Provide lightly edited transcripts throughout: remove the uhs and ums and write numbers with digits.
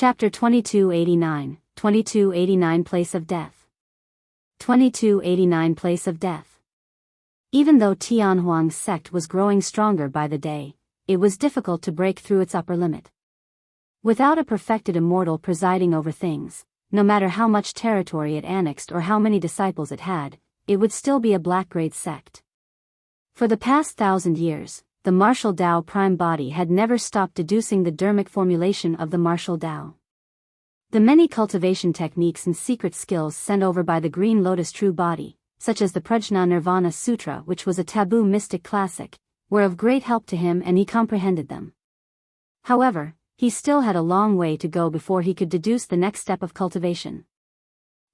Chapter 2289, 2289 Place of Death. 2289 Place of Death. Even though Tianhuang's sect was growing stronger by the day, it was difficult to break through its upper limit. Without a perfected immortal presiding over things, no matter how much territory it annexed or how many disciples it had, it would still be a black-grade sect. For the past 1,000 years, the martial Tao prime body had never stopped deducing the dharmic formulation of the martial Tao. The many cultivation techniques and secret skills sent over by the Green Lotus True Body, such as the Prajna Nirvana Sutra, which was a taboo mystic classic, were of great help to him and he comprehended them. However, he still had a long way to go before he could deduce the next step of cultivation.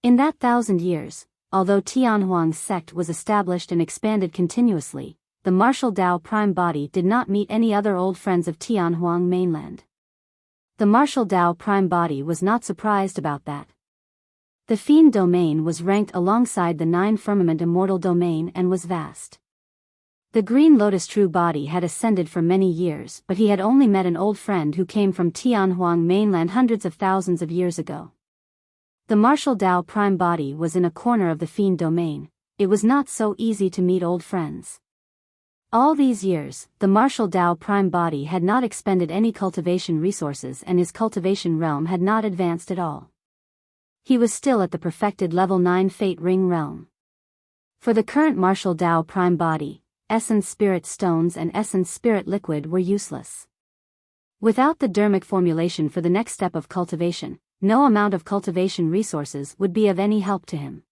In that 1,000 years, although Tianhuang's sect was established and expanded continuously, the martial Tao prime body did not meet any other old friends of Tianhuang mainland. The martial Tao prime body was not surprised about that. The fiend domain was ranked alongside the 9 firmament immortal domain and was vast. The Green Lotus True Body had ascended for many years, but he had only met an old friend who came from Tianhuang mainland hundreds of thousands of years ago. The martial Tao prime body was in a corner of the fiend domain. It was not so easy to meet old friends. All these years, the martial Tao prime body had not expended any cultivation resources and his cultivation realm had not advanced at all. He was still at the perfected level 9 Fate Ring realm. For the current martial Tao prime body, essence spirit stones and essence spirit liquid were useless. Without the dharmic formulation for the next step of cultivation, no amount of cultivation resources would be of any help to him.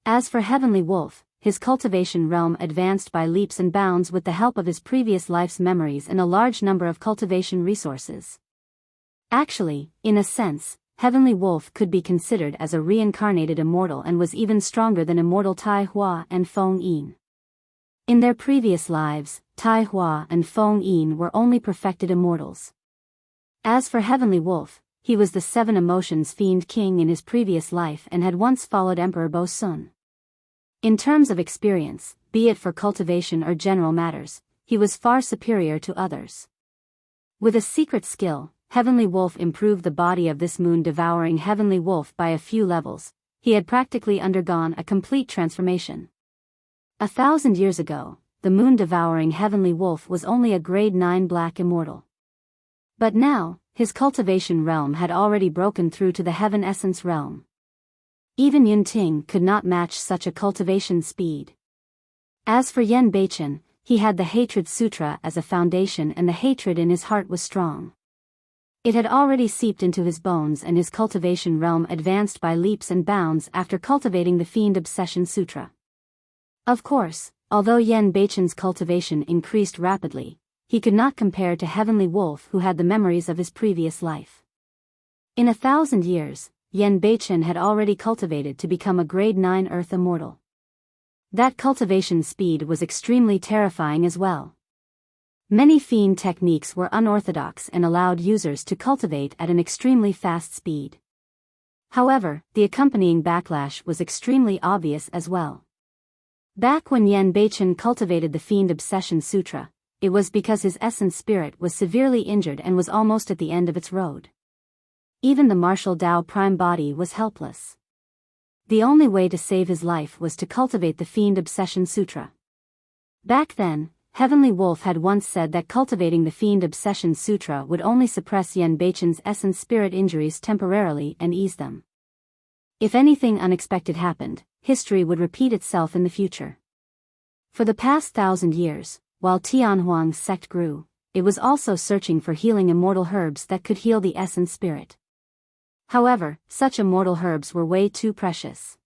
As for Heavenly Wolf, his cultivation realm advanced by leaps and bounds with the help of his previous life's memories and a large number of cultivation resources. Actually, in a sense, Heavenly Wolf could be considered as a reincarnated immortal and was even stronger than immortal Tai Hua and Feng Yin. In their previous lives, Tai Hua and Feng Yin were only perfected immortals. As for Heavenly Wolf, he was the 7 emotions fiend king in his previous life and had once followed Emperor Bo Sun. In terms of experience, be it for cultivation or general matters, he was far superior to others. With a secret skill, Heavenly Wolf improved the body of this moon-devouring Heavenly Wolf by a few levels. He had practically undergone a complete transformation. 1,000 years ago, the moon-devouring Heavenly Wolf was only a grade 9 black immortal. But now, his cultivation realm had already broken through to the Heaven Essence realm. Even Yun Ting could not match such a cultivation speed. As for Yen Beichen, he had the Hatred Sutra as a foundation and the hatred in his heart was strong. It had already seeped into his bones and his cultivation realm advanced by leaps and bounds after cultivating the Fiend Obsession Sutra. Of course, although Yen Beichen's cultivation increased rapidly, he could not compare to Heavenly Wolf who had the memories of his previous life. In 1,000 years, Yen Beichen had already cultivated to become a grade 9 Earth Immortal. That cultivation speed was extremely terrifying as well. Many fiend techniques were unorthodox and allowed users to cultivate at an extremely fast speed. However, the accompanying backlash was extremely obvious as well. Back when Yen Beichen cultivated the Fiend Obsession Sutra, it was because his essence spirit was severely injured and was almost at the end of its road. Even the martial Tao prime body was helpless. The only way to save his life was to cultivate the Fiend Obsession Sutra. Back then, Heavenly Wolf had once said that cultivating the Fiend Obsession Sutra would only suppress Yen Beichen's essence spirit injuries temporarily and ease them. If anything unexpected happened, history would repeat itself in the future. For the past 1,000 years, while Tianhuang's sect grew, it was also searching for healing immortal herbs that could heal the essence spirit. However, such immortal herbs were way too precious.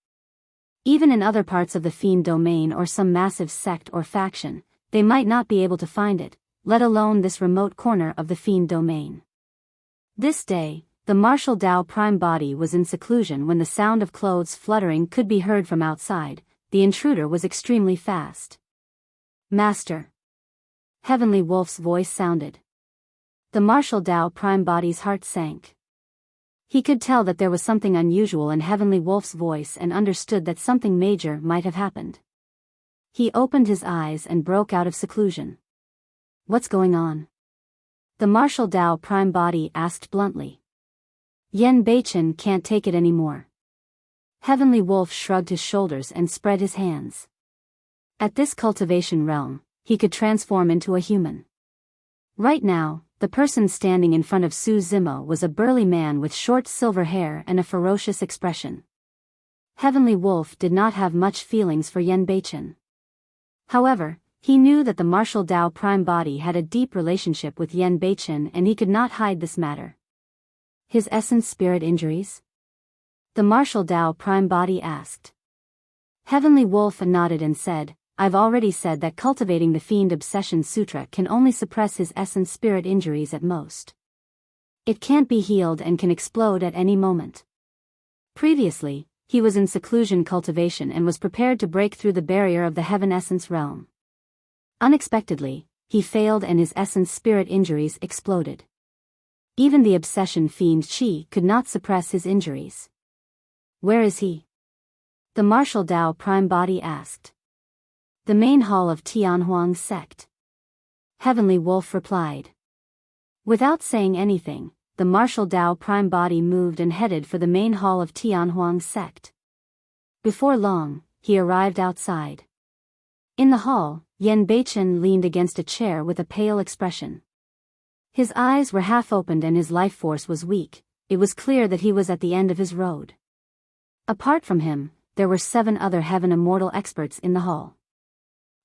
Even in other parts of the fiend domain or some massive sect or faction, they might not be able to find it, let alone this remote corner of the fiend domain. This day, the martial Tao prime body was in seclusion when the sound of clothes fluttering could be heard from outside. The intruder was extremely fast. Master. Heavenly Wolf's voice sounded. The martial Tao prime body's heart sank. He could tell that there was something unusual in Heavenly Wolf's voice and understood that something major might have happened. He opened his eyes and broke out of seclusion. What's going on? The martial Tao prime body asked bluntly. Yen Beichen can't take it anymore. Heavenly Wolf shrugged his shoulders and spread his hands. At this cultivation realm, he could transform into a human. Right now, the person standing in front of Su Zimo was a burly man with short silver hair and a ferocious expression. Heavenly Wolf did not have much feelings for Yen Beichen. However, he knew that the martial Dao prime body had a deep relationship with Yen Beichen and he could not hide this matter. His essence spirit injuries? The martial Dao prime body asked. Heavenly Wolf nodded and said, I've already said that cultivating the Fiend Obsession Sutra can only suppress his essence spirit injuries at most. It can't be healed and can explode at any moment. Previously, he was in seclusion cultivation and was prepared to break through the barrier of the Heaven Essence realm. Unexpectedly, he failed and his essence spirit injuries exploded. Even the obsession fiend Qi could not suppress his injuries. Where is he? The martial Dao prime body asked. The main hall of Tianhuang sect. Heavenly Wolf replied. Without saying anything, the martial Dao prime body moved and headed for the main hall of Tianhuang sect. Before long, he arrived outside. In the hall, Yen Beichen leaned against a chair with a pale expression. His eyes were half opened and his life force was weak. It was clear that he was at the end of his road. Apart from him, there were 7 other Heaven Immortal experts in the hall.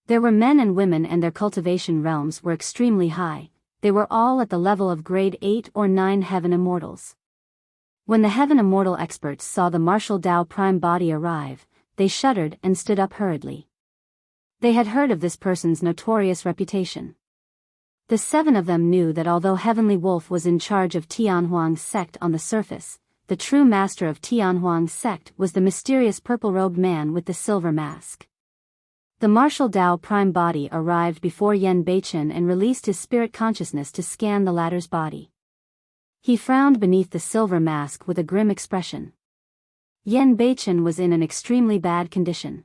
There were men and women and their cultivation realms were extremely high. They were all at the level of grade 8 or 9 Heaven Immortals. When the Heaven Immortal experts saw the martial Dao prime body arrive, they shuddered and stood up hurriedly. They had heard of this person's notorious reputation. The 7 of them knew that although Heavenly Wolf was in charge of Tianhuang's sect on the surface, the true master of Tianhuang's sect was the mysterious purple-robed man with the silver mask. The martial Dao prime body arrived before Yen Beichen and released his spirit consciousness to scan the latter's body. He frowned beneath the silver mask with a grim expression. Yen Beichen was in an extremely bad condition.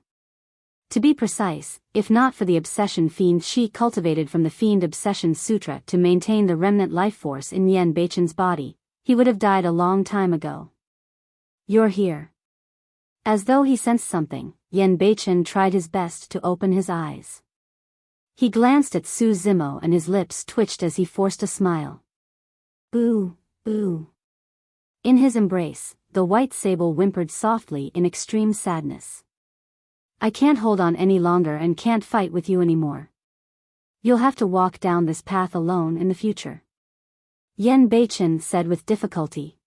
To be precise, if not for the obsession fiend Qi cultivated from the Fiend Obsession Sutra to maintain the remnant life force in Yen Beichen's body, he would have died a long time ago. You're here. As though he sensed something, Yen Beichen tried his best to open his eyes. He glanced at Su Zimo and his lips twitched as he forced a smile. Boo, boo. In his embrace, the white sable whimpered softly in extreme sadness. I can't hold on any longer and can't fight with you anymore. You'll have to walk down this path alone in the future. Yen Beichen said with difficulty.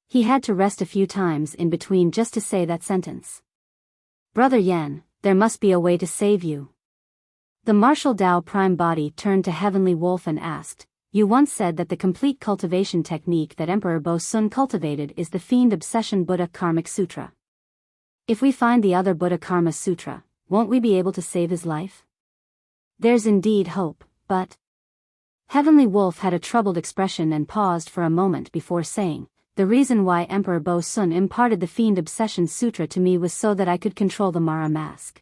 He had to rest a few times in between just to say that sentence. Brother Yen, there must be a way to save you. The martial Dao prime body turned to Heavenly Wolf and asked, You once said that the complete cultivation technique that Emperor Bo Sun cultivated is the Fiend Obsession Buddha Karmic Sutra. If we find the other Buddha Karma Sutra, won't we be able to save his life? There's indeed hope, but... Heavenly Wolf had a troubled expression and paused for a moment before saying, The reason why Emperor Bo Sun imparted the Fiend Obsession Sutra to me was so that I could control the Mara mask.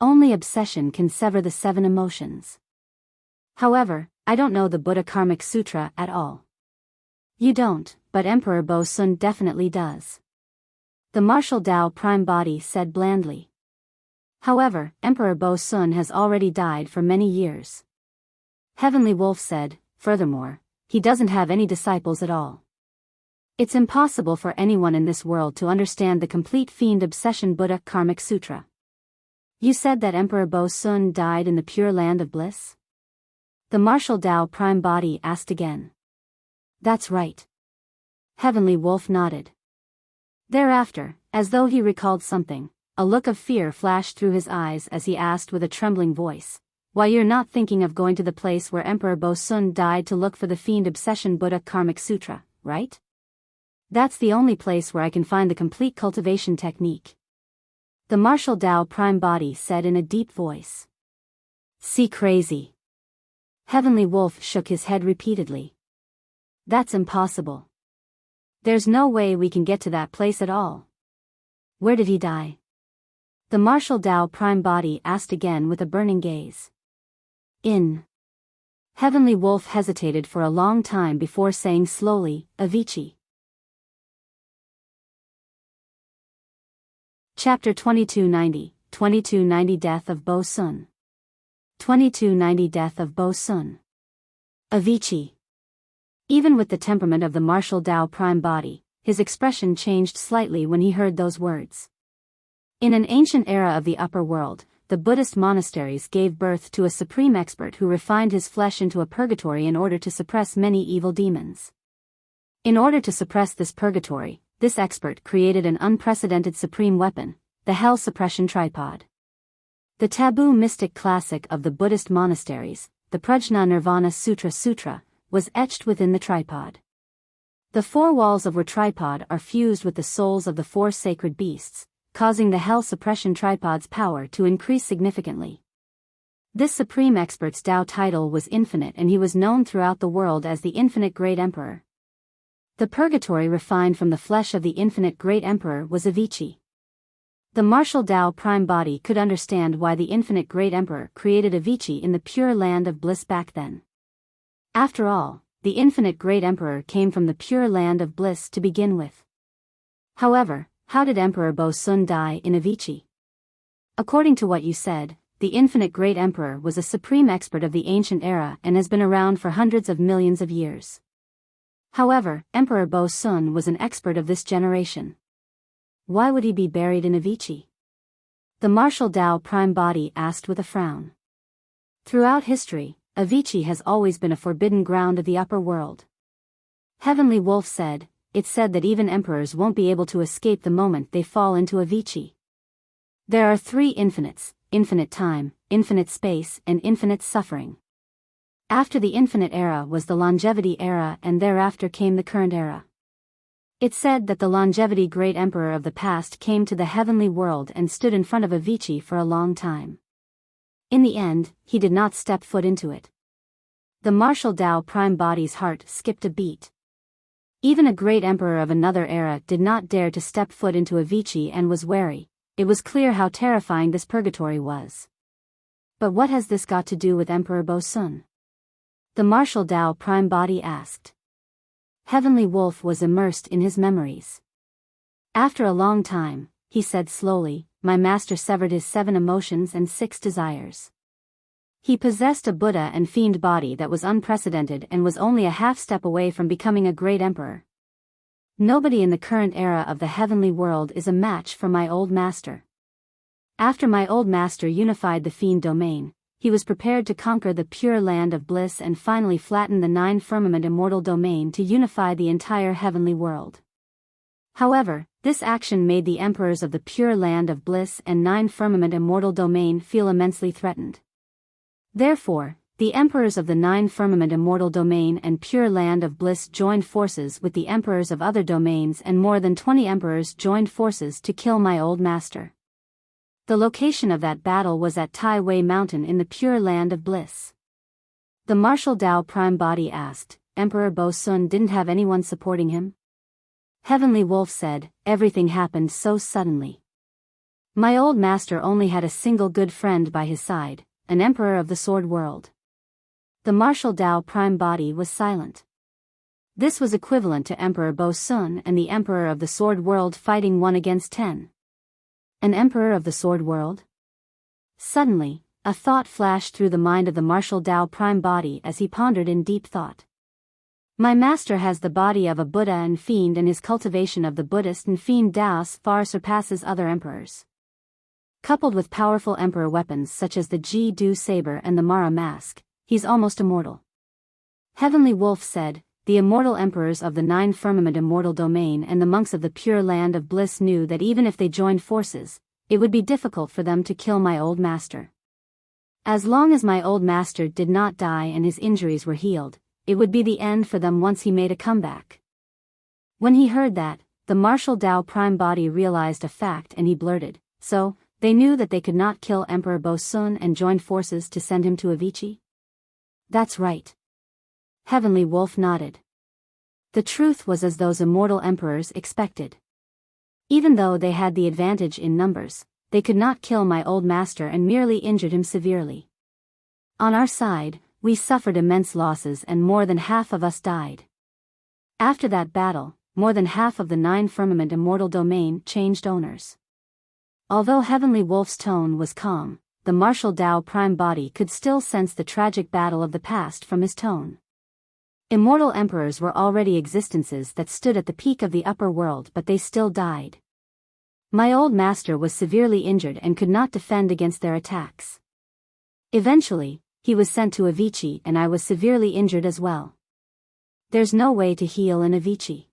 Only obsession can sever the 7 emotions. However, I don't know the Buddha Karmic Sutra at all. You don't, but Emperor Bo Sun definitely does. The martial Dao prime body said blandly. However, Emperor Bo Sun has already died for many years. Heavenly Wolf said, furthermore, he doesn't have any disciples at all. It's impossible for anyone in this world to understand the complete Fiend Obsession Buddha Karmic Sutra. You said that Emperor Bo Sun died in the Pure Land of Bliss? The martial Dao prime body asked again. That's right. Heavenly Wolf nodded. Thereafter, as though he recalled something, a look of fear flashed through his eyes as he asked with a trembling voice, Why you're not thinking of going to the place where Emperor Bo Sun died to look for the Fiend Obsession Buddha Karmic Sutra, right? That's the only place where I can find the complete cultivation technique. The martial Dao prime body said in a deep voice. See crazy. Heavenly Wolf shook his head repeatedly. That's impossible. There's no way we can get to that place at all. Where did he die? The martial Dao prime body asked again with a burning gaze. In. Heavenly Wolf hesitated for a long time before saying slowly, Avicii. Chapter 2290 Death of Bo Sun. 2290 Death of Bo Sun. Avicii. Even with the temperament of the martial Tao prime body, his expression changed slightly when he heard those words. In an ancient era of the upper world, the Buddhist monasteries gave birth to a supreme expert who refined his flesh into a purgatory in order to suppress many evil demons. In order to suppress this purgatory, this expert created an unprecedented supreme weapon, the Hell Suppression Tripod. The taboo mystic classic of the Buddhist monasteries, the Prajna Nirvana Sutra, was etched within the tripod. The four walls of the tripod are fused with the souls of the four sacred beasts, causing the Hell Suppression Tripod's power to increase significantly. This supreme expert's Tao title was infinite, and he was known throughout the world as the Infinite Great Emperor. The purgatory refined from the flesh of the Infinite Great Emperor was Avicii. The martial Tao prime body could understand why the Infinite Great Emperor created Avicii in the pure land of bliss back then. After all, the Infinite Great Emperor came from the pure land of bliss to begin with. However, how did Emperor Bo Sun die in Avicii? According to what you said, the Infinite Great Emperor was a supreme expert of the ancient era and has been around for hundreds of millions of years. However, Emperor Bo Sun was an expert of this generation. Why would he be buried in Avicii? The martial Tao prime body asked with a frown. Throughout history, Avicii has always been a forbidden ground of the upper world. Heavenly Wolf said, "It's said that even emperors won't be able to escape the moment they fall into Avicii. There are three infinites: infinite time, infinite space, and infinite suffering. After the infinite era was the longevity era, and thereafter came the current era." It's said that the longevity great emperor of the past came to the heavenly world and stood in front of Avicii for a long time. In the end, he did not step foot into it. The martial Tao prime body's heart skipped a beat. Even a great emperor of another era did not dare to step foot into Avicii and was wary. It was clear how terrifying this purgatory was. But what has this got to do with Emperor Bo Sun? The martial Tao prime body asked. Heavenly Wolf was immersed in his memories. After a long time, he said slowly, "My master severed his 7 emotions and 6 desires. He possessed a Buddha and fiend body that was unprecedented and was only a half step away from becoming a great emperor. Nobody in the current era of the heavenly world is a match for my old master. After my old master unified the fiend domain, he was prepared to conquer the pure land of bliss and finally flatten the 9 firmament immortal domain to unify the entire heavenly world. However, this action made the emperors of the pure land of bliss and 9 firmament immortal domain feel immensely threatened. Therefore, the emperors of the 9 firmament immortal domain and pure land of bliss joined forces with the emperors of other domains, and more than 20 emperors joined forces to kill my old master. The location of that battle was at Tai Wei Mountain in the pure land of bliss." The martial Tao prime body asked, "Emperor Bo Sun didn't have anyone supporting him?" Heavenly Wolf said, "Everything happened so suddenly. My old master only had a single good friend by his side, an emperor of the sword world." The martial Tao prime body was silent. This was equivalent to Emperor Bo Sun and the emperor of the sword world fighting 1 against 10. An emperor of the sword world? Suddenly, a thought flashed through the mind of the martial Tao prime body as he pondered in deep thought. My master has the body of a Buddha and fiend, and his cultivation of the Buddhist and fiend Taos far surpasses other emperors. Coupled with powerful emperor weapons such as the Ji-Du saber and the Mara mask, he's almost immortal. Heavenly Wolf said, "The immortal emperors of the 9 firmament immortal domain and the monks of the pure land of bliss knew that even if they joined forces, it would be difficult for them to kill my old master. As long as my old master did not die and his injuries were healed, it would be the end for them once he made a comeback." When he heard that, the martial Tao prime body realized a fact, and he blurted, "So, they knew that they could not kill Emperor Bo Sun and joined forces to send him to Avicii?" "That's right." Heavenly Wolf nodded. The truth was as those immortal emperors expected. Even though they had the advantage in numbers, they could not kill my old master and merely injured him severely. On our side, we suffered immense losses and more than half of us died. After that battle, more than half of the 9 firmament immortal domain changed owners. Although Heavenly Wolf's tone was calm, the martial Tao prime body could still sense the tragic battle of the past from his tone. Immortal emperors were already existences that stood at the peak of the upper world, but they still died. My old master was severely injured and could not defend against their attacks. Eventually, he was sent to Avicii and I was severely injured as well. There's no way to heal in Avicii.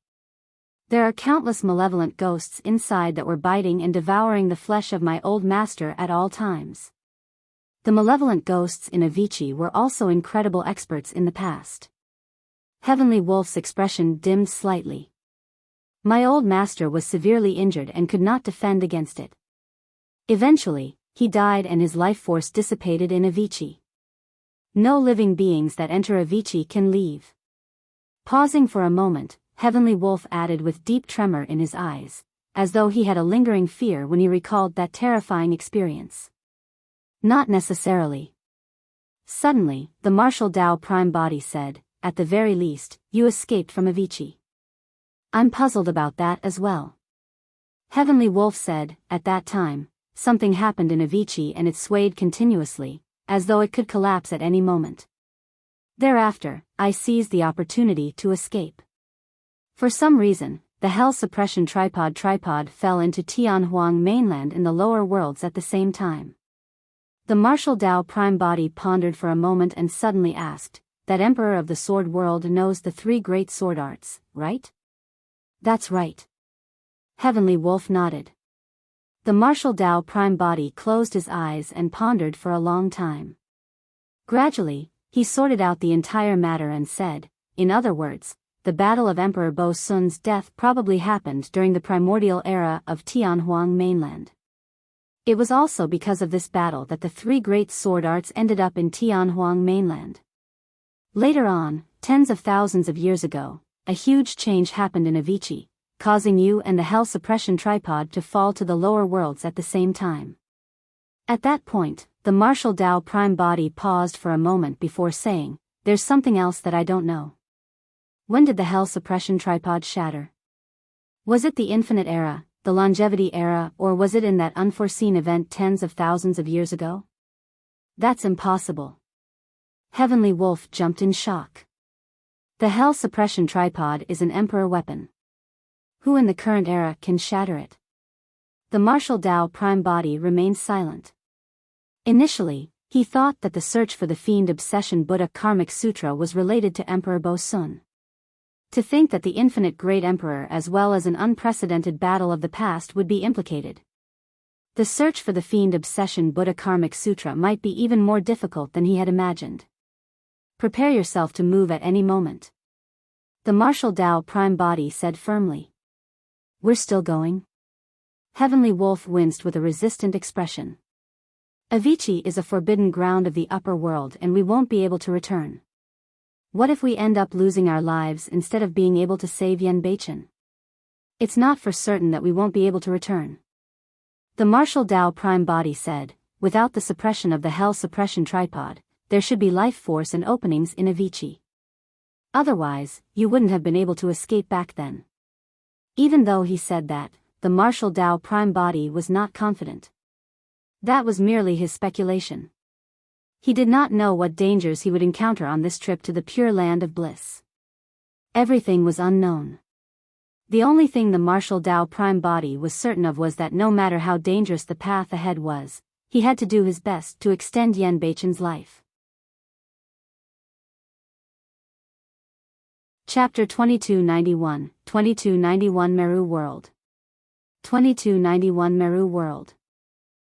There are countless malevolent ghosts inside that were biting and devouring the flesh of my old master at all times. The malevolent ghosts in Avicii were also incredible experts in the past. Heavenly Wolf's expression dimmed slightly. My old master was severely injured and could not defend against it. Eventually, he died and his life force dissipated in Avicii. No living beings that enter Avicii can leave. Pausing for a moment, Heavenly Wolf added with deep tremor in his eyes, as though he had a lingering fear when he recalled that terrifying experience. Not necessarily. Suddenly, the martial Tao prime body said, at the very least, you escaped from Avicii. I'm puzzled about that as well. Heavenly Wolf said, at that time, something happened in Avicii and it swayed continuously, as though it could collapse at any moment. Thereafter, I seized the opportunity to escape. For some reason, the Hell Suppression Tripod fell into Tianhuang mainland in the lower worlds at the same time. The martial Tao prime body pondered for a moment and suddenly asked, that Emperor of the Sword World knows the 3 great sword arts, right? That's right. Heavenly Wolf nodded. The martial Tao prime body closed his eyes and pondered for a long time. Gradually, he sorted out the entire matter and said, in other words, the battle of Emperor Bo Sun's death probably happened during the primordial era of Tianhuang mainland. It was also because of this battle that the 3 great sword arts ended up in Tianhuang mainland. Later on, tens of thousands of years ago, a huge change happened in Avicii, causing you and the Hell Suppression Tripod to fall to the lower worlds at the same time. At that point, the martial Tao prime body paused for a moment before saying, there's something else that I don't know. When did the Hell Suppression Tripod shatter? Was it the Infinite Era, the Longevity Era, or was it in that unforeseen event tens of thousands of years ago? That's impossible. Heavenly Wolf jumped in shock. The Hell Suppression Tripod is an Emperor weapon. Who in the current era can shatter it? The martial Tao prime body remained silent. Initially, he thought that the search for the Fiend Obsession Buddha Karmic Sutra was related to Emperor Bo Sun. To think that the infinite great emperor as well as an unprecedented battle of the past would be implicated. The search for the Fiend Obsession Buddha Karmic Sutra might be even more difficult than he had imagined. Prepare yourself to move at any moment. The martial Tao prime body said firmly. We're still going? Heavenly Wolf winced with a resistant expression. Avicii is a forbidden ground of the upper world and we won't be able to return. What if we end up losing our lives instead of being able to save Yen Beichen? It's not for certain that we won't be able to return. The martial Tao prime body said, without the suppression of the Hell Suppression Tripod, there should be life force and openings in Avicii. Otherwise, you wouldn't have been able to escape back then. Even though he said that, the martial Tao prime body was not confident. That was merely his speculation. He did not know what dangers he would encounter on this trip to the Pure Land of Bliss. Everything was unknown. The only thing the martial Tao prime body was certain of was that no matter how dangerous the path ahead was, he had to do his best to extend Yen Beichen's life. Chapter 2291, 2291 Meru World. 2291 Meru World.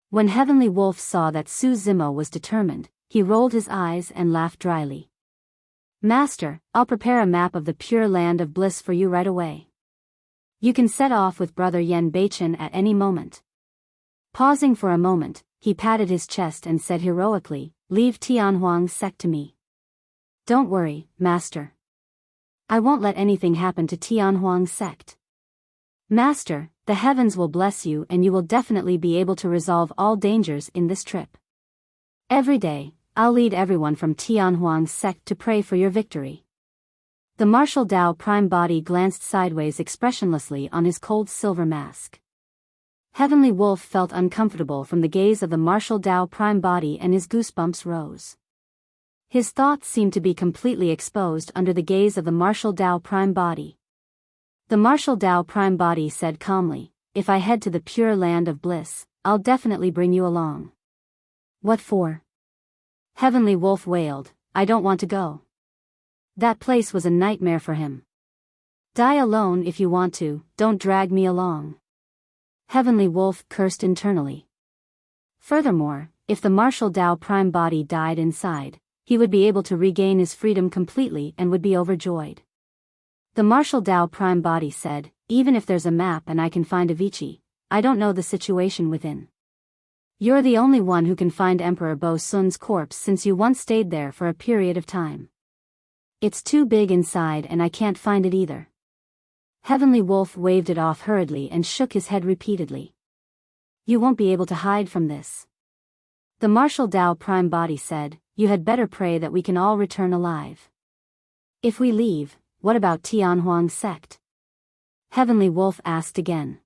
When Heavenly Wolf saw that Su Zimo was determined, he rolled his eyes and laughed dryly. Master, I'll prepare a map of the Pure Land of Bliss for you right away. You can set off with Brother Yen Beichen at any moment. Pausing for a moment, he patted his chest and said heroically, leave Tianhuang's sect to me. Don't worry, Master. I won't let anything happen to Tianhuang's sect. Master, the heavens will bless you and you will definitely be able to resolve all dangers in this trip. Every day, I'll lead everyone from Tianhuang's sect to pray for your victory. The martial Tao prime body glanced sideways expressionlessly on his cold silver mask. Heavenly Wolf felt uncomfortable from the gaze of the martial Tao prime body and his goosebumps rose. His thoughts seemed to be completely exposed under the gaze of the martial Tao prime body. The martial Tao prime body said calmly, "If I head to the pure land of bliss, I'll definitely bring you along." "What for?" Heavenly Wolf wailed, "I don't want to go." That place was a nightmare for him. "Die alone if you want to, don't drag me along." Heavenly Wolf cursed internally. Furthermore, if the martial Tao prime body died inside, he would be able to regain his freedom completely and would be overjoyed. The martial Tao prime body said, "Even if there's a map and I can find Avicii, I don't know the situation within. You're the only one who can find Emperor Bo Sun's corpse since you once stayed there for a period of time. It's too big inside and I can't find it either." Heavenly Wolf waved it off hurriedly and shook his head repeatedly. "You won't be able to hide from this." The martial Tao prime body said, "You had better pray that we can all return alive. If we leave, what about Tianhuang's sect?" Heavenly Wolf asked again.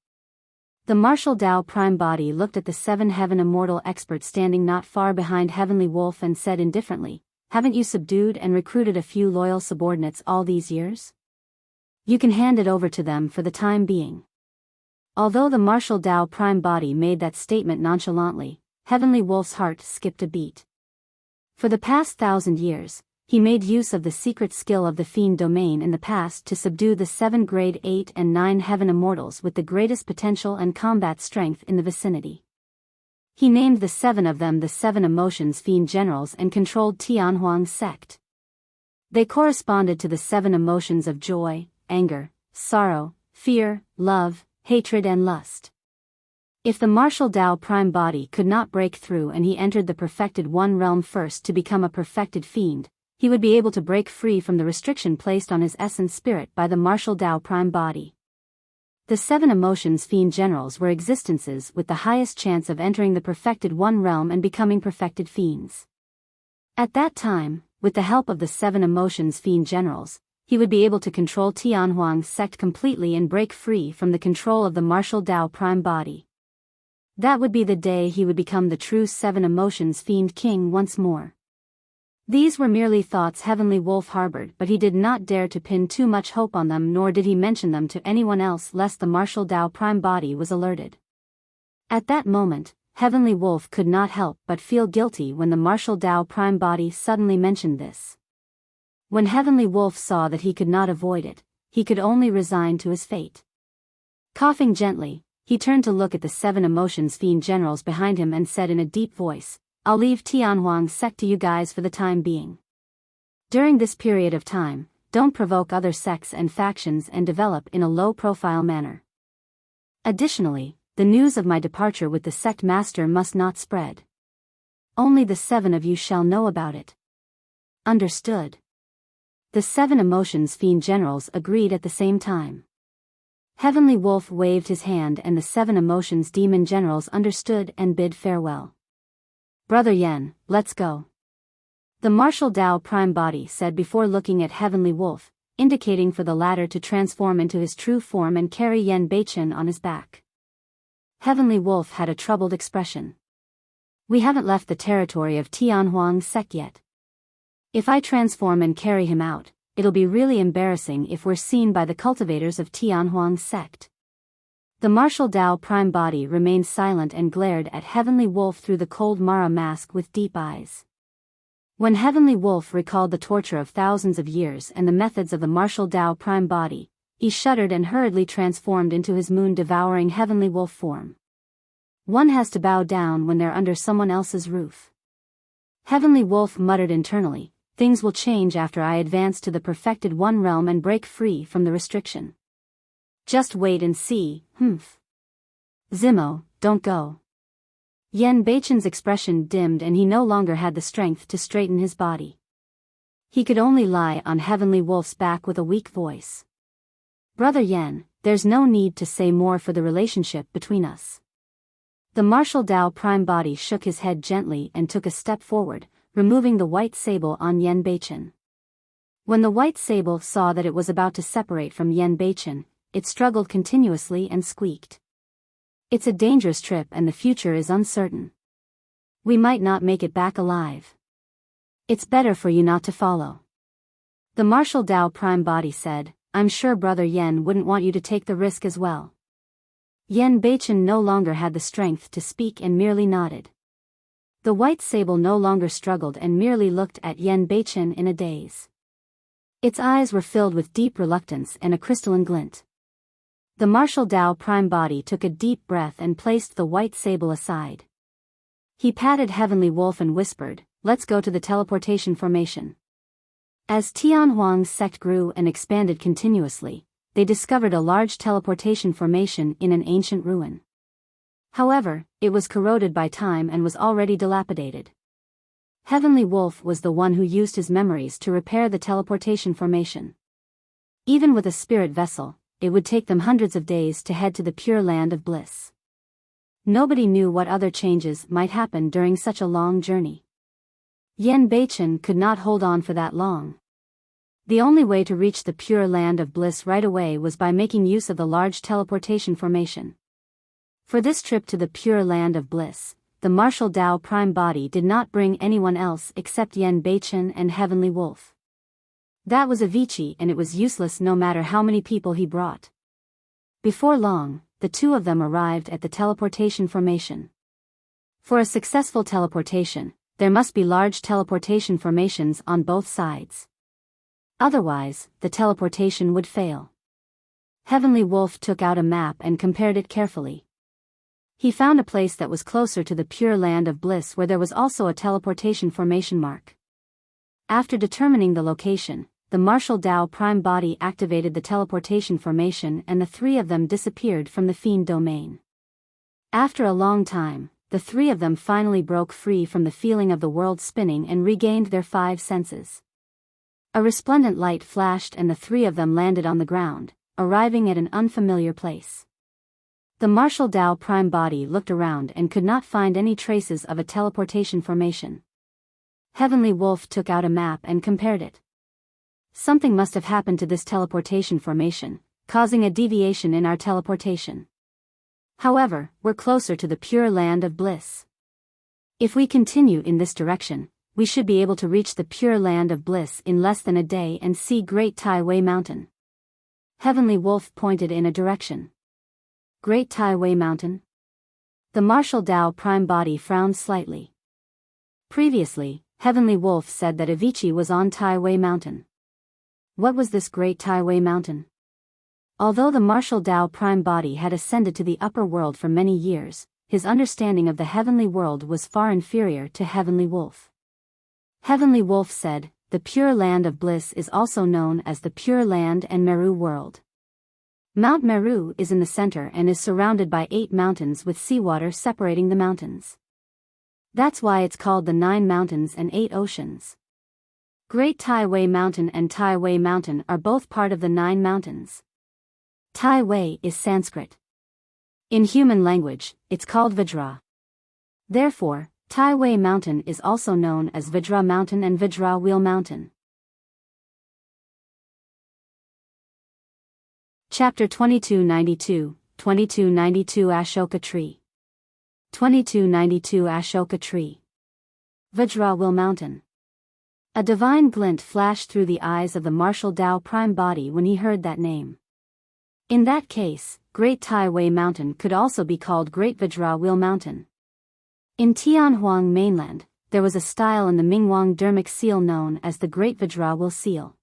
The martial Tao prime body looked at the 7 heaven immortal experts standing not far behind Heavenly Wolf and said indifferently, "Haven't you subdued and recruited a few loyal subordinates all these years? You can hand it over to them for the time being." Although the martial Tao prime body made that statement nonchalantly, Heavenly Wolf's heart skipped a beat. For the past 1,000 years, he made use of the secret skill of the Fiend domain in the past to subdue the 7 grade 8 and 9 heaven immortals with the greatest potential and combat strength in the vicinity. He named the 7 of them the 7 Emotions Fiend Generals and controlled Tianhuang's sect. They corresponded to the 7 emotions of joy, anger, sorrow, fear, love, hatred and lust. If the martial Tao prime body could not break through and he entered the perfected one realm first to become a perfected fiend, he would be able to break free from the restriction placed on his essence spirit by the martial Tao prime body. The 7 emotions fiend generals were existences with the highest chance of entering the perfected one realm and becoming perfected fiends. At that time, with the help of the 7 emotions fiend generals, he would be able to control Tianhuang's sect completely and break free from the control of the martial Tao prime body. That would be the day he would become the true 7 emotions fiend king once more. These were merely thoughts Heavenly Wolf harbored, but he did not dare to pin too much hope on them, nor did he mention them to anyone else lest the martial Tao prime body was alerted. At that moment, Heavenly Wolf could not help but feel guilty when the martial Tao prime body suddenly mentioned this. When Heavenly Wolf saw that he could not avoid it, he could only resign to his fate. Coughing gently, he turned to look at the 7 emotions fiend generals behind him and said in a deep voice, "I'll leave Tianhuang's sect to you guys for the time being. During this period of time, don't provoke other sects and factions and develop in a low-profile manner. Additionally, the news of my departure with the sect master must not spread. Only the 7 of you shall know about it." Understood. The 7 emotions fiend generals agreed at the same time. Heavenly Wolf waved his hand and the 7 emotions demon generals understood and bid farewell. "Brother Yen, let's go," the martial Tao prime body said before looking at Heavenly Wolf, indicating for the latter to transform into his true form and carry Yen Beichen on his back. Heavenly Wolf had a troubled expression. "We haven't left the territory of Tianhuang's sect yet. If I transform and carry him out, it'll be really embarrassing if we're seen by the cultivators of Tianhuang's sect." The martial Tao prime body remained silent and glared at Heavenly Wolf through the cold Mara mask with deep eyes. When Heavenly Wolf recalled the torture of thousands of years and the methods of the martial Tao prime body, he shuddered and hurriedly transformed into his moon-devouring Heavenly Wolf form. One has to bow down when they're under someone else's roof. Heavenly Wolf muttered internally, "Things will change after I advance to the perfected one realm and break free from the restriction. Just wait and see, Zimo, don't go." Yen Beichen's expression dimmed and he no longer had the strength to straighten his body. He could only lie on Heavenly Wolf's back with a weak voice. "Brother Yen, there's no need to say more for the relationship between us." The martial Tao prime body shook his head gently and took a step forward, removing the white sable on Yen Beichen. When the white sable saw that it was about to separate from Yen Beichen, it struggled continuously and squeaked. It's a dangerous trip and the future is uncertain. We might not make it back alive. It's better for you not to follow. The martial Tao Prime Body said, I'm sure Brother Yen wouldn't want you to take the risk as well. Yen Beichen no longer had the strength to speak and merely nodded. The white sable no longer struggled and merely looked at Yen Beichen in a daze. Its eyes were filled with deep reluctance and a crystalline glint. The martial Tao Prime Body took a deep breath and placed the white sable aside. He patted Heavenly Wolf and whispered, let's go to the teleportation formation. As Tianhuang's sect grew and expanded continuously, they discovered a large teleportation formation in an ancient ruin. However, it was corroded by time and was already dilapidated. Heavenly Wolf was the one who used his memories to repair the teleportation formation. Even with a spirit vessel, it would take them hundreds of days to head to the pure land of bliss. Nobody knew what other changes might happen during such a long journey. Yen Beichen could not hold on for that long. The only way to reach the pure land of bliss right away was by making use of the large teleportation formation. For this trip to the pure land of bliss, the martial Tao Prime Body did not bring anyone else except Yen Beichen and Heavenly Wolf. That was Avicii and it was useless no matter how many people he brought. Before long, the two of them arrived at the teleportation formation. For a successful teleportation, there must be large teleportation formations on both sides. Otherwise, the teleportation would fail. Heavenly Wolf took out a map and compared it carefully. He found a place that was closer to the pure land of bliss where there was also a teleportation formation mark. After determining the location, the martial Tao Prime Body activated the teleportation formation and the three of them disappeared from the fiend domain. After a long time, the three of them finally broke free from the feeling of the world spinning and regained their five senses. A resplendent light flashed and the three of them landed on the ground, arriving at an unfamiliar place. The martial Tao Prime Body looked around and could not find any traces of a teleportation formation. Heavenly Wolf took out a map and compared it. Something must have happened to this teleportation formation, causing a deviation in our teleportation. However, we're closer to the pure land of bliss. If we continue in this direction, we should be able to reach the pure land of bliss in less than a day and see Great Tai Wei Mountain. Heavenly Wolf pointed in a direction. Great Tai Wei Mountain? The martial Tao Prime Body frowned slightly. Previously, Heavenly Wolf said that Avicii was on Tai Wei Mountain. What was this Great Tai Wei Mountain? Although the martial Tao Prime Body had ascended to the upper world for many years, his understanding of the heavenly world was far inferior to Heavenly Wolf. Heavenly Wolf said, the pure land of bliss is also known as the Pure Land and Meru world. Mount Meru is in the center and is surrounded by 8 mountains with seawater separating the mountains. That's why it's called the 9 mountains and 8 oceans. Great Tai Wei Mountain and Tai Wei Mountain are both part of the 9 mountains. Tai Wei is Sanskrit. In human language, it's called Vajra. Therefore, Tai Wei Mountain is also known as Vajra Mountain and Vajra Wheel Mountain. Chapter 2292, 2292 Ashoka Tree. 2292 Ashoka Tree. Vajra Wheel Mountain. A divine glint flashed through the eyes of the martial Tao Prime Body when he heard that name. In that case, Great Tai Wei Mountain could also be called Great Vajra Wheel Mountain. In Tianhuang mainland, there was a style in the Mingwang dermic seal known as the Great Vajra Wheel Seal.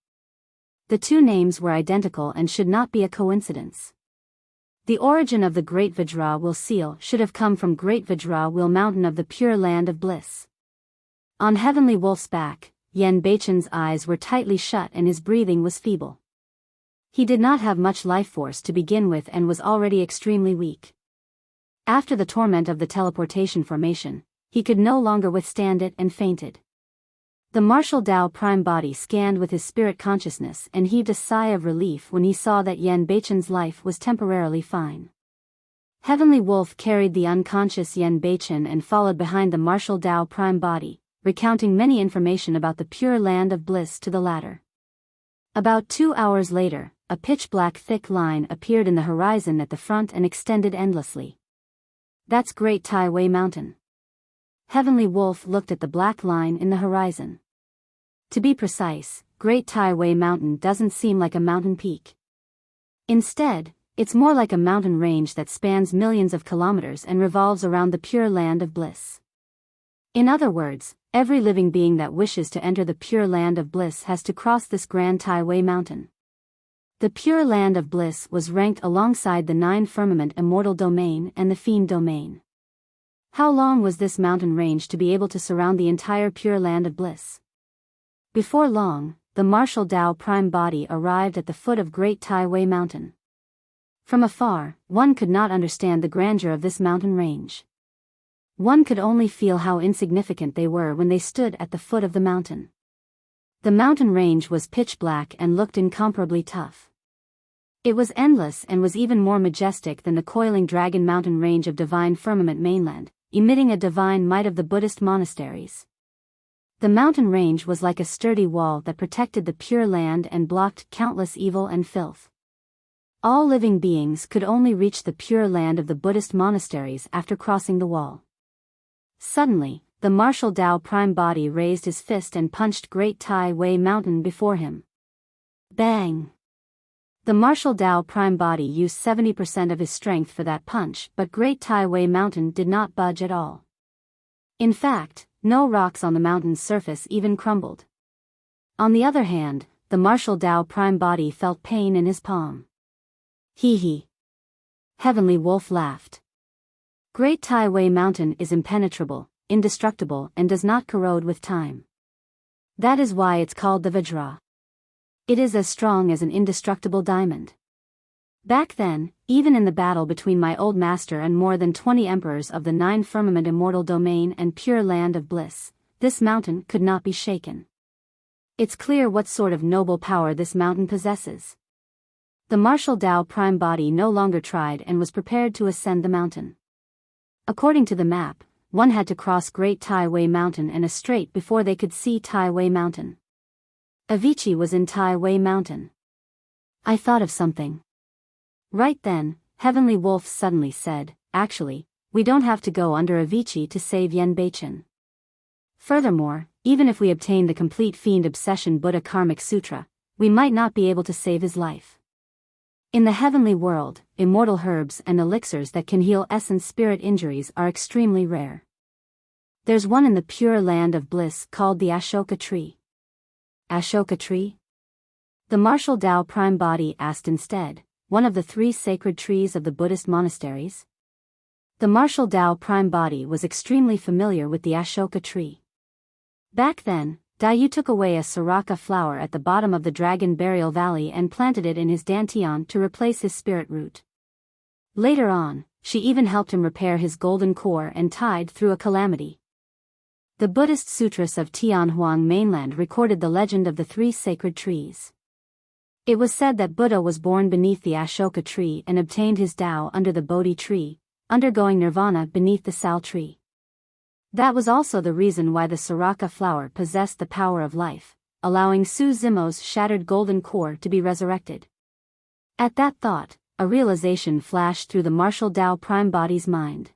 The two names were identical and should not be a coincidence. The origin of the Great Vajra Wheel Seal should have come from Great Vajra Wheel Mountain of the Pure Land of Bliss. On Heavenly Wolf's back, Yen Beichen's eyes were tightly shut and his breathing was feeble. He did not have much life force to begin with and was already extremely weak. After the torment of the teleportation formation, he could no longer withstand it and fainted. The martial Tao Prime Body scanned with his spirit consciousness and heaved a sigh of relief when he saw that Yen Beichen's life was temporarily fine. Heavenly Wolf carried the unconscious Yen Beichen and followed behind the martial Tao Prime Body, recounting many information about the pure land of bliss to the latter. About 2 hours later, a pitch-black thick line appeared in the horizon at the front and extended endlessly. That's Great Tai Wei Mountain. Heavenly Wolf looked at the black line in the horizon. To be precise, Great Tai Wei Mountain doesn't seem like a mountain peak. Instead, it's more like a mountain range that spans millions of kilometers and revolves around the pure land of bliss. In other words, every living being that wishes to enter the pure land of bliss has to cross this Grand Tai Wei Mountain. The pure land of bliss was ranked alongside the 9 firmament immortal domain and the fiend domain. How long was this mountain range to be able to surround the entire pure land of bliss? Before long, the martial Tao prime body arrived at the foot of Great Tai Wei Mountain. From afar, one could not understand the grandeur of this mountain range. One could only feel how insignificant they were when they stood at the foot of the mountain. The mountain range was pitch black and looked incomparably tough. It was endless and was even more majestic than the coiling Dragon Mountain range of Divine Firmament mainland, emitting a divine might of the Buddhist monasteries. The mountain range was like a sturdy wall that protected the pure land and blocked countless evil and filth. All living beings could only reach the pure land of the Buddhist monasteries after crossing the wall. Suddenly, the martial Tao prime body raised his fist and punched Great Tai Wei Mountain before him. Bang! The martial Tao prime body used 70% of his strength for that punch, but Great Tai Wei Mountain did not budge at all. In fact, no rocks on the mountain's surface even crumbled. On the other hand, the martial Tao prime body felt pain in his palm. Hee hee. Heavenly Wolf laughed. Great Tai Wei Mountain is impenetrable, indestructible and does not corrode with time. That is why it's called the Vajra. It is as strong as an indestructible diamond. Back then, even in the battle between my old master and more than 20 emperors of the 9 firmament immortal domain and pure land of bliss, this mountain could not be shaken. It's clear what sort of noble power this mountain possesses. The martial Tao prime body no longer tried and was prepared to ascend the mountain. According to the map, one had to cross Great Tai Wei Mountain in a straight before they could see Tai Wei Mountain. Avicii was in Tai Wei Mountain. I thought of something. Right then, Heavenly Wolf suddenly said, actually, we don't have to go under Avicii to save Yen Beichen. Furthermore, even if we obtain the complete Fiend Obsession Buddha Karmic Sutra, we might not be able to save his life. In the heavenly world, immortal herbs and elixirs that can heal essence spirit injuries are extremely rare. There's one in the pure land of bliss called the Ashoka tree. Ashoka tree? The martial Tao prime body asked instead, one of the 3 sacred trees of the Buddhist monasteries? The martial Tao prime body was extremely familiar with the Ashoka tree. Back then, Dayu took away a Saraka flower at the bottom of the Dragon Burial Valley and planted it in his dantian to replace his spirit root. Later on, she even helped him repair his golden core and tide through a calamity. The Buddhist sutras of Tianhuang mainland recorded the legend of the 3 sacred trees. It was said that Buddha was born beneath the Ashoka tree and obtained his Tao under the Bodhi tree, undergoing nirvana beneath the Sal tree. That was also the reason why the Saraka flower possessed the power of life, allowing Su Zimo's shattered golden core to be resurrected. At that thought, a realization flashed through the martial Tao prime body's mind.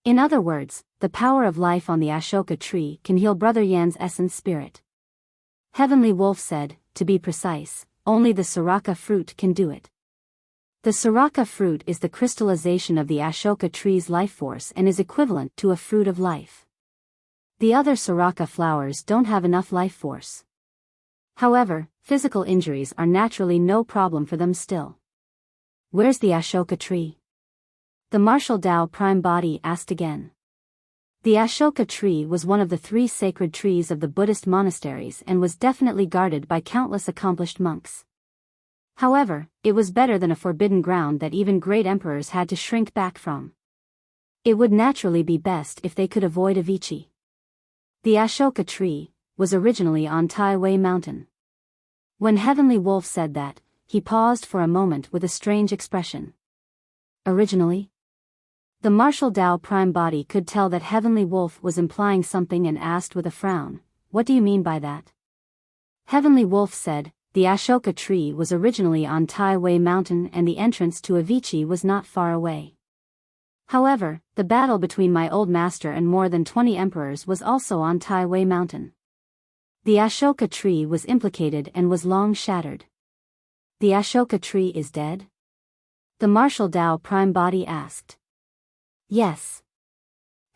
In other words, the power of life on the Ashoka tree can heal Brother Yan's essence spirit. Heavenly Wolf said, to be precise, only the Saraka fruit can do it. The Saraka fruit is the crystallization of the Ashoka tree's life force and is equivalent to a fruit of life. The other Saraka flowers don't have enough life force. However, physical injuries are naturally no problem for them still. Where's the Ashoka tree? The martial Tao prime body asked again. The Ashoka tree was one of the 3 sacred trees of the Buddhist monasteries and was definitely guarded by countless accomplished monks. However, it was better than a forbidden ground that even great emperors had to shrink back from. It would naturally be best if they could avoid Avicii. The Ashoka tree was originally on Tai Wei Mountain. When Heavenly Wolf said that, he paused for a moment with a strange expression. Originally? The martial Tao prime body could tell that Heavenly Wolf was implying something and asked with a frown, what do you mean by that? Heavenly Wolf said, the Ashoka tree was originally on Tai Wei Mountain and the entrance to Avicii was not far away. However, the battle between my old master and more than 20 emperors was also on Tai Wei Mountain. The Ashoka tree was implicated and was long shattered. The Ashoka tree is dead? The martial Tao Prime Body asked. Yes.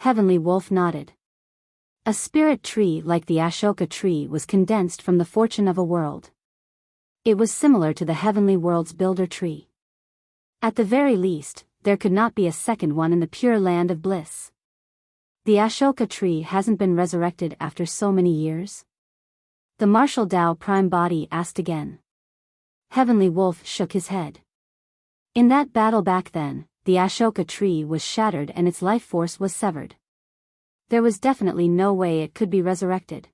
Heavenly Wolf nodded. A spirit tree like the Ashoka tree was condensed from the fortune of a world. It was similar to the heavenly world's builder tree. At the very least, there could not be a second one in the pure land of bliss. The Ashoka tree hasn't been resurrected after so many years? The martial Tao Prime Body asked again. Heavenly Wolf shook his head. In that battle back then, the Ashoka tree was shattered and its life force was severed. There was definitely no way it could be resurrected.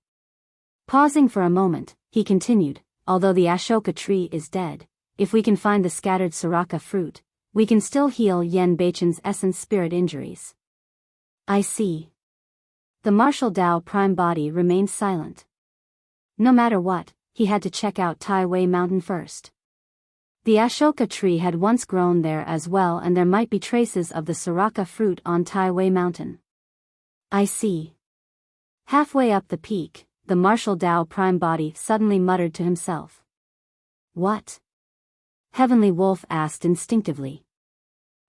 Pausing for a moment, he continued, although the Ashoka tree is dead, if we can find the scattered Soraka fruit, we can still heal Yen Beichen's essence spirit injuries. I see. The martial Tao Prime Body remained silent. No matter what, he had to check out Tai Wei Mountain first. The Ashoka tree had once grown there as well, and there might be traces of the Soraka fruit on Tai Wei Mountain. I see. Halfway up the peak, the martial Tao Prime Body suddenly muttered to himself. What? Heavenly Wolf asked instinctively.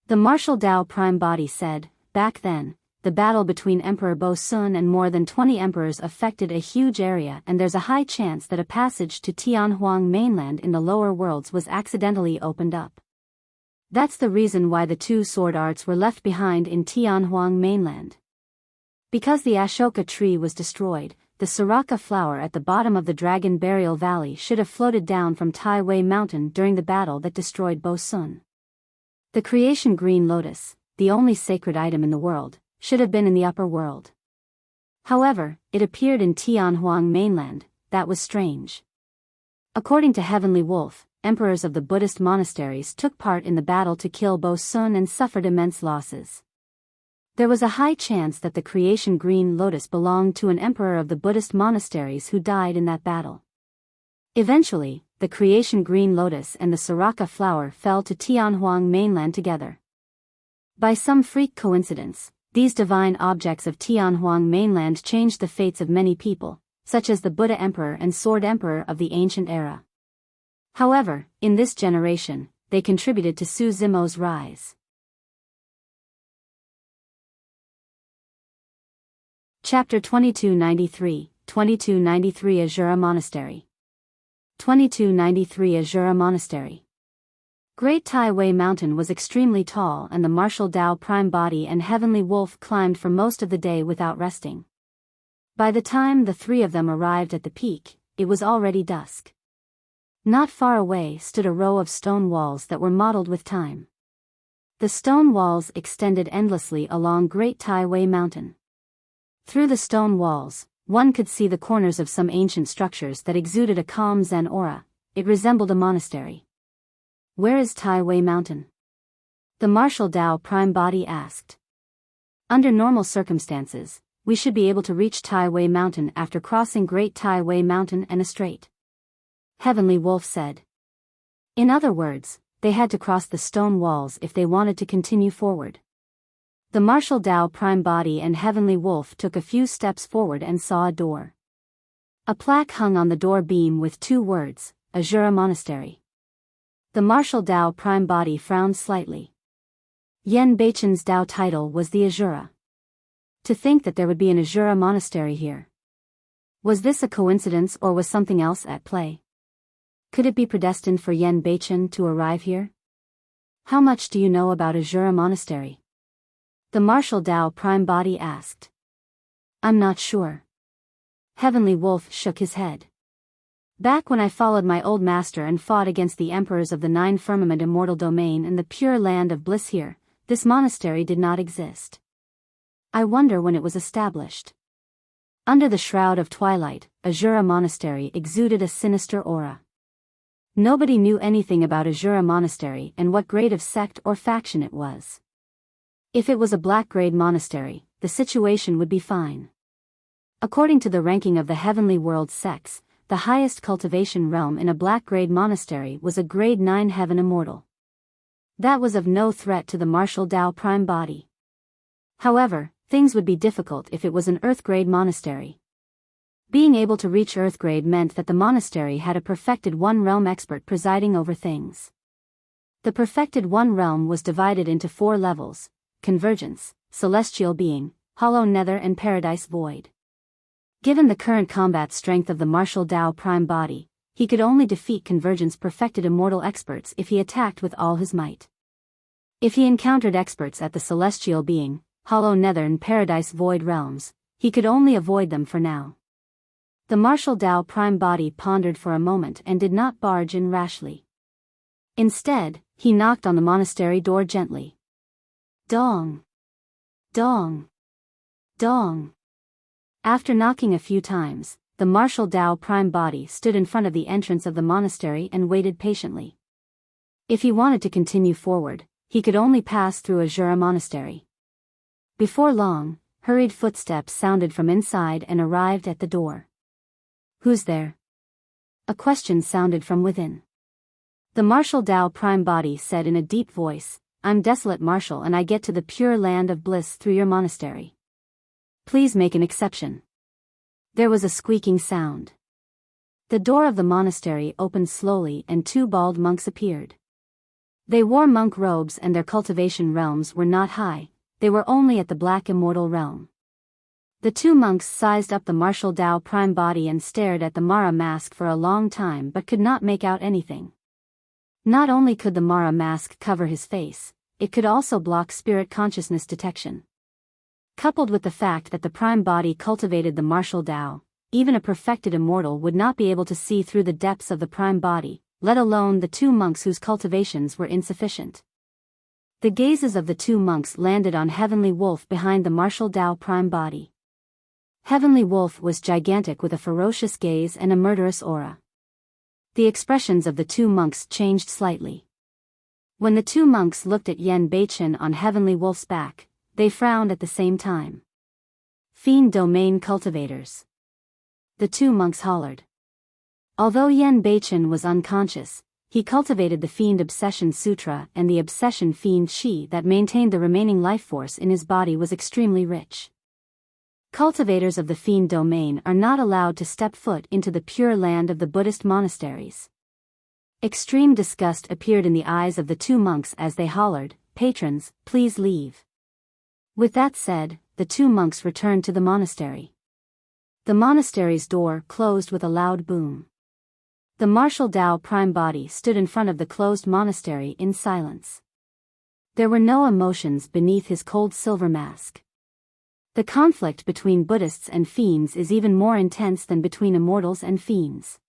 The martial Tao Prime Body said, back then, the battle between Emperor Bo Sun and more than 20 emperors affected a huge area, and there's a high chance that a passage to Tianhuang mainland in the lower worlds was accidentally opened up. That's the reason why the two sword arts were left behind in Tianhuang mainland. Because the Ashoka tree was destroyed, the Soraka flower at the bottom of the Dragon Burial Valley should have floated down from Tai Wei Mountain during the battle that destroyed Bo Sun. The creation green lotus, the only sacred item in the world, should have been in the upper world. However, it appeared in Tianhuang mainland. That was strange. According to Heavenly Wolf, emperors of the Buddhist monasteries took part in the battle to kill Bo Sun and suffered immense losses. There was a high chance that the creation green lotus belonged to an emperor of the Buddhist monasteries who died in that battle. Eventually, the creation green lotus and the Soraka flower fell to Tianhuang mainland together. By some freak coincidence, these divine objects of Tianhuang mainland changed the fates of many people, such as the Buddha Emperor and Sword Emperor of the ancient era. However, in this generation, they contributed to Su Zimo's rise. Chapter 2293, 2293 Azura Monastery. 2293 Azura Monastery. Great Tai Wei Mountain was extremely tall, and the martial Tao Prime Body and Heavenly Wolf climbed for most of the day without resting. By the time the three of them arrived at the peak, it was already dusk. Not far away stood a row of stone walls that were modeled with time. The stone walls extended endlessly along Great Tai Wei Mountain. Through the stone walls, one could see the corners of some ancient structures that exuded a calm Zen aura. It resembled a monastery. Where is Tai Wei Mountain? The martial Tao Prime Body asked. Under normal circumstances, we should be able to reach Tai Wei Mountain after crossing Great Tai Wei Mountain and a strait. Heavenly Wolf said. In other words, they had to cross the stone walls if they wanted to continue forward. The martial Tao Prime Body and Heavenly Wolf took a few steps forward and saw a door. A plaque hung on the door beam with two words, Azura Monastery. The martial Tao Prime Body frowned slightly. Yen Beichen's Tao title was the Azura. To think that there would be an Azura monastery here. Was this a coincidence or was something else at play? Could it be predestined for Yen Beichen to arrive here? How much do you know about Azura Monastery? The martial Tao Prime Body asked. I'm not sure. Heavenly Wolf shook his head. Back when I followed my old master and fought against the emperors of the Nine Firmament Immortal Domain and the pure land of bliss here, this monastery did not exist. I wonder when it was established. Under the shroud of twilight, Azura Monastery exuded a sinister aura. Nobody knew anything about Azura Monastery and what grade of sect or faction it was. If it was a black grade monastery, the situation would be fine. According to the ranking of the heavenly world sects, the highest cultivation realm in a black grade monastery was a grade 9 heaven immortal. That was of no threat to the martial Tao Prime Body. However, things would be difficult if it was an Earth-grade monastery. Being able to reach Earth-grade meant that the monastery had a perfected One Realm expert presiding over things. The perfected One Realm was divided into 4 levels: Convergence, Celestial Being, Hollow Nether and Paradise Void. Given the current combat strength of the martial Tao Prime Body, he could only defeat Convergence perfected immortal experts if he attacked with all his might. If he encountered experts at the Celestial Being, Hollow Nether and Paradise Void realms, he could only avoid them for now. The martial Tao Prime Body pondered for a moment and did not barge in rashly. Instead, he knocked on the monastery door gently. Dong! Dong! Dong! After knocking a few times, the martial Tao Prime Body stood in front of the entrance of the monastery and waited patiently. If he wanted to continue forward, he could only pass through Azura Monastery. Before long, hurried footsteps sounded from inside and arrived at the door. "Who's there?" A question sounded from within. The martial Tao Prime Body said in a deep voice, "I'm Desolate Martial and I get to the pure land of bliss through your monastery. Please make an exception." There was a squeaking sound. The door of the monastery opened slowly and 2 bald monks appeared. They wore monk robes and their cultivation realms were not high, they were only at the Black Immortal realm. The 2 monks sized up the martial Tao Prime Body and stared at the Mara mask for a long time but could not make out anything. Not only could the Mara mask cover his face, it could also block spirit consciousness detection. Coupled with the fact that the Prime Body cultivated the martial Tao, even a perfected immortal would not be able to see through the depths of the Prime Body, let alone the 2 monks whose cultivations were insufficient. The gazes of the 2 monks landed on Heavenly Wolf behind the martial Tao Prime Body. Heavenly Wolf was gigantic with a ferocious gaze and a murderous aura. The expressions of the 2 monks changed slightly. When the 2 monks looked at Yen Beichen on Heavenly Wolf's back, they frowned at the same time. "Fiend Domain Cultivators," the 2 monks hollered. Although Yen Beichen was unconscious, he cultivated the Fiend Obsession Sutra and the Obsession Fiend Chi that maintained the remaining life force in his body was extremely rich. Cultivators of the Fiend Domain are not allowed to step foot into the pure land of the Buddhist monasteries. Extreme disgust appeared in the eyes of the 2 monks as they hollered, "Patrons, please leave." With that said, the 2 monks returned to the monastery. The monastery's door closed with a loud boom. The martial Tao Prime Body stood in front of the closed monastery in silence. There were no emotions beneath his cold silver mask. The conflict between Buddhists and fiends is even more intense than between immortals and fiends.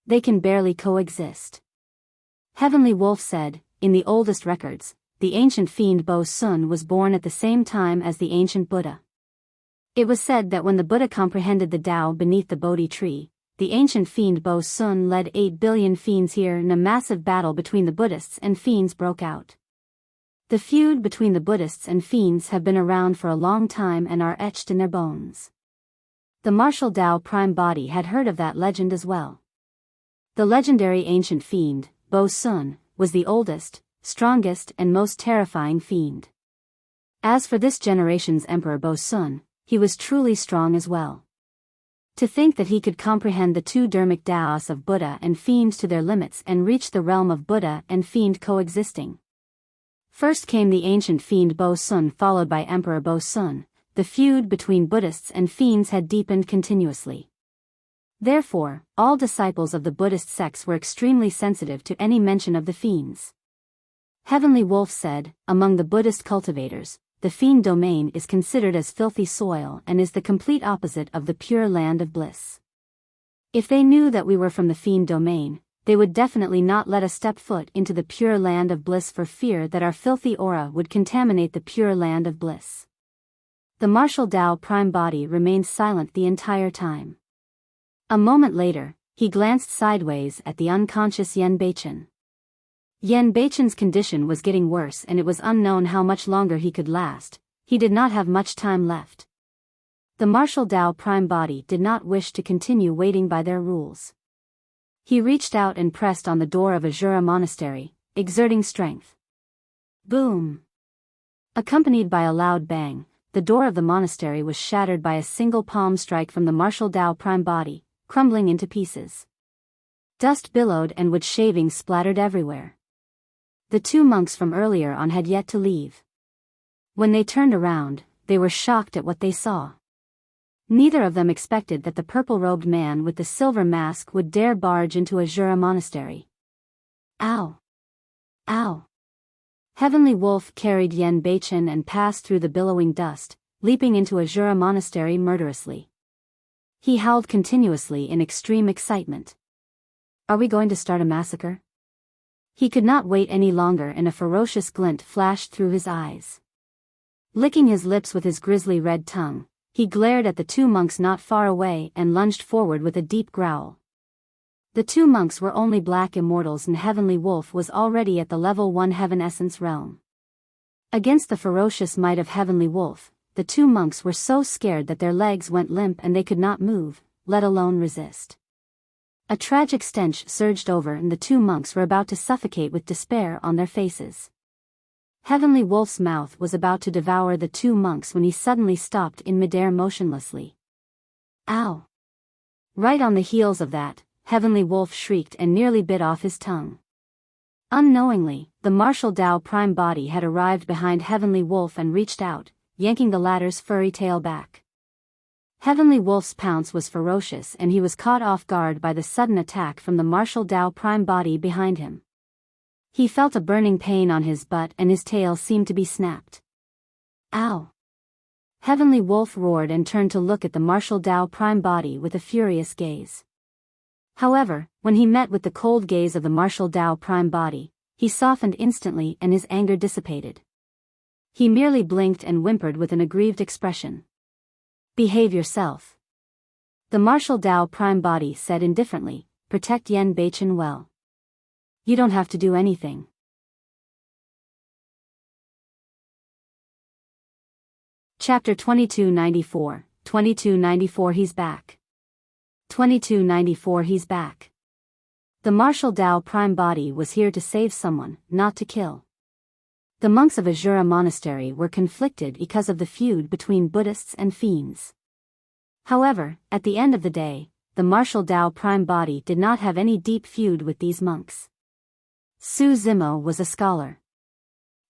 They can barely coexist. Heavenly Wolf said, "In the oldest records, the ancient fiend Bo Sun was born at the same time as the ancient Buddha. It was said that when the Buddha comprehended the Tao beneath the Bodhi tree, the ancient fiend Bo Sun led 8 billion fiends here and a massive battle between the Buddhists and fiends broke out. The feud between the Buddhists and fiends have been around for a long time and are etched in their bones." The martial Tao Prime Body had heard of that legend as well. The legendary ancient fiend, Bo Sun, was the oldest, strongest and most terrifying fiend. As for this generation's Emperor Bo Sun, he was truly strong as well. To think that he could comprehend the 2 dharmic Taos of Buddha and fiend to their limits and reach the realm of Buddha and fiend coexisting. First came the ancient fiend Bo Sun followed by Emperor Bo Sun. The feud between Buddhists and fiends had deepened continuously. Therefore, all disciples of the Buddhist sects were extremely sensitive to any mention of the fiends. Heavenly Wolf said, "Among the Buddhist cultivators, the Fiend Domain is considered as filthy soil and is the complete opposite of the pure land of bliss. If they knew that we were from the Fiend Domain, they would definitely not let us step foot into the pure land of bliss for fear that our filthy aura would contaminate the pure land of bliss." The martial Tao Prime Body remained silent the entire time. A moment later, he glanced sideways at the unconscious Yen Beichen. Yen Beichen's condition was getting worse and it was unknown how much longer he could last. He did not have much time left. The martial Tao Prime Body did not wish to continue waiting by their rules. He reached out and pressed on the door of Azura Monastery, exerting strength. Boom! Accompanied by a loud bang, the door of the monastery was shattered by a single palm strike from the martial Tao prime body, crumbling into pieces. Dust billowed and wood shavings splattered everywhere. The two monks from earlier on had yet to leave. When they turned around, they were shocked at what they saw. Neither of them expected that the purple-robed man with the silver mask would dare barge into a Jura monastery. Ow! Ow! Heavenly Wolf carried Yen Beichen and passed through the billowing dust, leaping into a Jura monastery murderously. He howled continuously in extreme excitement. Are we going to start a massacre? He could not wait any longer, and a ferocious glint flashed through his eyes. Licking his lips with his grisly red tongue, he glared at the two monks not far away and lunged forward with a deep growl. The two monks were only black immortals, and Heavenly Wolf was already at the level 1 heaven essence realm. Against the ferocious might of Heavenly Wolf, the two monks were so scared that their legs went limp and they could not move, let alone resist. A tragic stench surged over, and the two monks were about to suffocate with despair on their faces. Heavenly Wolf's mouth was about to devour the two monks when he suddenly stopped in midair motionlessly. Ow! Right on the heels of that, Heavenly Wolf shrieked and nearly bit off his tongue. Unknowingly, the martial Tao prime body had arrived behind Heavenly Wolf and reached out, yanking the latter's furry tail back. Heavenly Wolf's pounce was ferocious, and he was caught off guard by the sudden attack from the martial Tao prime body behind him. He felt a burning pain on his butt and his tail seemed to be snapped. Ow! Heavenly Wolf roared and turned to look at the martial Tao prime body with a furious gaze. However, when he met with the cold gaze of the martial Tao prime body, he softened instantly and his anger dissipated. He merely blinked and whimpered with an aggrieved expression. Behave yourself. The martial Tao prime body said indifferently, protect Yen Beichen well. You don't have to do anything. Chapter 2294, 2294 He's back. 2294 He's back. The martial Tao prime body was here to save someone, not to kill. The monks of a Jura monastery were conflicted because of the feud between Buddhists and fiends. However, at the end of the day, the martial Tao prime body did not have any deep feud with these monks. Su Zimo was a scholar.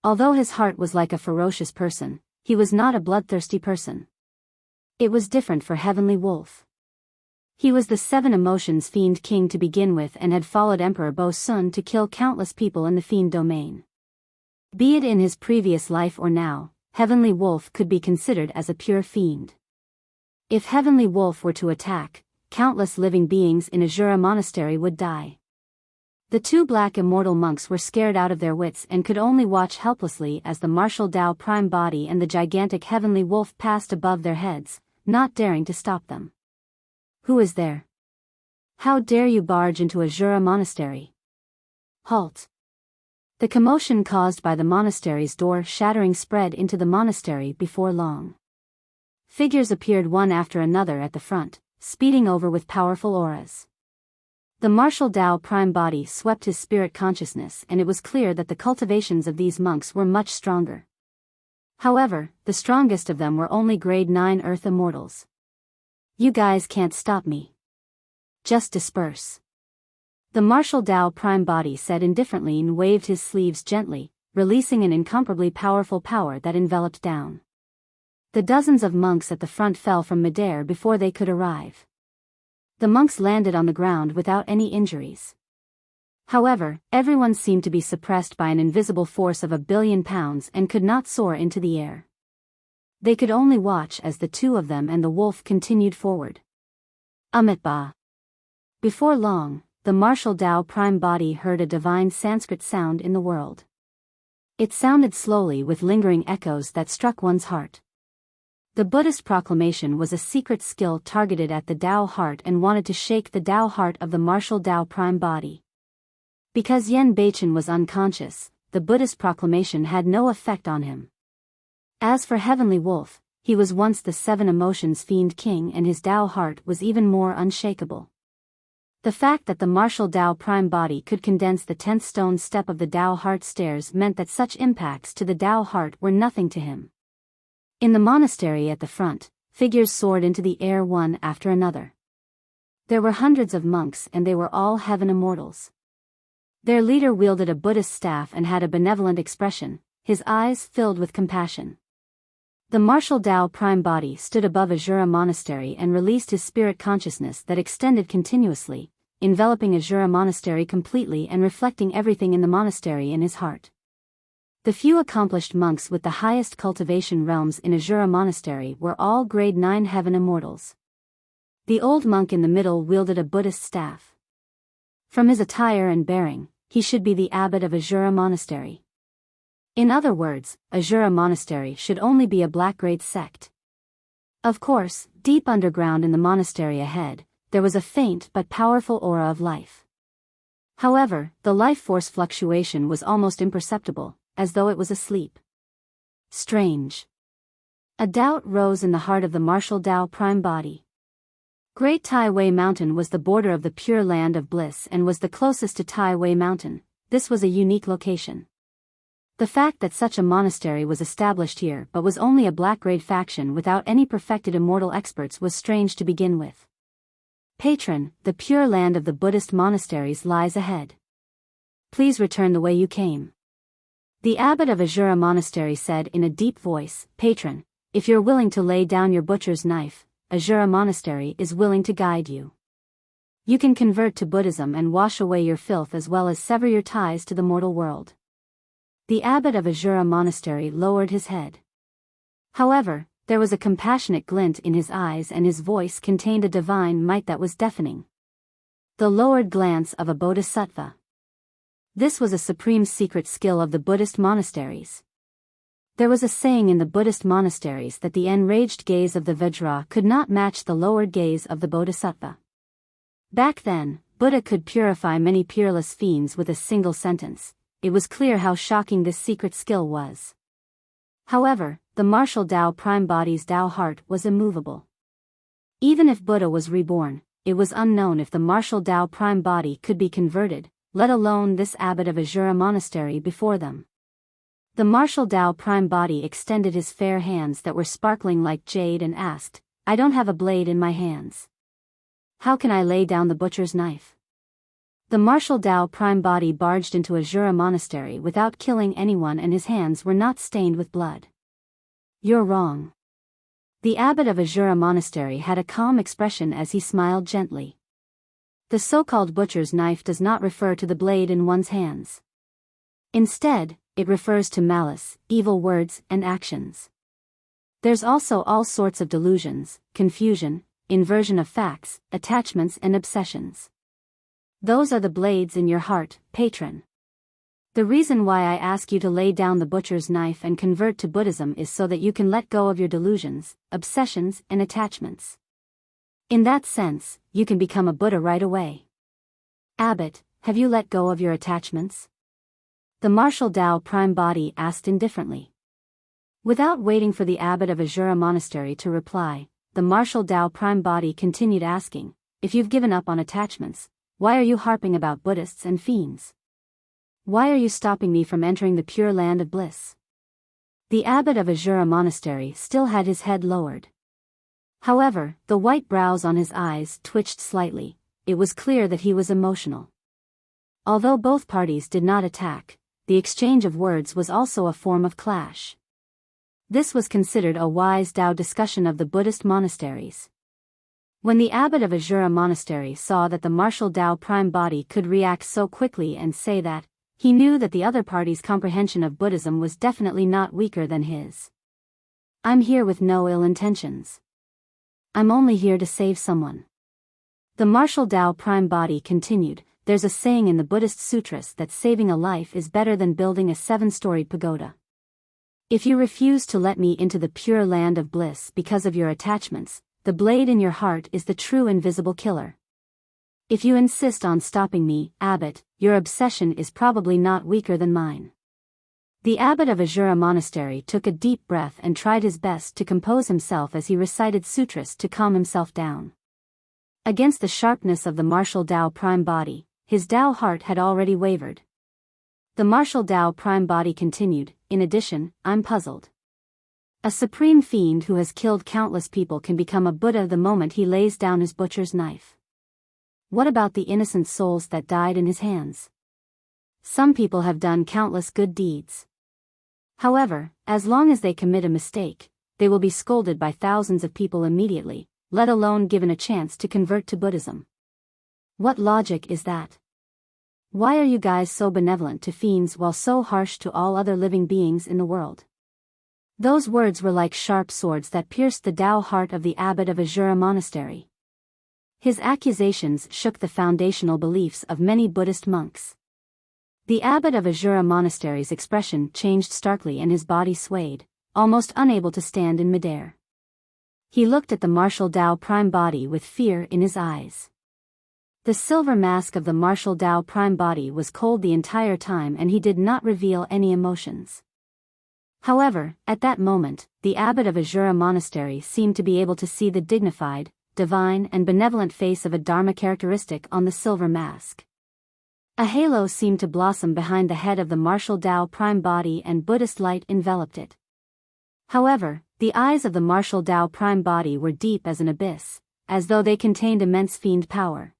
Although his heart was like a ferocious person, he was not a bloodthirsty person. It was different for Heavenly Wolf. He was the seven emotions fiend king to begin with and had followed Emperor Bo Sun to kill countless people in the fiend domain. Be it in his previous life or now, Heavenly Wolf could be considered as a pure fiend. If Heavenly Wolf were to attack, countless living beings in a Jura monastery would die. The two black immortal monks were scared out of their wits and could only watch helplessly as the martial Tao prime body and the gigantic Heavenly Wolf passed above their heads, not daring to stop them. Who is there? How dare you barge into a Jura monastery? Halt! The commotion caused by the monastery's door shattering spread into the monastery before long. Figures appeared one after another at the front, speeding over with powerful auras. The martial Tao prime body swept his spirit consciousness, and it was clear that the cultivations of these monks were much stronger. However, the strongest of them were only grade 9 earth immortals. You guys can't stop me. Just disperse. The martial Tao prime body said indifferently and waved his sleeves gently, releasing an incomparably powerful power that enveloped down. The dozens of monks at the front fell from midair before they could arrive. The monks landed on the ground without any injuries. However, everyone seemed to be suppressed by an invisible force of 1 billion pounds and could not soar into the air. They could only watch as the two of them and the wolf continued forward. Amitba. Before long, the martial Tao prime body heard a divine Sanskrit sound in the world. It sounded slowly with lingering echoes that struck one's heart. The Buddhist proclamation was a secret skill targeted at the Tao heart and wanted to shake the Tao heart of the martial Tao prime body. Because Yen Beichen was unconscious, the Buddhist proclamation had no effect on him. As for Heavenly Wolf, he was once the seven emotions fiend king and his Tao heart was even more unshakable. The fact that the martial Tao prime body could condense the 10th stone step of the Tao heart stairs meant that such impacts to the Tao heart were nothing to him. In the monastery at the front, figures soared into the air one after another. There were hundreds of monks and they were all heaven immortals. Their leader wielded a Buddhist staff and had a benevolent expression, his eyes filled with compassion. The martial Tao prime body stood above Azura Monastery and released his spirit consciousness that extended continuously, enveloping Azura Monastery completely and reflecting everything in the monastery in his heart. The few accomplished monks with the highest cultivation realms in Azura Monastery were all grade 9 heaven immortals. The old monk in the middle wielded a Buddhist staff. From his attire and bearing, he should be the abbot of Azura Monastery. In other words, Azura Monastery should only be a black-grade sect. Of course, deep underground in the monastery ahead, there was a faint but powerful aura of life. However, the life force fluctuation was almost imperceptible, as though it was asleep. Strange. A doubt rose in the heart of the martial Tao prime body. Great Tai Wei Mountain was the border of the Pure Land of Bliss and was the closest to Tai Wei Mountain. This was a unique location. The fact that such a monastery was established here but was only a black-grade faction without any perfected immortal experts was strange to begin with. Patron, the Pure Land of the Buddhist monasteries lies ahead. Please return the way you came. The abbot of Azura Monastery said in a deep voice, Patron, if you're willing to lay down your butcher's knife, Azura Monastery is willing to guide you. You can convert to Buddhism and wash away your filth as well as sever your ties to the mortal world. The abbot of Azura Monastery lowered his head. However, there was a compassionate glint in his eyes and his voice contained a divine might that was deafening. The lowered glance of a bodhisattva. This was a supreme secret skill of the Buddhist monasteries. There was a saying in the Buddhist monasteries that the enraged gaze of the Vajra could not match the lowered gaze of the bodhisattva. Back then, Buddha could purify many peerless fiends with a single sentence. It was clear how shocking this secret skill was. However, the martial Tao prime body's Tao heart was immovable. Even if Buddha was reborn, it was unknown if the martial Tao prime body could be converted, let alone this abbot of Azura Monastery before them. The martial Tao prime body extended his fair hands that were sparkling like jade and asked, I don't have a blade in my hands. How can I lay down the butcher's knife? The martial Tao prime body barged into Azura Monastery without killing anyone and his hands were not stained with blood. You're wrong. The abbot of Azura Monastery had a calm expression as he smiled gently. The so-called butcher's knife does not refer to the blade in one's hands. Instead, it refers to malice, evil words, and actions. There's also all sorts of delusions, confusion, inversion of facts, attachments and obsessions. Those are the blades in your heart, patron. The reason why I ask you to lay down the butcher's knife and convert to Buddhism is so that you can let go of your delusions, obsessions, and attachments. In that sense, you can become a Buddha right away. Abbot, have you let go of your attachments? The martial Tao prime body asked indifferently. Without waiting for the abbot of Azura Monastery to reply, the martial Tao prime body continued asking, if you've given up on attachments, why are you harping about Buddhists and fiends? Why are you stopping me from entering the Pure Land of Bliss? The abbot of Azura Monastery still had his head lowered. However, the white brows on his eyes twitched slightly. It was clear that he was emotional. Although both parties did not attack, the exchange of words was also a form of clash. This was considered a wise Tao discussion of the Buddhist monasteries. When the abbot of Azura Monastery saw that the martial Tao prime body could react so quickly and say that, he knew that the other party's comprehension of Buddhism was definitely not weaker than his. I'm here with no ill intentions. I'm only here to save someone. The martial Tao prime body continued, there's a saying in the Buddhist sutras that saving a life is better than building a 7-storied pagoda. If you refuse to let me into the Pure Land of Bliss because of your attachments, the blade in your heart is the true invisible killer. If you insist on stopping me, abbot, your obsession is probably not weaker than mine. The abbot of Azura Monastery took a deep breath and tried his best to compose himself as he recited sutras to calm himself down. Against the sharpness of the martial Dao prime body, his Dao heart had already wavered. The martial Dao prime body continued, in addition, I'm puzzled. A supreme fiend who has killed countless people can become a Buddha the moment he lays down his butcher's knife. What about the innocent souls that died in his hands? Some people have done countless good deeds. However, as long as they commit a mistake, they will be scolded by thousands of people immediately, let alone given a chance to convert to Buddhism. What logic is that? Why are you guys so benevolent to fiends while so harsh to all other living beings in the world? Those words were like sharp swords that pierced the Dao heart of the abbot of Azura Monastery. His accusations shook the foundational beliefs of many Buddhist monks. The abbot of Azura Monastery's expression changed starkly and his body swayed, almost unable to stand in midair. He looked at the martial Dao prime body with fear in his eyes. The silver mask of the martial Dao prime body was cold the entire time and he did not reveal any emotions. However, at that moment, the abbot of Azura Monastery seemed to be able to see the dignified, divine and benevolent face of a Dharma characteristic on the silver mask. A halo seemed to blossom behind the head of the martial Dao prime body and Buddhist light enveloped it. However, the eyes of the martial Dao prime body were deep as an abyss, as though they contained immense fiend power.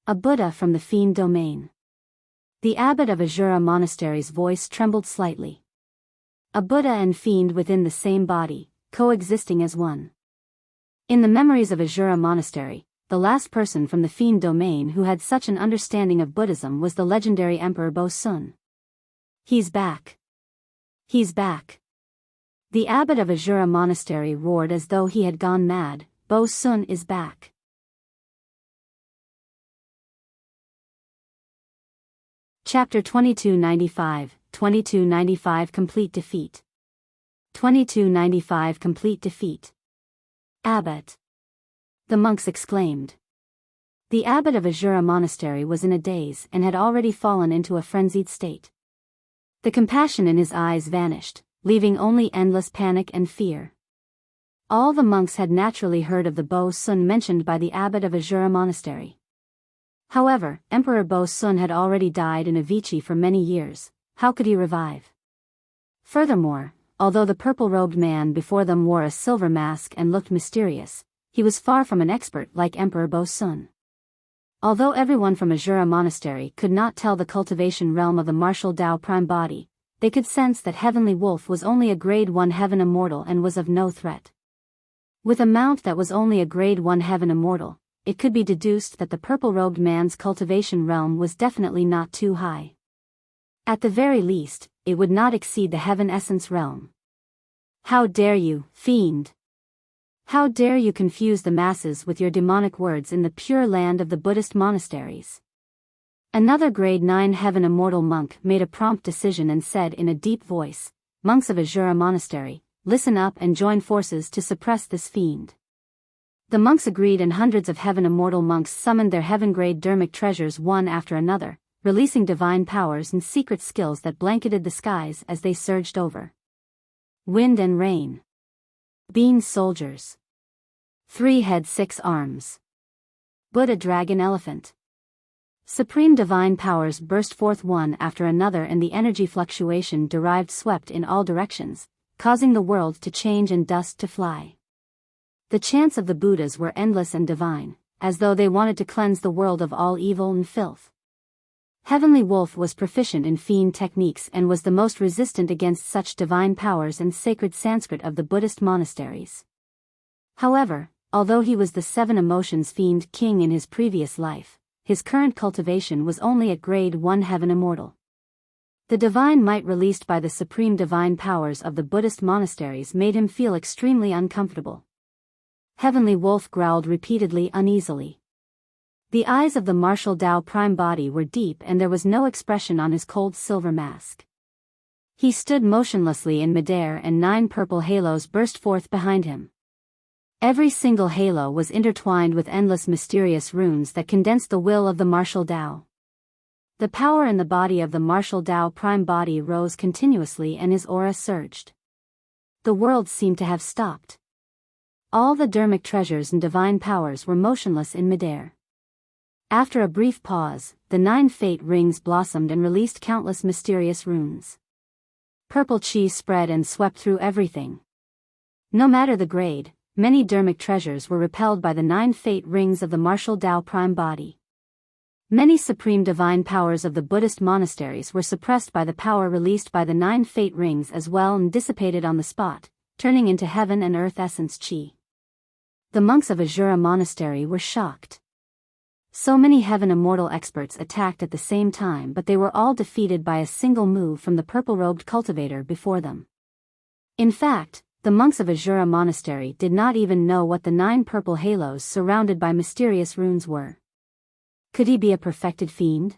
A Buddha from the fiend domain. The abbot of Azura Monastery's voice trembled slightly. A Buddha and fiend within the same body, coexisting as one. In the memories of Azura Monastery, the last person from the fiend domain who had such an understanding of Buddhism was the legendary Emperor Bo-sun. He's back. He's back. The abbot of Azura Monastery roared as though he had gone mad, Bo-sun is back. Chapter 2295, 2295 Complete Defeat. 2295 Complete Defeat. Abbot. The monks exclaimed. The abbot of Azura Monastery was in a daze and had already fallen into a frenzied state. The compassion in his eyes vanished, leaving only endless panic and fear. All the monks had naturally heard of the Bo-sun mentioned by the abbot of Azura Monastery. However, Emperor Bo-sun had already died in Avicii for many years. How could he revive? Furthermore, although the purple-robed man before them wore a silver mask and looked mysterious, he was far from an expert like Emperor Bo-sun. Although everyone from Azura Monastery could not tell the cultivation realm of the martial Dao prime body, they could sense that Heavenly Wolf was only a grade 1 heaven immortal and was of no threat. With a mount that was only a grade 1 heaven immortal, it could be deduced that the purple-robed man's cultivation realm was definitely not too high. At the very least, it would not exceed the heaven essence realm. How dare you, fiend! How dare you confuse the masses with your demonic words in the pure land of the Buddhist monasteries? Another grade 9 heaven immortal monk made a prompt decision and said in a deep voice, Monks of Azura Monastery, listen up and join forces to suppress this fiend. The monks agreed and hundreds of heaven immortal monks summoned their heaven-grade dharmic treasures one after another, releasing divine powers and secret skills that blanketed the skies as they surged over. Wind and rain. Being soldiers. 3 head 6 arms. Buddha dragon elephant. Supreme divine powers burst forth one after another and the energy fluctuation derived swept in all directions, causing the world to change and dust to fly. The chants of the Buddhas were endless and divine, as though they wanted to cleanse the world of all evil and filth. Heavenly Wolf was proficient in fiend techniques and was the most resistant against such divine powers and sacred Sanskrit of the Buddhist monasteries. However, although he was the 7 emotions fiend king in his previous life, his current cultivation was only at grade 1 heaven immortal. The divine might released by the supreme divine powers of the Buddhist monasteries made him feel extremely uncomfortable. Heavenly Wolf growled repeatedly uneasily. The eyes of the martial Dao prime body were deep and there was no expression on his cold silver mask. He stood motionlessly in midair and 9 purple halos burst forth behind him. Every single halo was intertwined with endless mysterious runes that condensed the will of the martial Dao. The power in the body of the martial Dao prime body rose continuously and his aura surged. The world seemed to have stopped. All the dermic treasures and divine powers were motionless in midair. After a brief pause, the 9 fate rings blossomed and released countless mysterious runes. Purple chi spread and swept through everything. No matter the grade, many dermic treasures were repelled by the 9 fate rings of the martial Tao prime body. Many supreme divine powers of the Buddhist monasteries were suppressed by the power released by the 9 fate rings as well and dissipated on the spot, turning into heaven and earth essence chi. The monks of Azura Monastery were shocked. So many heaven immortal experts attacked at the same time, but they were all defeated by a single move from the purple-robed cultivator before them. In fact, the monks of Azura Monastery did not even know what the 9 purple halos surrounded by mysterious runes were. Could he be a perfected fiend?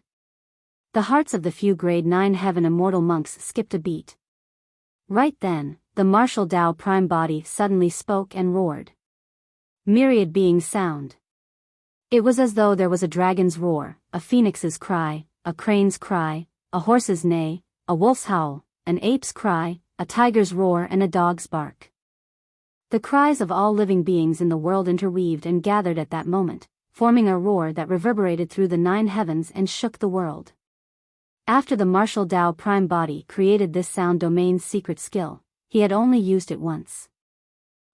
The hearts of the few grade 9 heaven immortal monks skipped a beat. Right then, the martial Tao prime body suddenly spoke and roared. Myriad beings sound. It was as though there was a dragon's roar, a phoenix's cry, a crane's cry, a horse's neigh, a wolf's howl, an ape's cry, a tiger's roar and a dog's bark. The cries of all living beings in the world interweaved and gathered at that moment, forming a roar that reverberated through the 9 heavens and shook the world. After the martial Tao prime body created this sound domain's secret skill, he had only used it once.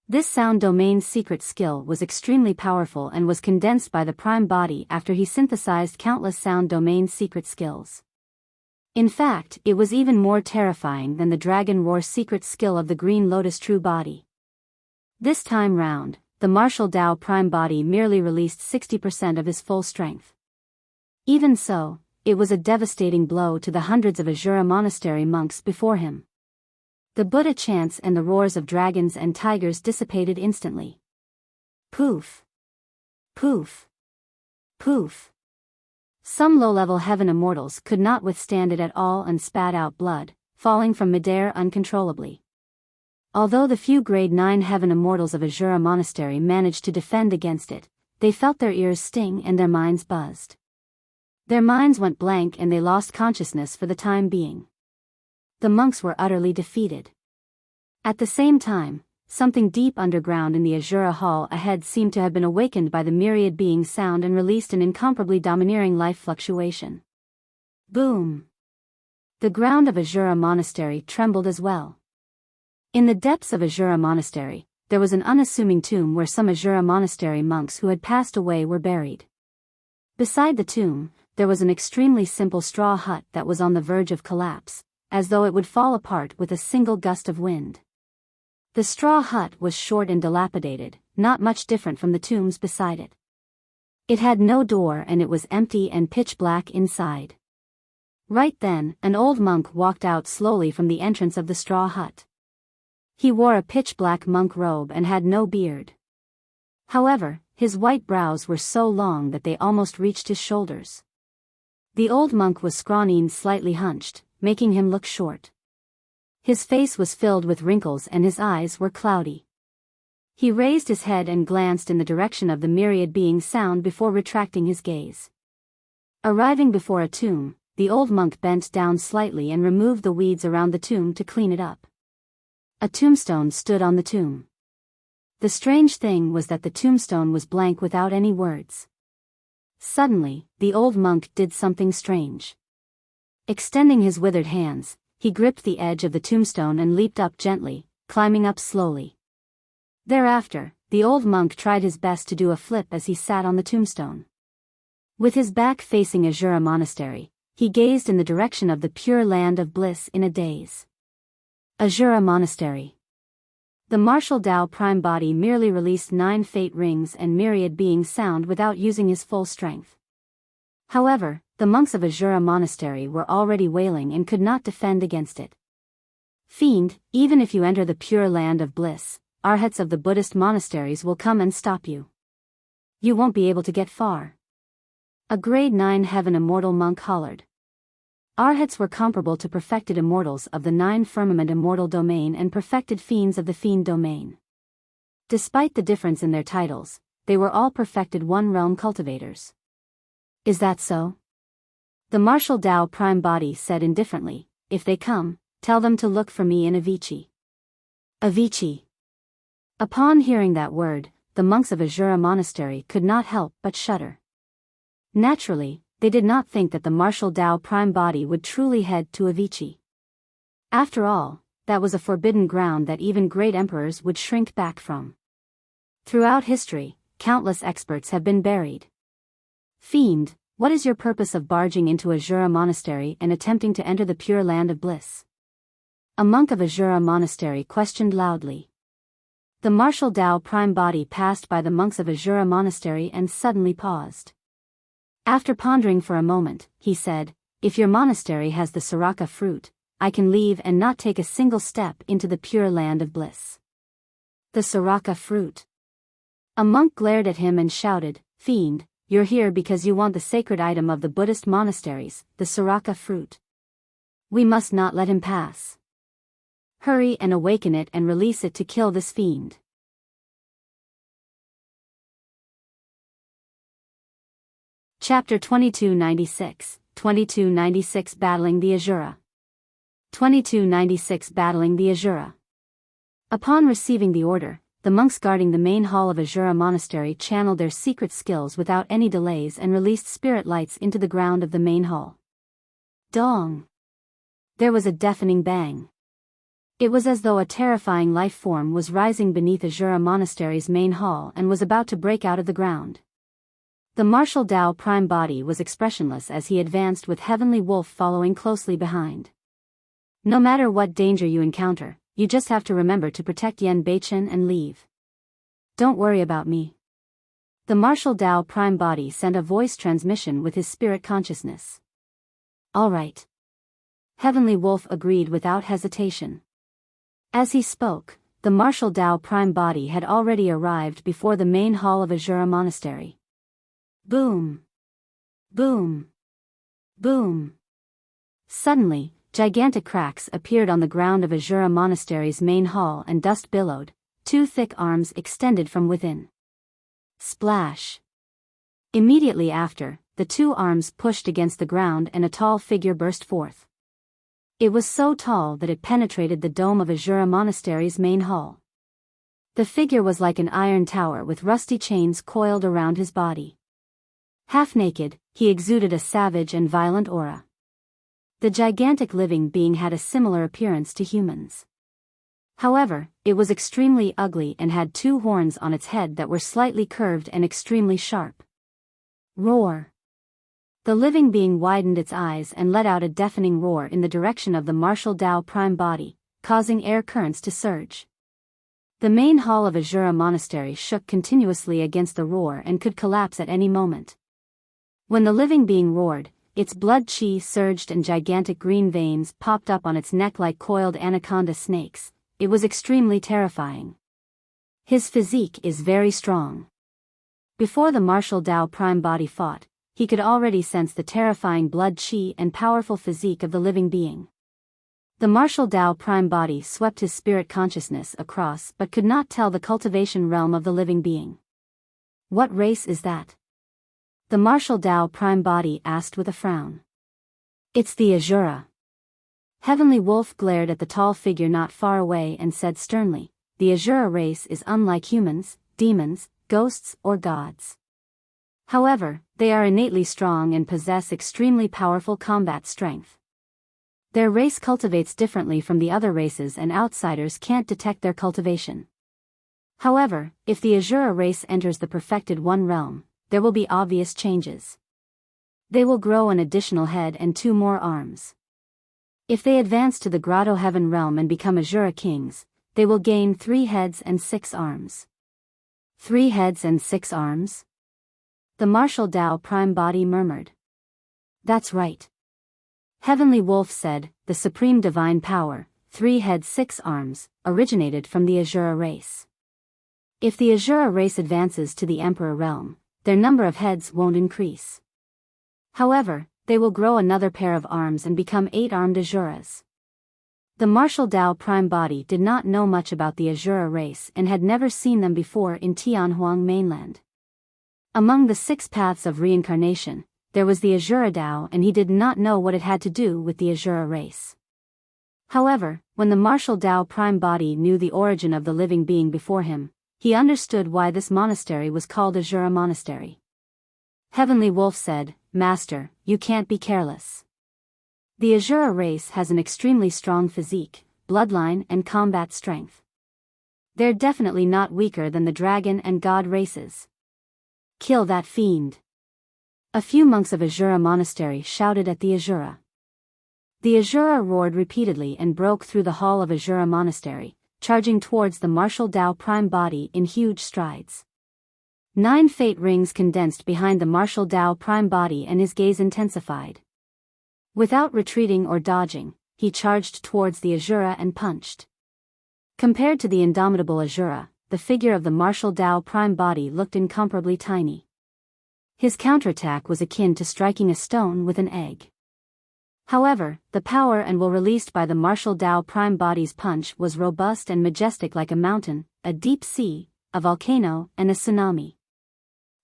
This sound domain's secret skill was extremely powerful and was condensed by the prime body after he synthesized countless sound domain secret skills. In fact, it was even more terrifying than the dragon roar secret skill of the green lotus true body. This time round, the martial Tao prime body merely released 60% of his full strength. Even so, it was a devastating blow to the hundreds of Azura Monastery monks before him. The Buddha chants and the roars of dragons and tigers dissipated instantly. Poof! Poof! Poof! Some low-level heaven immortals could not withstand it at all and spat out blood, falling from midair uncontrollably. Although the few grade 9 heaven immortals of Azura Monastery managed to defend against it, they felt their ears sting and their minds buzzed. Their minds went blank and they lost consciousness for the time being. The monks were utterly defeated. At the same time, something deep underground in the Azura Hall ahead seemed to have been awakened by the myriad being sound and released an incomparably domineering life fluctuation. Boom! The ground of Azura Monastery trembled as well. In the depths of Azura Monastery, there was an unassuming tomb where some Azura Monastery monks who had passed away were buried. Beside the tomb, there was an extremely simple straw hut that was on the verge of collapse, as though it would fall apart with a single gust of wind. The straw hut was short and dilapidated, not much different from the tombs beside it. It had no door and it was empty and pitch black inside. Right then, an old monk walked out slowly from the entrance of the straw hut. He wore a pitch-black monk robe and had no beard. However, his white brows were so long that they almost reached his shoulders. The old monk was scrawny and slightly hunched, making him look short. His face was filled with wrinkles and his eyes were cloudy. He raised his head and glanced in the direction of the myriad being sound before retracting his gaze. Arriving before a tomb, the old monk bent down slightly and removed the weeds around the tomb to clean it up. A tombstone stood on the tomb. The strange thing was that the tombstone was blank without any words. Suddenly, the old monk did something strange. Extending his withered hands, he gripped the edge of the tombstone and leaped up gently, climbing up slowly. Thereafter, the old monk tried his best to do a flip as he sat on the tombstone. With his back facing Azura Monastery, he gazed in the direction of the pure land of bliss in a daze. Azura Monastery. The martial Tao prime body merely released 9 fate rings and myriad being sound without using his full strength. However, the monks of Azura Monastery were already wailing and could not defend against it. Fiend, even if you enter the pure land of bliss, arhats of the Buddhist monasteries will come and stop you. You won't be able to get far. A grade 9 heaven immortal monk hollered. Arhats were comparable to perfected immortals of the 9 firmament immortal domain and perfected fiends of the fiend domain. Despite the difference in their titles, they were all perfected one-realm cultivators. Is that so? The martial Tao prime body said indifferently, if they come, tell them to look for me in Avicii. Avicii. Upon hearing that word, the monks of Azura Monastery could not help but shudder. Naturally, they did not think that the martial Tao prime body would truly head to Avicii. After all, that was a forbidden ground that even great emperors would shrink back from. Throughout history, countless experts have been buried. Fiend, what is your purpose of barging into Azura Monastery and attempting to enter the pure land of bliss? A monk of Azura Monastery questioned loudly. The martial Tao prime body passed by the monks of Azura Monastery and suddenly paused. After pondering for a moment, he said, "If your monastery has the Soraka fruit, I can leave and not take a single step into the pure land of bliss." The Soraka fruit. A monk glared at him and shouted, "Fiend, you're here because you want the sacred item of the Buddhist monasteries, the Soraka fruit. We must not let him pass. Hurry and awaken it and release it to kill this fiend." Chapter 2296 Battling the Azura. 2296 Battling the Azura. Upon receiving the order, the monks guarding the main hall of Azura Monastery channeled their secret skills without any delays and released spirit lights into the ground of the main hall. Dong! There was a deafening bang. It was as though a terrifying life form was rising beneath Azura Monastery's main hall and was about to break out of the ground. The martial Tao prime body was expressionless as he advanced with Heavenly Wolf following closely behind. No matter what danger you encounter, you just have to remember to protect Yen Beichen and leave. Don't worry about me. The martial Tao prime body sent a voice transmission with his spirit consciousness. All right. Heavenly Wolf agreed without hesitation. As he spoke, the martial Tao prime body had already arrived before the main hall of Azura Monastery. Boom! Boom! Boom! Suddenly, gigantic cracks appeared on the ground of Azura Monastery's main hall and dust billowed, two thick arms extended from within. Splash! Immediately after, the two arms pushed against the ground and a tall figure burst forth. It was so tall that it penetrated the dome of Azura Monastery's main hall. The figure was like an iron tower with rusty chains coiled around his body. Half naked, he exuded a savage and violent aura. The gigantic living being had a similar appearance to humans. However, it was extremely ugly and had two horns on its head that were slightly curved and extremely sharp. Roar! The living being widened its eyes and let out a deafening roar in the direction of the martial Tao prime body, causing air currents to surge. The main hall of Azura Monastery shook continuously against the roar and could collapse at any moment. When the living being roared, its blood chi surged and gigantic green veins popped up on its neck like coiled anaconda snakes. It was extremely terrifying. His physique is very strong. Before the martial Tao prime body fought, he could already sense the terrifying blood chi and powerful physique of the living being. The martial Tao prime body swept his spirit consciousness across but could not tell the cultivation realm of the living being. What race is that? The martial Tao prime body asked with a frown. It's the Azura. Heavenly Wolf glared at the tall figure not far away and said sternly, the Azura race is unlike humans, demons, ghosts, or gods. However, they are innately strong and possess extremely powerful combat strength. Their race cultivates differently from the other races and outsiders can't detect their cultivation. However, if the Azura race enters the perfected one realm, there will be obvious changes. They will grow an additional head and two more arms. If they advance to the Grotto Heaven realm and become Azura kings, they will gain 3 heads and 6 arms. 3 heads and 6 arms? The martial Tao prime body murmured. That's right. Heavenly Wolf said, the supreme divine power, 3 heads 6 arms, originated from the Azura race. If the Azura race advances to the Emperor realm, their number of heads won't increase. However, they will grow another pair of arms and become 8-armed Azuras. The martial Tao prime body did not know much about the Azura race and had never seen them before in Tianhuang mainland. Among the 6 paths of reincarnation, there was the Azura Tao and he did not know what it had to do with the Azura race. However, When the martial Tao prime body knew the origin of the living being before him, he understood why this monastery was called Azura Monastery. Heavenly Wolf said, "Master, you can't be careless. The Azura race has an extremely strong physique, bloodline and combat strength. They're definitely not weaker than the dragon and god races. Kill that fiend." A few monks of Azura Monastery shouted at the Azura. The Azura roared repeatedly and broke through the hall of Azura Monastery, charging towards the martial Tao prime body in huge strides. 9 fate rings condensed behind the martial Tao prime body and his gaze intensified. Without retreating or dodging, he charged towards the Azura and punched. Compared to the indomitable Azura, the figure of the martial Tao prime body looked incomparably tiny. His counterattack was akin to striking a stone with an egg. However, the power and will released by the martial Tao prime body's punch was robust and majestic like a mountain, a deep sea, a volcano, and a tsunami.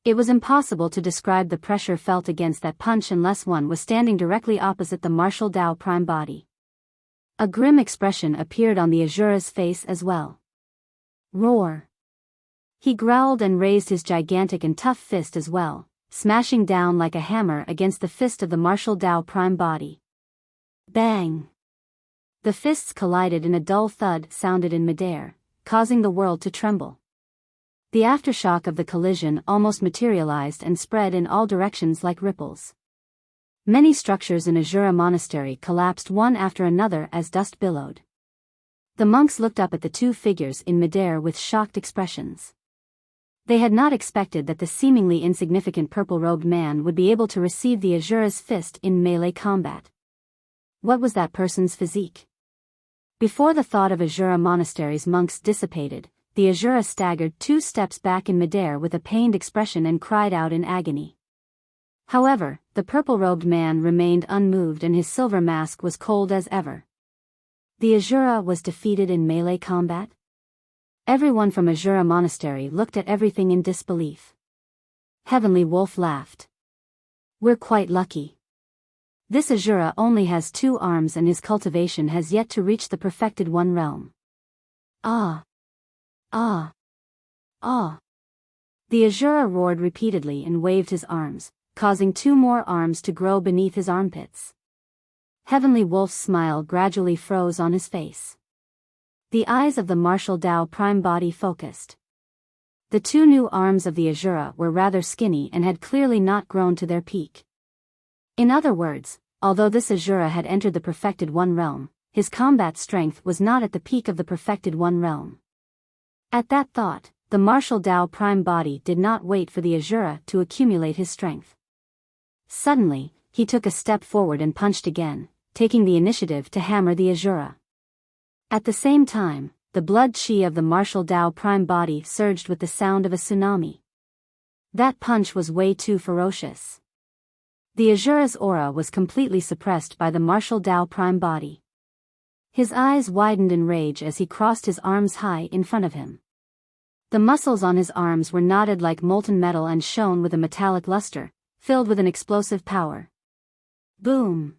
It was impossible to describe the pressure felt against that punch unless one was standing directly opposite the martial Tao prime body. A grim expression appeared on the Azura's face as well. Roar! He growled and raised his gigantic and tough fist as well, smashing down like a hammer against the fist of the martial Tao prime body. Bang! The fists collided and a dull thud sounded in midair, causing the world to tremble. The aftershock of the collision almost materialized and spread in all directions like ripples. Many structures in Azura Monastery collapsed one after another as dust billowed. The monks looked up at the two figures in midair with shocked expressions. They had not expected that the seemingly insignificant purple-robed man would be able to receive the Azura's fist in melee combat. What was that person's physique? Before the thought of Azura Monastery's monks dissipated, the Azura staggered 2 steps back in midair with a pained expression and cried out in agony. However, the purple-robed man remained unmoved and his silver mask was cold as ever. The Azura was defeated in melee combat? Everyone from Azura Monastery looked at everything in disbelief. Heavenly Wolf laughed. "We're quite lucky. This Azura only has 2 arms and his cultivation has yet to reach the perfected 1 realm." Ah! Ah! Ah! The Azura roared repeatedly and waved his arms, causing 2 more arms to grow beneath his armpits. Heavenly Wolf's smile gradually froze on his face. The eyes of the martial Tao prime body focused. The 2 new arms of the Azura were rather skinny and had clearly not grown to their peak. In other words, although this Azura had entered the perfected 1 realm, his combat strength was not at the peak of the perfected 1 realm. At that thought, the martial Tao prime body did not wait for the Azura to accumulate his strength. Suddenly, he took a step forward and punched again, taking the initiative to hammer the Azura. At the same time, the blood chi of the martial Tao prime body surged with the sound of a tsunami. That punch was way too ferocious. The Azura's aura was completely suppressed by the martial Tao prime body. His eyes widened in rage as he crossed his arms high in front of him. The muscles on his arms were knotted like molten metal and shone with a metallic luster, filled with an explosive power. Boom!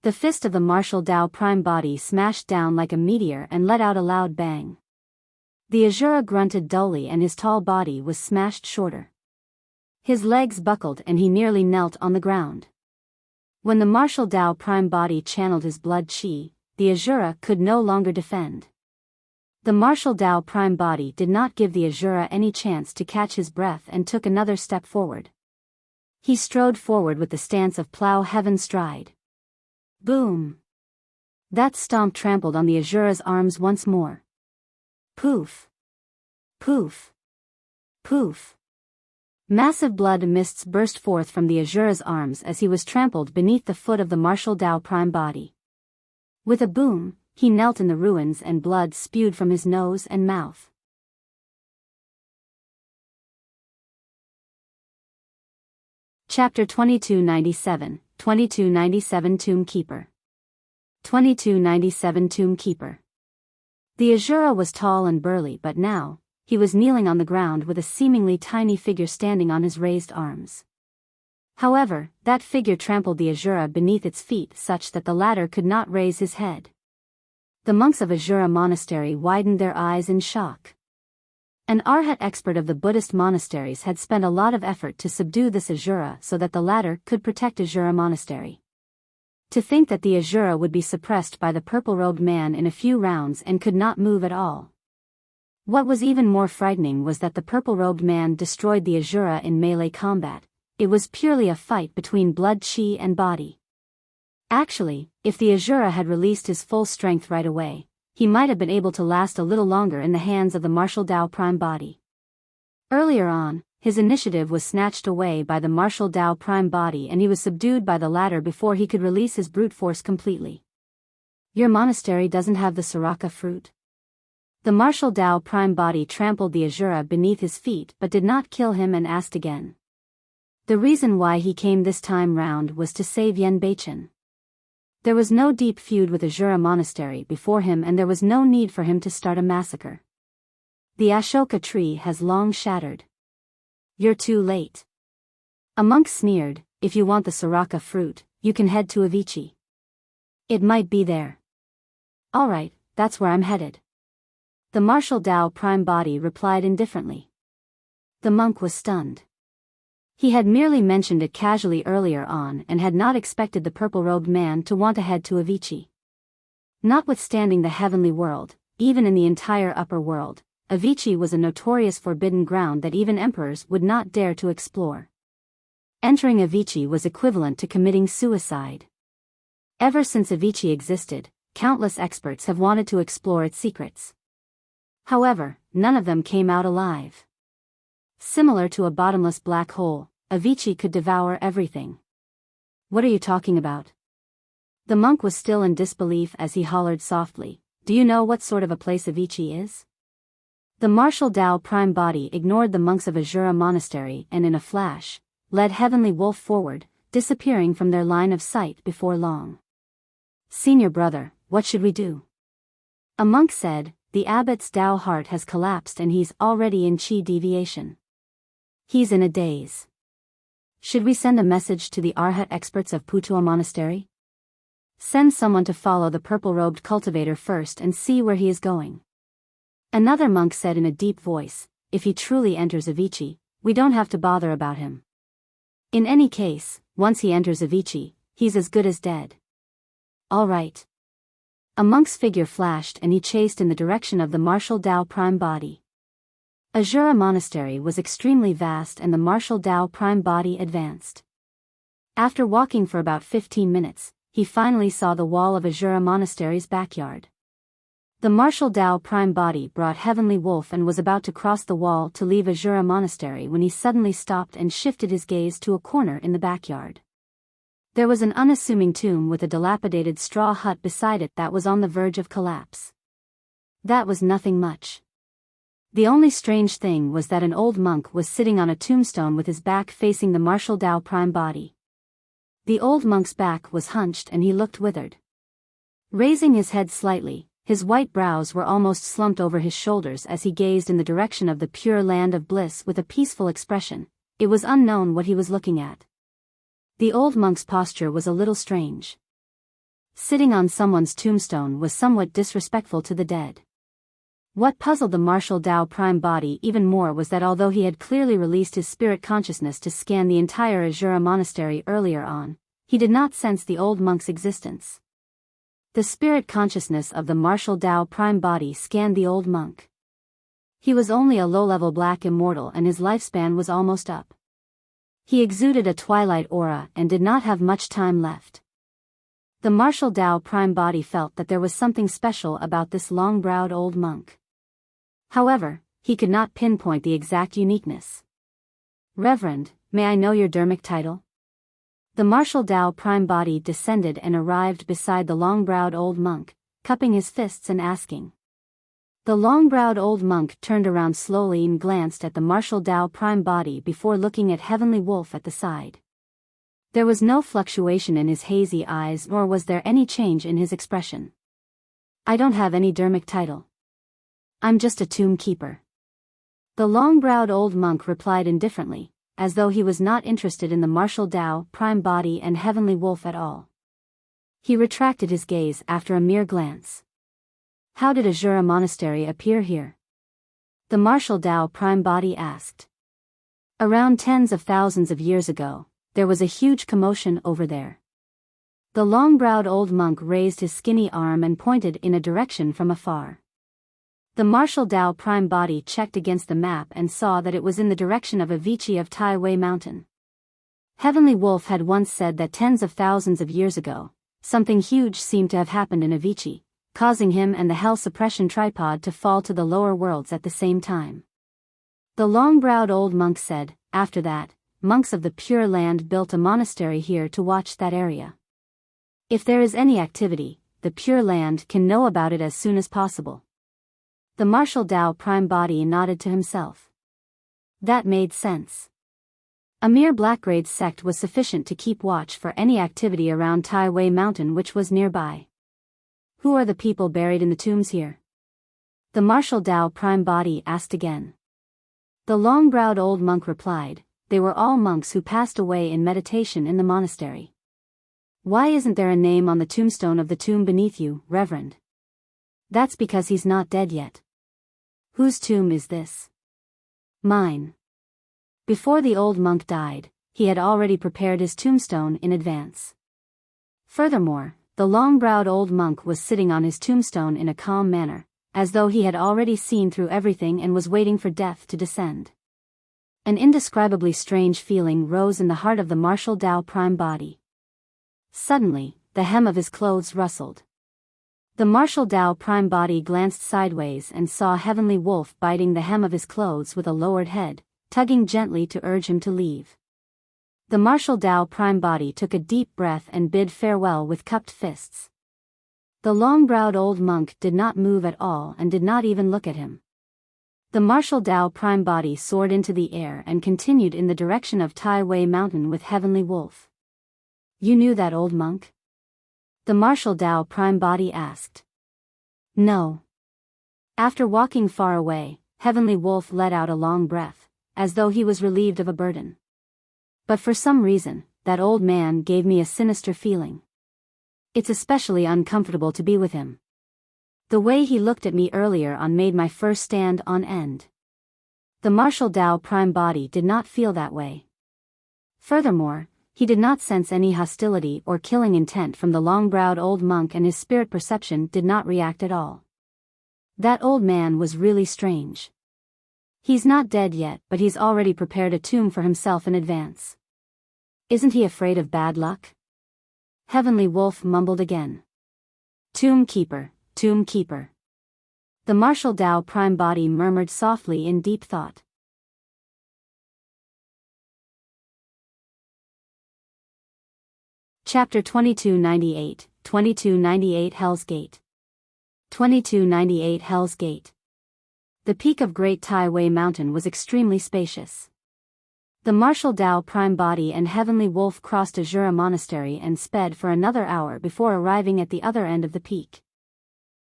The fist of the martial Tao prime body smashed down like a meteor and let out a loud bang. The Azura grunted dully and his tall body was smashed shorter. His legs buckled and he nearly knelt on the ground. When the martial Tao prime body channeled his blood chi, the Azura could no longer defend. The martial Tao prime body did not give the Azura any chance to catch his breath and took another step forward. He strode forward with the stance of plow heaven stride. Boom! That stomp trampled on the Azura's arms once more. Poof! Poof! Poof! Massive blood mists burst forth from the Azura's arms as he was trampled beneath the foot of the martial Tao prime body. With a boom, he knelt in the ruins and blood spewed from his nose and mouth. Chapter 2297, 2297 Tomb Keeper. 2297 Tomb Keeper. The Azura was tall and burly, but now, he was kneeling on the ground with a seemingly tiny figure standing on his raised arms. However, that figure trampled the Azura beneath its feet such that the latter could not raise his head. The monks of Ajura Monastery widened their eyes in shock. An Arhat expert of the Buddhist monasteries had spent a lot of effort to subdue this Ajura so that the latter could protect Ajura Monastery. To think that the Ajura would be suppressed by the purple-robed man in a few rounds and could not move at all. What was even more frightening was that the purple-robed man destroyed the Ajura in melee combat. It was purely a fight between blood, chi and body. Actually, if the Ajura had released his full strength right away, he might have been able to last a little longer in the hands of the martial Dao Prime Body. Earlier on, his initiative was snatched away by the martial Dao Prime Body and he was subdued by the latter before he could release his brute force completely. Your monastery doesn't have the Soraka fruit? The martial Dao Prime Body trampled the Ajura beneath his feet but did not kill him and asked again. The reason why he came this time round was to save Yen Beichen. There was no deep feud with Ajura Monastery before him and there was no need for him to start a massacre. The Ashoka tree has long shattered. You're too late. A monk sneered, if you want the Soraka fruit, you can head to Avicii. It might be there. Alright, that's where I'm headed. The martial Dao Prime Body replied indifferently. The monk was stunned. He had merely mentioned it casually earlier on and had not expected the purple-robed man to want to head to Avicii. Notwithstanding the heavenly world, even in the entire upper world, Avicii was a notorious forbidden ground that even emperors would not dare to explore. Entering Avicii was equivalent to committing suicide. Ever since Avicii existed, countless experts have wanted to explore its secrets. However, none of them came out alive. Similar to a bottomless black hole, Avicii could devour everything. What are you talking about? The monk was still in disbelief as he hollered softly, do you know what sort of a place Avicii is? The martial Dao Prime Body ignored the monks of Ajura Monastery and in a flash, led Heavenly Wolf forward, disappearing from their line of sight before long. Senior brother, what should we do? A monk said, the abbot's Dao heart has collapsed and he's already in chi deviation. He's in a daze. Should we send a message to the Arhat experts of Putua Monastery? Send someone to follow the purple-robed cultivator first and see where he is going. Another monk said in a deep voice, if he truly enters Avicii, we don't have to bother about him. In any case, once he enters Avicii, he's as good as dead. All right. A monk's figure flashed and he chased in the direction of the martial Dao Prime Body. Ajura Monastery was extremely vast and the martial Dao Prime Body advanced. After walking for about 15 minutes, he finally saw the wall of Ajura Monastery's backyard. The martial Dao Prime Body brought Heavenly Wolf and was about to cross the wall to leave Ajura Monastery when he suddenly stopped and shifted his gaze to a corner in the backyard. There was an unassuming tomb with a dilapidated straw hut beside it that was on the verge of collapse. That was nothing much. The only strange thing was that an old monk was sitting on a tombstone with his back facing the martial Dao Prime Body. The old monk's back was hunched and he looked withered. Raising his head slightly, his white brows were almost slumped over his shoulders as he gazed in the direction of the pure land of bliss with a peaceful expression. It was unknown what he was looking at. The old monk's posture was a little strange. Sitting on someone's tombstone was somewhat disrespectful to the dead. What puzzled the martial Dao Prime Body even more was that although he had clearly released his spirit consciousness to scan the entire Ajura Monastery earlier on, he did not sense the old monk's existence. The spirit consciousness of the martial Dao Prime Body scanned the old monk. He was only a low-level black immortal and his lifespan was almost up. He exuded a twilight aura and did not have much time left. The martial Dao Prime Body felt that there was something special about this long-browed old monk. However, he could not pinpoint the exact uniqueness. Reverend, may I know your dermic title? The martial Dao Prime Body descended and arrived beside the long-browed old monk, cupping his fists and asking. The long-browed old monk turned around slowly and glanced at the martial Dao Prime Body before looking at Heavenly Wolf at the side. There was no fluctuation in his hazy eyes nor was there any change in his expression. I don't have any dermic title. I'm just a tomb keeper. The long-browed old monk replied indifferently, as though he was not interested in the martial Dao Prime Body and Heavenly Wolf at all. He retracted his gaze after a mere glance. How did a Jura monastery appear here? The martial Tao Prime Body asked. Around tens of thousands of years ago, there was a huge commotion over there. The long-browed old monk raised his skinny arm and pointed in a direction from afar. The martial Tao Prime Body checked against the map and saw that it was in the direction of Avicii of Tai Wei Mountain. Heavenly Wolf had once said that tens of thousands of years ago, something huge seemed to have happened in Avicii, causing him and the Hell Suppression Tripod to fall to the lower worlds at the same time. The long-browed old monk said, after that, monks of the Pure Land built a monastery here to watch that area. If there is any activity, the Pure Land can know about it as soon as possible. The martial Tao Prime Body nodded to himself. That made sense. A mere black-grade sect was sufficient to keep watch for any activity around Tai Wei Mountain which was nearby. Who are the people buried in the tombs here? The martial Tao Prime Body asked again. The long-browed old monk replied, they were all monks who passed away in meditation in the monastery. Why isn't there a name on the tombstone of the tomb beneath you, Reverend? That's because he's not dead yet. Whose tomb is this? Mine. Before the old monk died, he had already prepared his tombstone in advance. Furthermore, the long-browed old monk was sitting on his tombstone in a calm manner, as though he had already seen through everything and was waiting for death to descend. An indescribably strange feeling rose in the heart of the martial Tao Prime Body. Suddenly, the hem of his clothes rustled. The martial Tao Prime Body glanced sideways and saw Heavenly Wolf biting the hem of his clothes with a lowered head, tugging gently to urge him to leave. The martial Tao Prime Body took a deep breath and bid farewell with cupped fists. The long-browed old monk did not move at all and did not even look at him. The martial Tao Prime Body soared into the air and continued in the direction of Tai Wei Mountain with Heavenly Wolf. You knew that old monk? The martial Tao Prime Body asked. No. After walking far away, Heavenly Wolf let out a long breath, as though he was relieved of a burden. But for some reason, that old man gave me a sinister feeling. It's especially uncomfortable to be with him. The way he looked at me earlier on made my fur stand on end. The martial Tao Prime Body did not feel that way. Furthermore, he did not sense any hostility or killing intent from the long-browed old monk, and his spirit perception did not react at all. That old man was really strange. He's not dead yet, but he's already prepared a tomb for himself in advance. Isn't he afraid of bad luck? Heavenly Wolf mumbled again. Tomb keeper, tomb keeper. The martial Tao Prime Body murmured softly in deep thought. Chapter 2298, 2298 Hell's Gate. 2298 Hell's Gate. The peak of Great Tai Wei Mountain was extremely spacious. The martial Tao Prime Body and Heavenly Wolf crossed a Jura monastery and sped for another hour before arriving at the other end of the peak.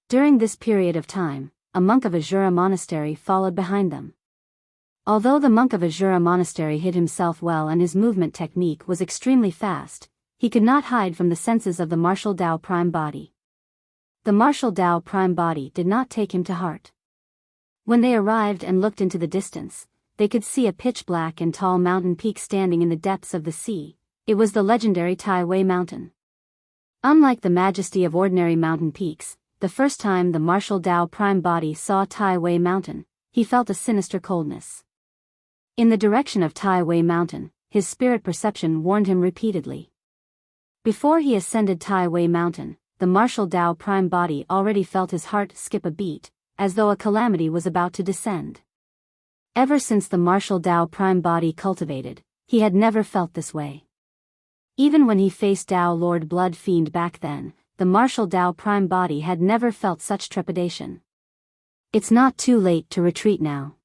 During this period of time, a monk of a Jura monastery followed behind them. Although the monk of a Jura monastery hid himself well and his movement technique was extremely fast, he could not hide from the senses of the martial Tao Prime Body. The martial Tao Prime Body did not take him to heart. When they arrived and looked into the distance, they could see a pitch-black and tall mountain peak standing in the depths of the sea. It was the legendary Tai Wei Mountain. Unlike the majesty of ordinary mountain peaks, the first time the martial Tao Prime Body saw Tai Wei Mountain, he felt a sinister coldness. In the direction of Tai Wei Mountain, his spirit perception warned him repeatedly. Before he ascended Tai Wei Mountain, the martial Tao Prime Body already felt his heart skip a beat, as though a calamity was about to descend. Ever since the martial Tao Prime Body cultivated, he had never felt this way. Even when he faced Tao Lord Blood Fiend back then, the martial Tao Prime Body had never felt such trepidation. It's not too late to retreat now.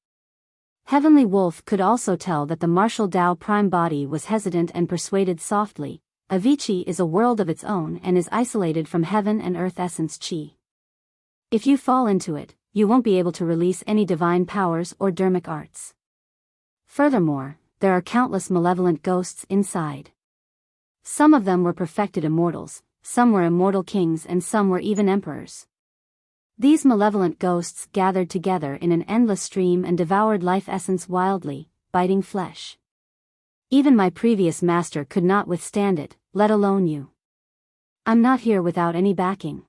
Heavenly Wolf could also tell that the martial Tao Prime Body was hesitant and persuaded softly. Avicii is a world of its own and is isolated from heaven and earth essence chi. If you fall into it, you won't be able to release any divine powers or dermic arts. Furthermore, there are countless malevolent ghosts inside. Some of them were perfected immortals, some were immortal kings, and some were even emperors. These malevolent ghosts gathered together in an endless stream and devoured life essence wildly, biting flesh. Even my previous master could not withstand it, let alone you. I'm not here without any backing.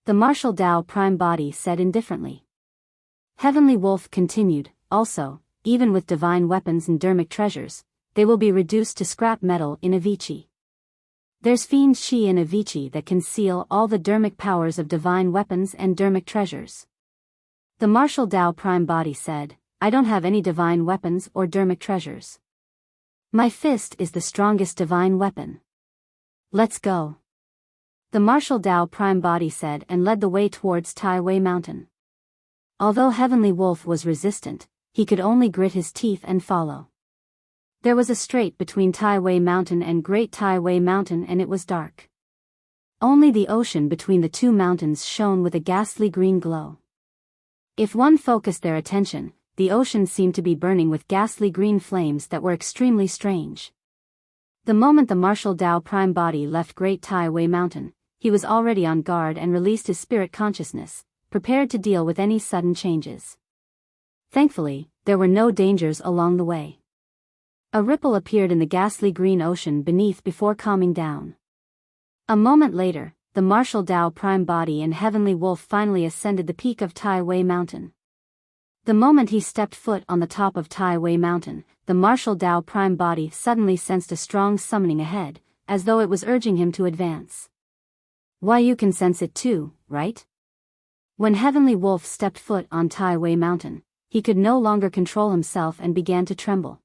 The martial Tao Prime Body said indifferently. Heavenly Wolf continued, also, even with divine weapons and dermic treasures, they will be reduced to scrap metal in Avicii. There's fiend chi in Avicii that can seal all the dermic powers of divine weapons and dermic treasures. The martial Tao Prime Body said, I don't have any divine weapons or dermic treasures. My fist is the strongest divine weapon. Let's go. The martial Tao Prime Body said and led the way towards Tai Wei Mountain. Although Heavenly Wolf was resistant, he could only grit his teeth and follow. There was a strait between Tai Wei Mountain and Great Tai Wei Mountain and it was dark. Only the ocean between the two mountains shone with a ghastly green glow. If one focused their attention, the ocean seemed to be burning with ghastly green flames that were extremely strange. The moment the martial Tao Prime Body left Great Tai Wei Mountain, he was already on guard and released his spirit consciousness, prepared to deal with any sudden changes. Thankfully, there were no dangers along the way. A ripple appeared in the ghastly green ocean beneath before calming down. A moment later, the martial Tao Prime Body and Heavenly Wolf finally ascended the peak of Tai Wei Mountain. The moment he stepped foot on the top of Tai Wei Mountain, the martial Tao Prime Body suddenly sensed a strong summoning ahead, as though it was urging him to advance. Why, you can sense it too, right? When Heavenly Wolf stepped foot on Tai Wei Mountain, he could no longer control himself and began to tremble.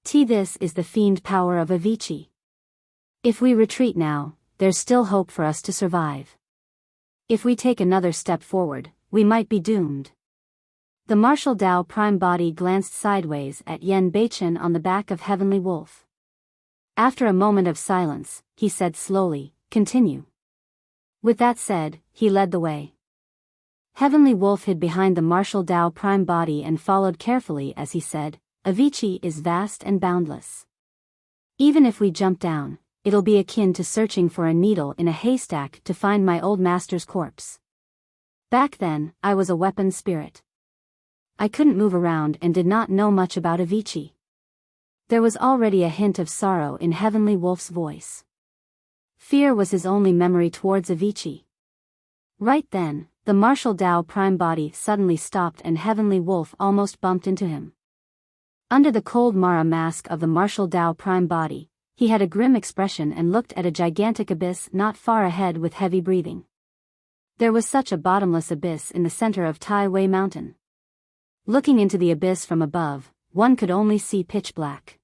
This is the fiend power of Avicii. If we retreat now, there's still hope for us to survive. If we take another step forward, we might be doomed. The martial Tao Prime Body glanced sideways at Yen Beichen on the back of Heavenly Wolf. After a moment of silence, he said slowly, continue. With that said, he led the way. Heavenly Wolf hid behind the martial Tao Prime Body and followed carefully as he said, Avicii is vast and boundless. Even if we jump down, it'll be akin to searching for a needle in a haystack to find my old master's corpse. Back then, I was a weapon spirit. I couldn't move around and did not know much about Avicii. There was already a hint of sorrow in Heavenly Wolf's voice. Fear was his only memory towards Avicii. Right then, the martial Tao Prime Body suddenly stopped and Heavenly Wolf almost bumped into him. Under the cold Mara mask of the martial Tao Prime Body, he had a grim expression and looked at a gigantic abyss not far ahead with heavy breathing. There was such a bottomless abyss in the center of Tai Wei Mountain. Looking into the abyss from above, one could only see pitch black.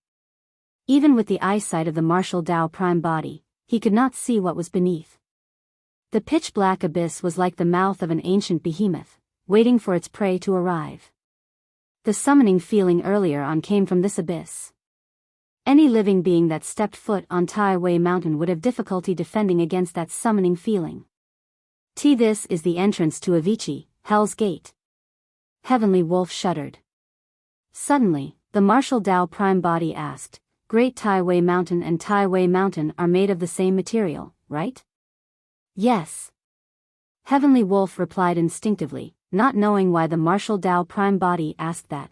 Even with the eyesight of the martial Tao Prime Body, he could not see what was beneath. The pitch black abyss was like the mouth of an ancient behemoth, waiting for its prey to arrive. The summoning feeling earlier on came from this abyss. Any living being that stepped foot on Tai Wei Mountain would have difficulty defending against that summoning feeling. This is the entrance to Avicii, Hell's Gate. Heavenly Wolf shuddered. Suddenly, the martial Tao Prime Body asked, Great Tai Wei Mountain and Tai Wei Mountain are made of the same material, right? Yes. Heavenly Wolf replied instinctively, not knowing why the martial Tao Prime Body asked that.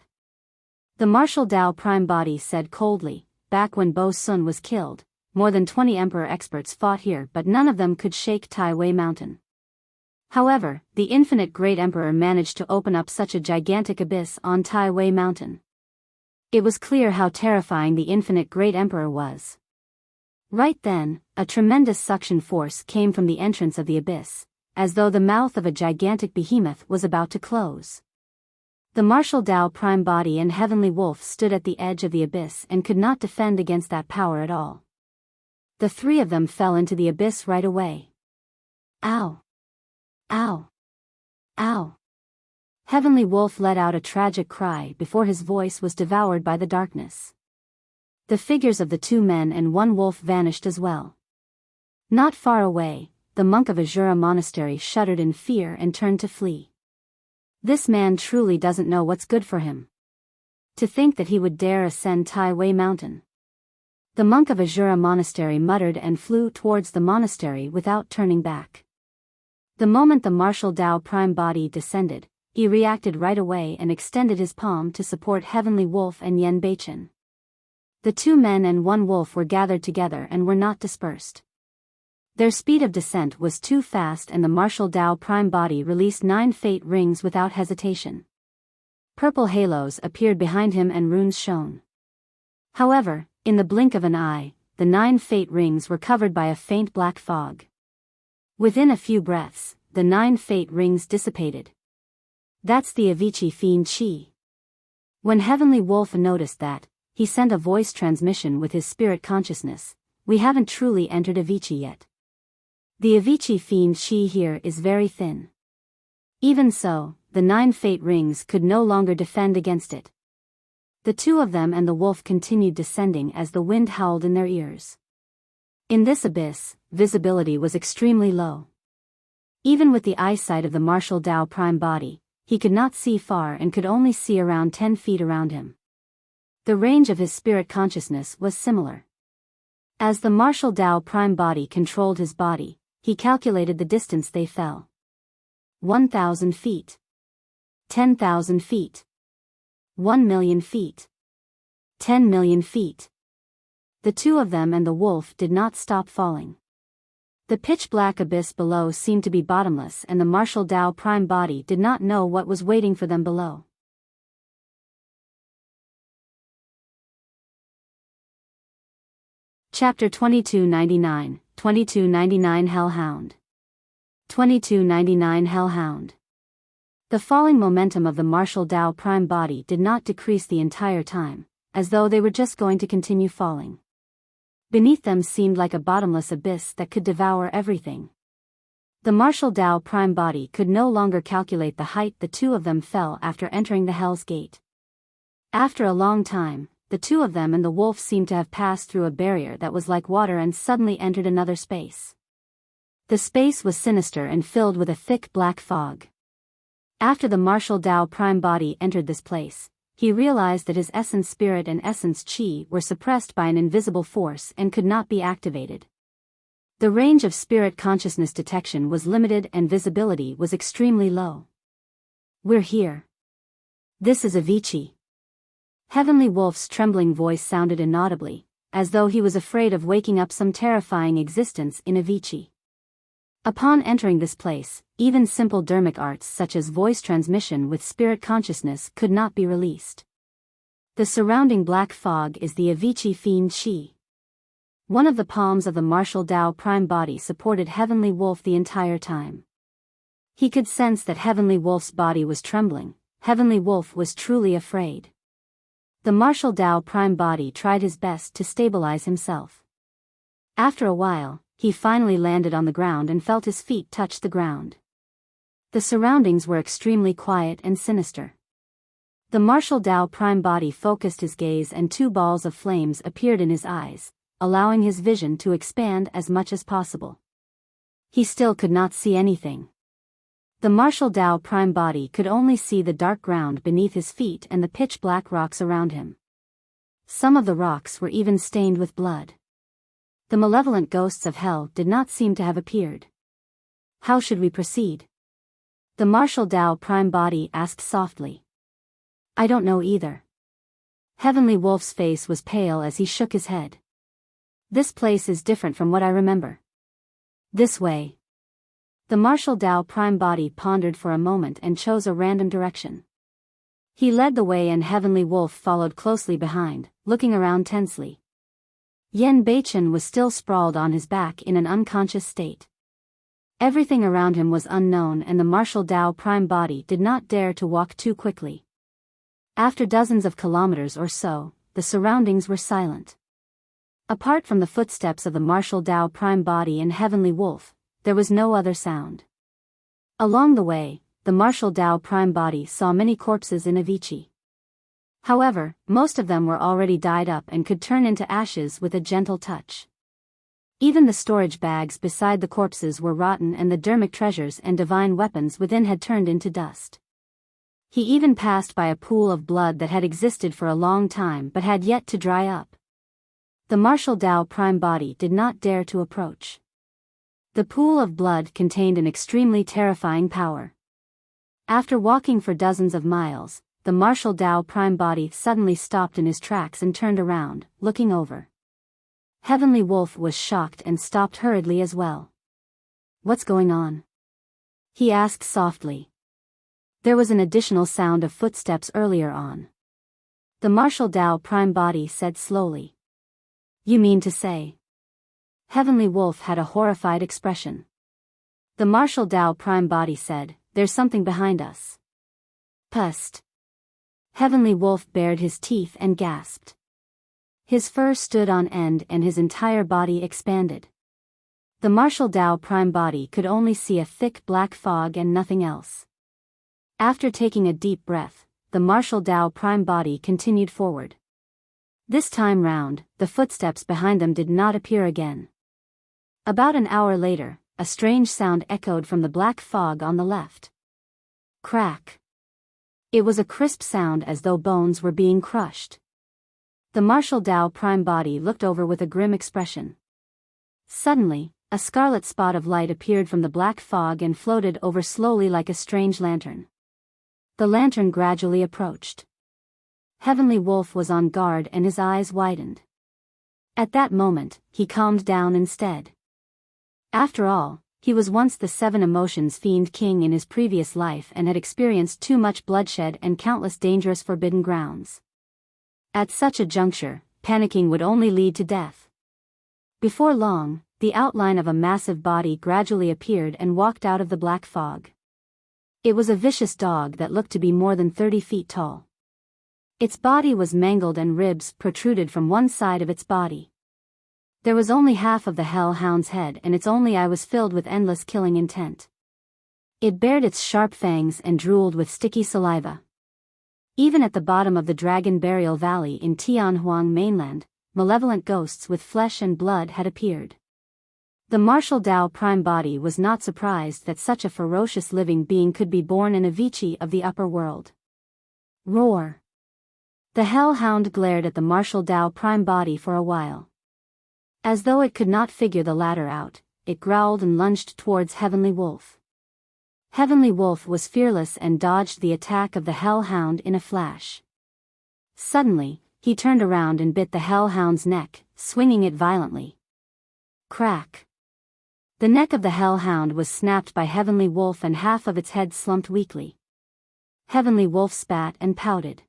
The martial Tao Prime Body said coldly, back when Bo Sun was killed, more than 20 Emperor experts fought here but none of them could shake Tai Wei Mountain. However, the infinite Great Emperor managed to open up such a gigantic abyss on Tai Wei Mountain. It was clear how terrifying the infinite Great Emperor was. Right then, a tremendous suction force came from the entrance of the abyss, as though the mouth of a gigantic behemoth was about to close. The martial Tao Prime Body and Heavenly Wolf stood at the edge of the abyss and could not defend against that power at all. The three of them fell into the abyss right away. Ow! Ow! Ow! Heavenly Wolf let out a tragic cry before his voice was devoured by the darkness. The figures of the two men and one wolf vanished as well. Not far away, the monk of Azura Monastery shuddered in fear and turned to flee. This man truly doesn't know what's good for him. To think that he would dare ascend Tai Wei Mountain. The monk of Azura Monastery muttered and flew towards the monastery without turning back. The moment the martial Tao Prime body descended, he reacted right away and extended his palm to support Heavenly Wolf and Yen Beichen. The 2 men and 1 wolf were gathered together and were not dispersed. Their speed of descent was too fast and the martial Tao Prime body released 9 fate rings without hesitation. Purple halos appeared behind him and runes shone. However, in the blink of an eye, the 9 fate rings were covered by a faint black fog. Within a few breaths, the 9 fate rings dissipated. That's the Avicii Fiend Chi. When Heavenly Wolf noticed that, he sent a voice transmission with his spirit consciousness. We haven't truly entered Avicii yet. The Avicii Fiend Chi here is very thin. Even so, the 9 fate rings could no longer defend against it. The 2 of them and the wolf continued descending as the wind howled in their ears. In this abyss, visibility was extremely low. Even with the eyesight of the martial Tao Prime body, he could not see far and could only see around 10 feet around him. The range of his spirit consciousness was similar. As the martial Tao Prime body controlled his body, he calculated the distance they fell. 1,000 feet. 10,000 feet. 1,000,000 feet. 10,000,000 feet. The 2 of them and the wolf did not stop falling. The pitch-black abyss below seemed to be bottomless and the martial Tao Prime body did not know what was waiting for them below. Chapter 2299, 2299 Hellhound. 2299 Hellhound. The falling momentum of the martial Tao Prime body did not decrease the entire time, as though they were just going to continue falling. Beneath them seemed like a bottomless abyss that could devour everything. The martial Tao Prime body could no longer calculate the height the 2 of them fell after entering the Hell's Gate. After a long time, the 2 of them and the wolf seemed to have passed through a barrier that was like water and suddenly entered another space. The space was sinister and filled with a thick black fog. After the martial Tao Prime body entered this place, he realized that his essence spirit and essence chi were suppressed by an invisible force and could not be activated. The range of spirit consciousness detection was limited and visibility was extremely low. We're here. This is Avicii. Heavenly Wolf's trembling voice sounded inaudibly, as though he was afraid of waking up some terrifying existence in Avicii. Upon entering this place, even simple dermic arts such as voice transmission with spirit consciousness could not be released. The surrounding black fog is the Avicii Fiend Chi. One of the palms of the martial Tao Prime body supported Heavenly Wolf the entire time. He could sense that Heavenly Wolf's body was trembling. Heavenly Wolf was truly afraid. The martial Tao Prime body tried his best to stabilize himself. After a while, he finally landed on the ground and felt his feet touch the ground. The surroundings were extremely quiet and sinister. The martial Tao Prime body focused his gaze and 2 balls of flames appeared in his eyes, allowing his vision to expand as much as possible. He still could not see anything. The martial Tao Prime body could only see the dark ground beneath his feet and the pitch-black rocks around him. Some of the rocks were even stained with blood. The malevolent ghosts of hell did not seem to have appeared. How should we proceed? The martial Tao Prime body asked softly. I don't know either. Heavenly Wolf's face was pale as he shook his head. This place is different from what I remember. This way. The martial Tao Prime body pondered for a moment and chose a random direction. He led the way and Heavenly Wolf followed closely behind, looking around tensely. Yen Beichen was still sprawled on his back in an unconscious state. Everything around him was unknown and the martial Tao Prime body did not dare to walk too quickly. After dozens of kilometers or so, the surroundings were silent. Apart from the footsteps of the martial Tao Prime body and Heavenly Wolf, there was no other sound. Along the way, the martial Tao Prime body saw many corpses in Avicii. However, most of them were already dyed up and could turn into ashes with a gentle touch. Even the storage bags beside the corpses were rotten and the dermic treasures and divine weapons within had turned into dust. He even passed by a pool of blood that had existed for a long time but had yet to dry up. The martial Tao Prime body did not dare to approach. The pool of blood contained an extremely terrifying power. After walking for dozens of miles, the martial Dao prime body suddenly stopped in his tracks and turned around, looking over. Heavenly Wolf was shocked and stopped hurriedly as well. "What's going on?" he asked softly. There was an additional sound of footsteps earlier on. The martial Dao prime body said slowly. "You mean to say?" Heavenly Wolf had a horrified expression. The martial Dao prime body said, "There's something behind us." Pust. Heavenly Wolf bared his teeth and gasped. His fur stood on end and his entire body expanded. The martial Dao prime body could only see a thick black fog and nothing else. After taking a deep breath, the martial Dao prime body continued forward. This time round, the footsteps behind them did not appear again. About an hour later, a strange sound echoed from the black fog on the left. Crack. It was a crisp sound as though bones were being crushed. The martial Dao prime body looked over with a grim expression. Suddenly, a scarlet spot of light appeared from the black fog and floated over slowly like a strange lantern. The lantern gradually approached. Heavenly Wolf was on guard and his eyes widened. At that moment, he calmed down instead. After all, he was once the 7 emotions fiend king in his previous life and had experienced too much bloodshed and countless dangerous forbidden grounds. At such a juncture, panicking would only lead to death. Before long, the outline of a massive body gradually appeared and walked out of the black fog. It was a vicious dog that looked to be more than 30 feet tall. Its body was mangled and ribs protruded from one side of its body. There was only half of the hellhound's head and its only eye was filled with endless killing intent. It bared its sharp fangs and drooled with sticky saliva. Even at the bottom of the Dragon Burial Valley in Tianhuang mainland, malevolent ghosts with flesh and blood had appeared. The martial Dao prime body was not surprised that such a ferocious living being could be born in a Vici of the upper world. Roar! The hellhound glared at the martial Dao prime body for a while. As though it could not figure the latter out, it growled and lunged towards Heavenly Wolf. Heavenly Wolf was fearless and dodged the attack of the hellhound in a flash. Suddenly, he turned around and bit the hellhound's neck, swinging it violently. Crack! The neck of the hellhound was snapped by Heavenly Wolf and half of its head slumped weakly. Heavenly Wolf spat and pouted.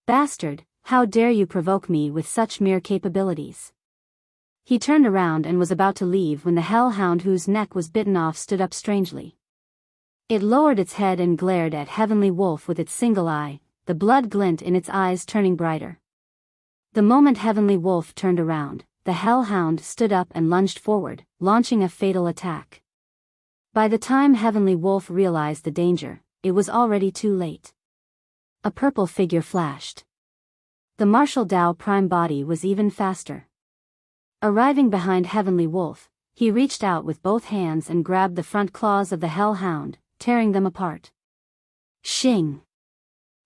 "Bastard, how dare you provoke me with such mere capabilities?" He turned around and was about to leave when the hellhound whose neck was bitten off stood up strangely. It lowered its head and glared at Heavenly Wolf with its single eye, the blood glint in its eyes turning brighter. The moment Heavenly Wolf turned around, the hellhound stood up and lunged forward, launching a fatal attack. By the time Heavenly Wolf realized the danger, it was already too late. A purple figure flashed. The martial Dao prime body was even faster. Arriving behind Heavenly Wolf, he reached out with both hands and grabbed the front claws of the hellhound, tearing them apart. Shing!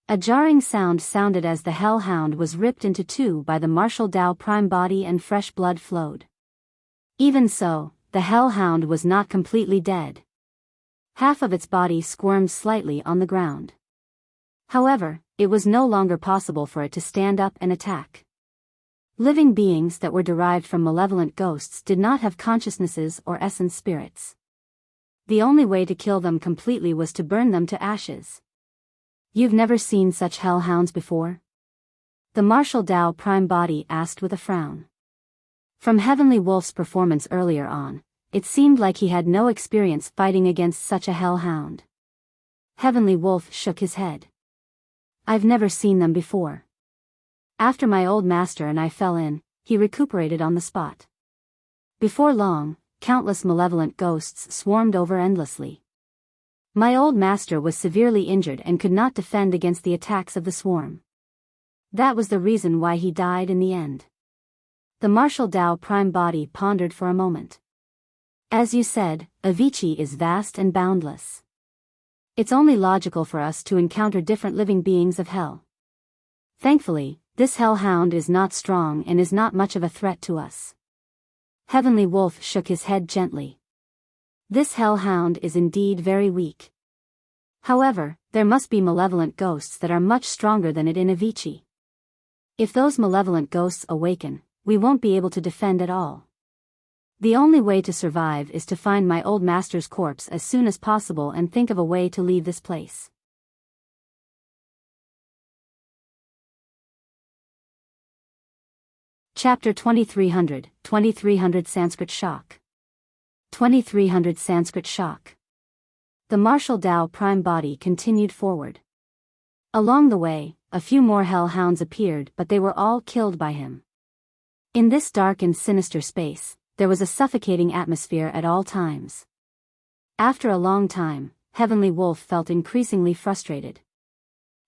A jarring sound sounded as the hellhound was ripped into two by the martial Dao prime body and fresh blood flowed. Even so, the hellhound was not completely dead. Half of its body squirmed slightly on the ground. However, it was no longer possible for it to stand up and attack. Living beings that were derived from malevolent ghosts did not have consciousnesses or essence spirits. The only way to kill them completely was to burn them to ashes. "You've never seen such hellhounds before?" The martial Dao prime body asked with a frown. From Heavenly Wolf's performance earlier on, it seemed like he had no experience fighting against such a hellhound. Heavenly Wolf shook his head. "I've never seen them before. After my old master and I fell in, he recuperated on the spot. Before long, countless malevolent ghosts swarmed over endlessly. My old master was severely injured and could not defend against the attacks of the swarm. That was the reason why he died in the end." The martial Dao prime body pondered for a moment. "As you said, Avicii is vast and boundless. It's only logical for us to encounter different living beings of hell. Thankfully, this hellhound is not strong and is not much of a threat to us." Heavenly Wolf shook his head gently. This hellhound is indeed very weak. However, there must be malevolent ghosts that are much stronger than it in Avicii. If those malevolent ghosts awaken, we won't be able to defend at all. The only way to survive is to find my old master's corpse as soon as possible and think of a way to leave this place. Chapter 2300, 2300 Sanskrit Shock. 2300 Sanskrit Shock. The martial Tao prime body continued forward. Along the way, a few more hellhounds appeared, but they were all killed by him. In this dark and sinister space, there was a suffocating atmosphere at all times. After a long time, Heavenly Wolf felt increasingly frustrated.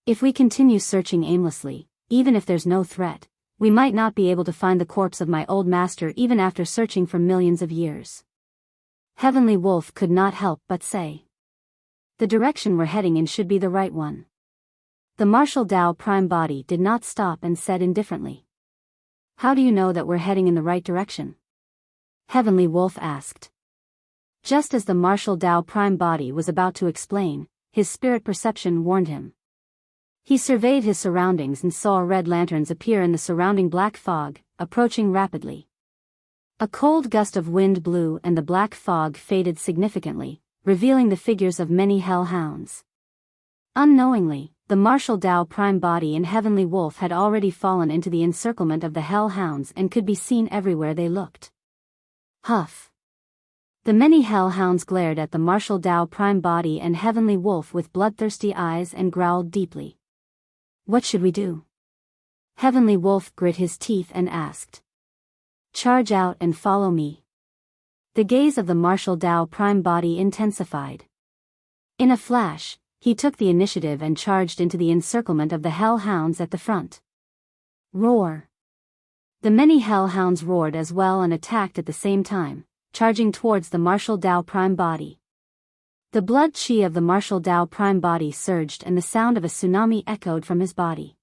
If we continue searching aimlessly, even if there's no threat, we might not be able to find the corpse of my old master even after searching for millions of years. Heavenly Wolf could not help but say, "The direction we're heading in should be the right one." The martial Tao prime body did not stop and said indifferently, "How do you know that we're heading in the right direction?" Heavenly Wolf asked. Just as the martial Tao prime body was about to explain, his spirit perception warned him. He surveyed his surroundings and saw red lanterns appear in the surrounding black fog, approaching rapidly. A cold gust of wind blew and the black fog faded significantly, revealing the figures of many hellhounds. Unknowingly, the martial Tao prime body and Heavenly Wolf had already fallen into the encirclement of the hellhounds and could be seen everywhere they looked. Huff! The many hellhounds glared at the martial Tao prime body and Heavenly Wolf with bloodthirsty eyes and growled deeply. "What should we do?" Heavenly Wolf grit his teeth and asked. "Charge out and follow me." The gaze of the martial Tao prime body intensified. In a flash, he took the initiative and charged into the encirclement of the hellhounds at the front. Roar! The many hellhounds roared as well and attacked at the same time, charging towards the martial Tao prime body. The blood chi of the martial Tao prime body surged and the sound of a tsunami echoed from his body.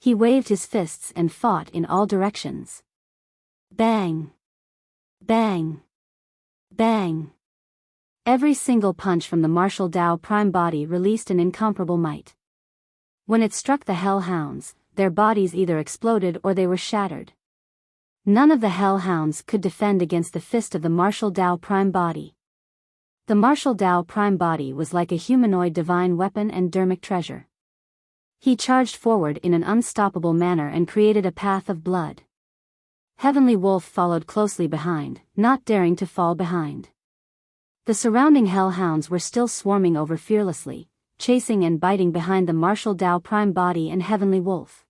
He waved his fists and fought in all directions. Bang! Bang! Bang! Every single punch from the martial Tao prime body released an incomparable might. When it struck the hellhounds, their bodies either exploded or they were shattered. None of the hellhounds could defend against the fist of the martial Tao prime body. The martial Tao prime body was like a humanoid divine weapon and dermic treasure. He charged forward in an unstoppable manner and created a path of blood. Heavenly Wolf followed closely behind, not daring to fall behind. The surrounding hellhounds were still swarming over fearlessly, chasing and biting behind the martial Tao prime body and Heavenly Wolf.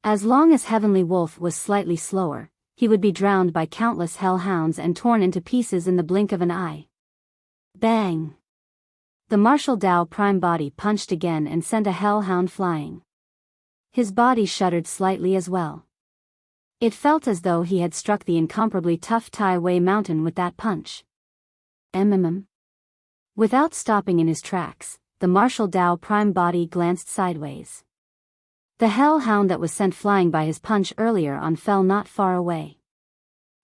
As long as Heavenly Wolf was slightly slower, he would be drowned by countless hellhounds and torn into pieces in the blink of an eye. Bang! The martial Tao prime body punched again and sent a hellhound flying. His body shuddered slightly as well. It felt as though he had struck the incomparably tough Tai Wei mountain with that punch. Without stopping in his tracks, the martial Tao prime body glanced sideways. The hellhound that was sent flying by his punch earlier on fell not far away.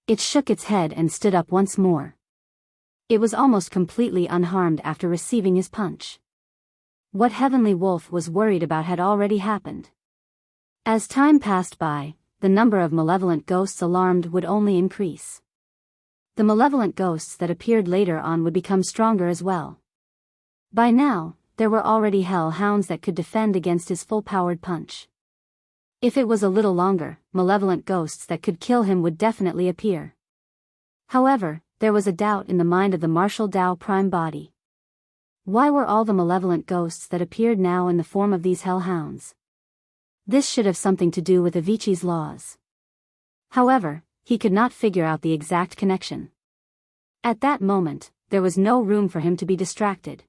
It shook its head and stood up once more. It was almost completely unharmed after receiving his punch. What Heavenly Wolf was worried about had already happened. As time passed by, the number of malevolent ghosts alarmed would only increase. The malevolent ghosts that appeared later on would become stronger as well. By now, there were already hellhounds that could defend against his full-powered punch. If it was a little longer, malevolent ghosts that could kill him would definitely appear. However, there was a doubt in the mind of the martial Tao prime body. Why were all the malevolent ghosts that appeared now in the form of these hellhounds? This should have something to do with Avicii's laws. However, he could not figure out the exact connection. At that moment, there was no room for him to be distracted.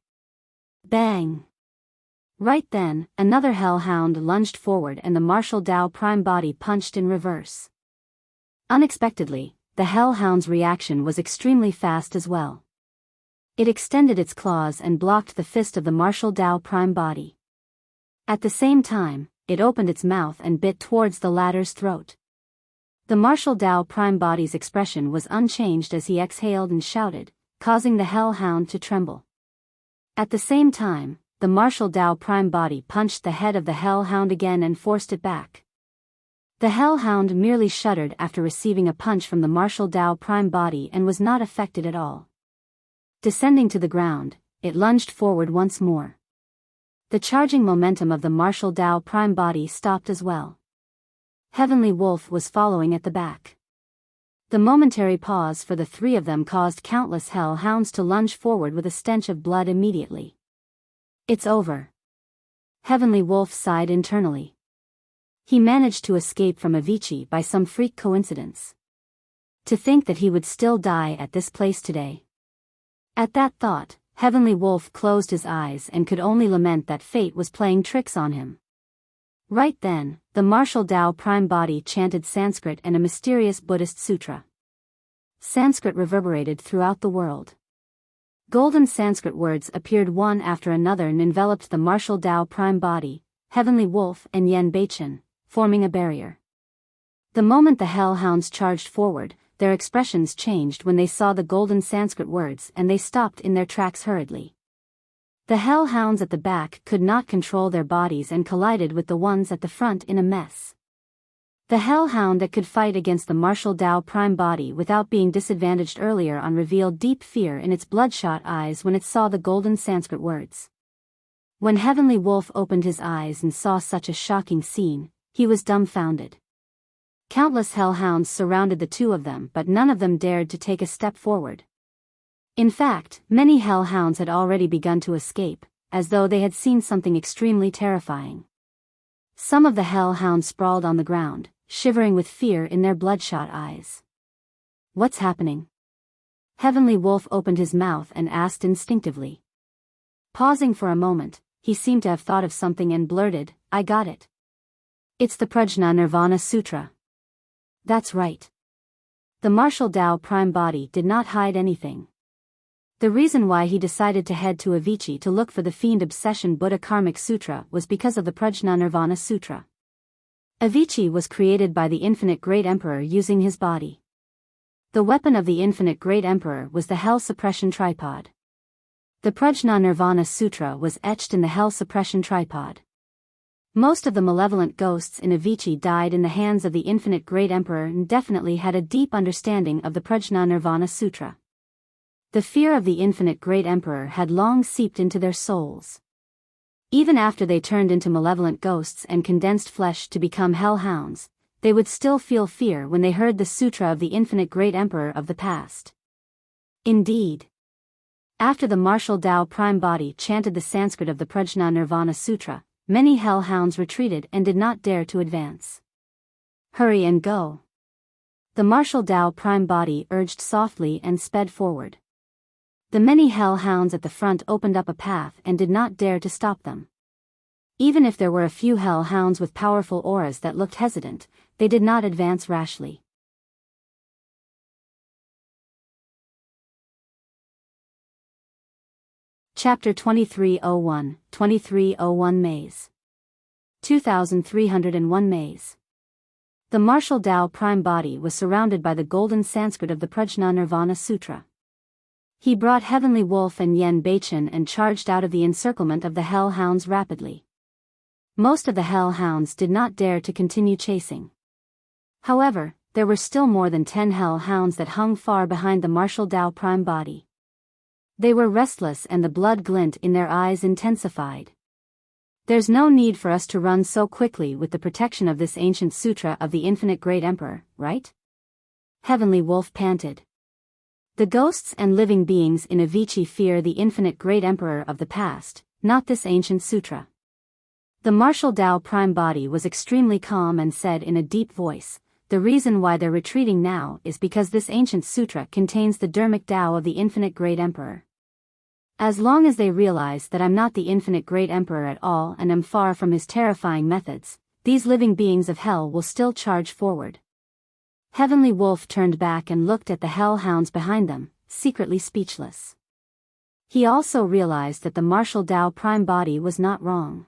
Bang! Right then, another hellhound lunged forward and the martial Tao prime body punched in reverse. Unexpectedly, the hellhound's reaction was extremely fast as well. It extended its claws and blocked the fist of the martial Tao prime body. At the same time, it opened its mouth and bit towards the latter's throat. The martial Tao prime body's expression was unchanged as he exhaled and shouted, causing the hellhound to tremble. At the same time, the martial Tao prime body punched the head of the hellhound again and forced it back. The hellhound merely shuddered after receiving a punch from the martial Tao prime body and was not affected at all. Descending to the ground, it lunged forward once more. The charging momentum of the martial Tao prime body stopped as well. Heavenly Wolf was following at the back. The momentary pause for the three of them caused countless hellhounds to lunge forward with a stench of blood immediately. It's over. Heavenly Wolf sighed internally. He managed to escape from Avicii by some freak coincidence. To think that he would still die at this place today. At that thought, Heavenly Wolf closed his eyes and could only lament that fate was playing tricks on him. Right then, the martial Tao prime body chanted Sanskrit and a mysterious Buddhist sutra. Sanskrit reverberated throughout the world. Golden Sanskrit words appeared one after another and enveloped the martial Tao prime body, Heavenly Wolf and Yen Beichen, forming a barrier. The moment the hellhounds charged forward, their expressions changed when they saw the golden Sanskrit words and they stopped in their tracks hurriedly. The hellhounds at the back could not control their bodies and collided with the ones at the front in a mess. The hellhound that could fight against the martial Tao prime body without being disadvantaged earlier on revealed deep fear in its bloodshot eyes when it saw the golden Sanskrit words. When Heavenly Wolf opened his eyes and saw such a shocking scene, he was dumbfounded. Countless hellhounds surrounded the two of them, but none of them dared to take a step forward. In fact, many hellhounds had already begun to escape, as though they had seen something extremely terrifying. Some of the hellhounds sprawled on the ground, shivering with fear in their bloodshot eyes. What's happening? Heavenly Wolf opened his mouth and asked instinctively. Pausing for a moment, he seemed to have thought of something and blurted, I got it. It's the Prajna Nirvana Sutra. That's right. The martial Tao prime body did not hide anything. The reason why he decided to head to Avicii to look for the Fiend Obsession Buddha Karmic Sutra was because of the Prajna Nirvana Sutra. Avicii was created by the Infinite Great Emperor using his body. The weapon of the Infinite Great Emperor was the Hell Suppression Tripod. The Prajna Nirvana Sutra was etched in the Hell Suppression Tripod. Most of the malevolent ghosts in Avicii died in the hands of the Infinite Great Emperor and definitely had a deep understanding of the Prajna Nirvana Sutra. The fear of the Infinite Great Emperor had long seeped into their souls. Even after they turned into malevolent ghosts and condensed flesh to become hellhounds, they would still feel fear when they heard the sutra of the Infinite Great Emperor of the past. Indeed. After the martial Tao prime body chanted the Sanskrit of the Prajna Nirvana Sutra, many hellhounds retreated and did not dare to advance. Hurry and go. The martial Tao prime body urged softly and sped forward. The many hellhounds at the front opened up a path and did not dare to stop them. Even if there were a few hellhounds with powerful auras that looked hesitant, they did not advance rashly. Chapter 2301, 2301 Maze. 2301 Maze. The martial Tao prime body was surrounded by the golden Sanskrit of the Prajna Nirvana Sutra. He brought Heavenly Wolf and Yen Beichen and charged out of the encirclement of the hellhounds rapidly. Most of the hellhounds did not dare to continue chasing. However, there were still more than 10 hellhounds that hung far behind the martial Tao prime body. They were restless and the blood glint in their eyes intensified. There's no need for us to run so quickly with the protection of this ancient sutra of the Infinite Great Emperor, right? Heavenly Wolf panted. The ghosts and living beings in Avicii fear the Infinite Great Emperor of the past, not this ancient sutra. The martial Tao prime body was extremely calm and said in a deep voice, the reason why they're retreating now is because this ancient sutra contains the Dharmic Tao of the Infinite Great Emperor. As long as they realize that I'm not the Infinite Great Emperor at all and am far from his terrifying methods, these living beings of hell will still charge forward. Heavenly Wolf turned back and looked at the hellhounds behind them, secretly speechless. He also realized that the martial Tao prime body was not wrong.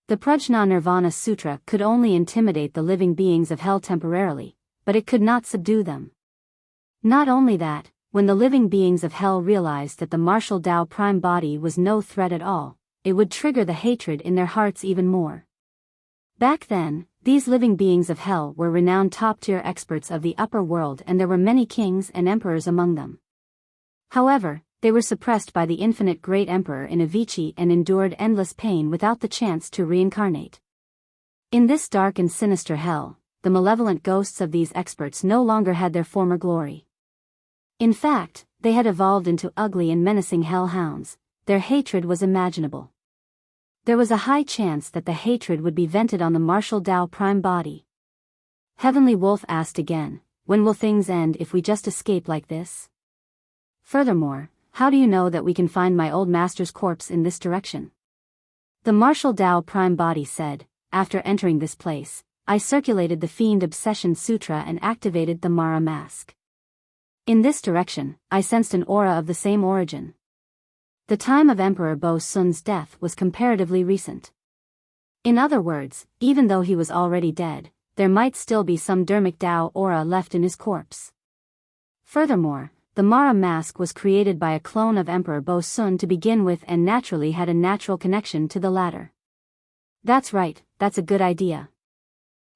The Prajna Nirvana Sutra could only intimidate the living beings of hell temporarily, but it could not subdue them. Not only that, when the living beings of hell realized that the martial Tao prime body was no threat at all, it would trigger the hatred in their hearts even more. Back then, these living beings of hell were renowned top-tier experts of the upper world, and there were many kings and emperors among them. However, they were suppressed by the infinite great emperor in Avicii and endured endless pain without the chance to reincarnate. In this dark and sinister hell, the malevolent ghosts of these experts no longer had their former glory. In fact, they had evolved into ugly and menacing hellhounds. Their hatred was imaginable. There was a high chance that the hatred would be vented on the martial Tao prime body. Heavenly Wolf asked again, "When will things end if we just escape like this? Furthermore, how do you know that we can find my old master's corpse in this direction?" The martial Tao prime body said, "After entering this place, I circulated the Fiend Obsession Sutra and activated the Mara mask. In this direction, I sensed an aura of the same origin. The time of Emperor Bo Sun's death was comparatively recent. In other words, even though he was already dead, there might still be some Dharmic Tao aura left in his corpse. Furthermore, the Mara mask was created by a clone of Emperor Bo Sun to begin with and naturally had a natural connection to the latter." "That's right, that's a good idea."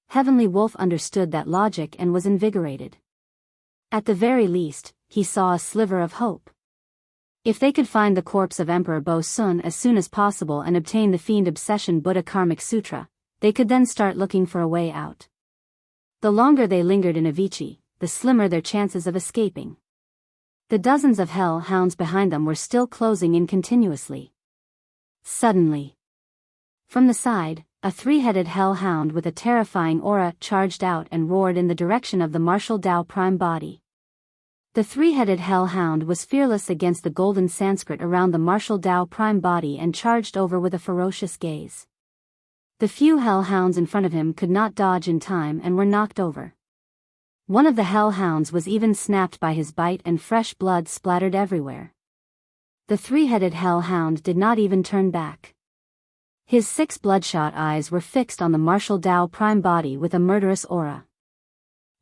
Heavenly Wolf understood that logic and was invigorated. At the very least, he saw a sliver of hope. If they could find the corpse of Emperor Bo Sun as soon as possible and obtain the Fiend Obsession Buddha Karmic Sutra, they could then start looking for a way out. The longer they lingered in Avicii, the slimmer their chances of escaping. The dozens of hell hounds behind them were still closing in continuously. Suddenly, from the side, a three-headed hell hound with a terrifying aura charged out and roared in the direction of the martial Tao prime body. The three-headed hellhound was fearless against the golden Sanskrit around the martial Tao prime body and charged over with a ferocious gaze. The few hellhounds in front of him could not dodge in time and were knocked over. One of the hellhounds was even snapped by his bite and fresh blood splattered everywhere. The three-headed hellhound did not even turn back. His 6 bloodshot eyes were fixed on the martial Tao prime body with a murderous aura.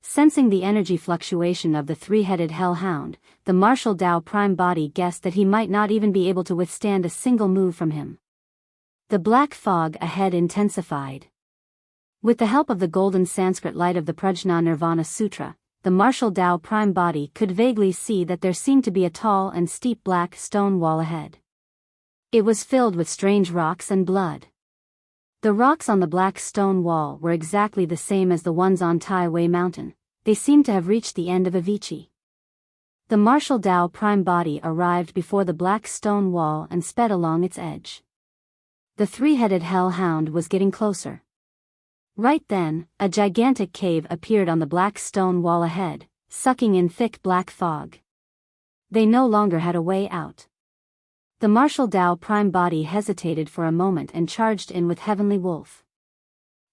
Sensing the energy fluctuation of the three-headed hellhound, the martial Tao prime body guessed that he might not even be able to withstand a single move from him. The black fog ahead intensified. With the help of the golden Sanskrit light of the Prajna Nirvana Sutra, the martial Tao prime body could vaguely see that there seemed to be a tall and steep black stone wall ahead. It was filled with strange rocks and blood. The rocks on the black stone wall were exactly the same as the ones on Tai Wei Mountain. They seemed to have reached the end of Avicii. The martial Tao prime body arrived before the black stone wall and sped along its edge. The three-headed hellhound was getting closer. Right then, a gigantic cave appeared on the black stone wall ahead, sucking in thick black fog. They no longer had a way out. The martial Tao prime body hesitated for a moment and charged in with Heavenly Wolf.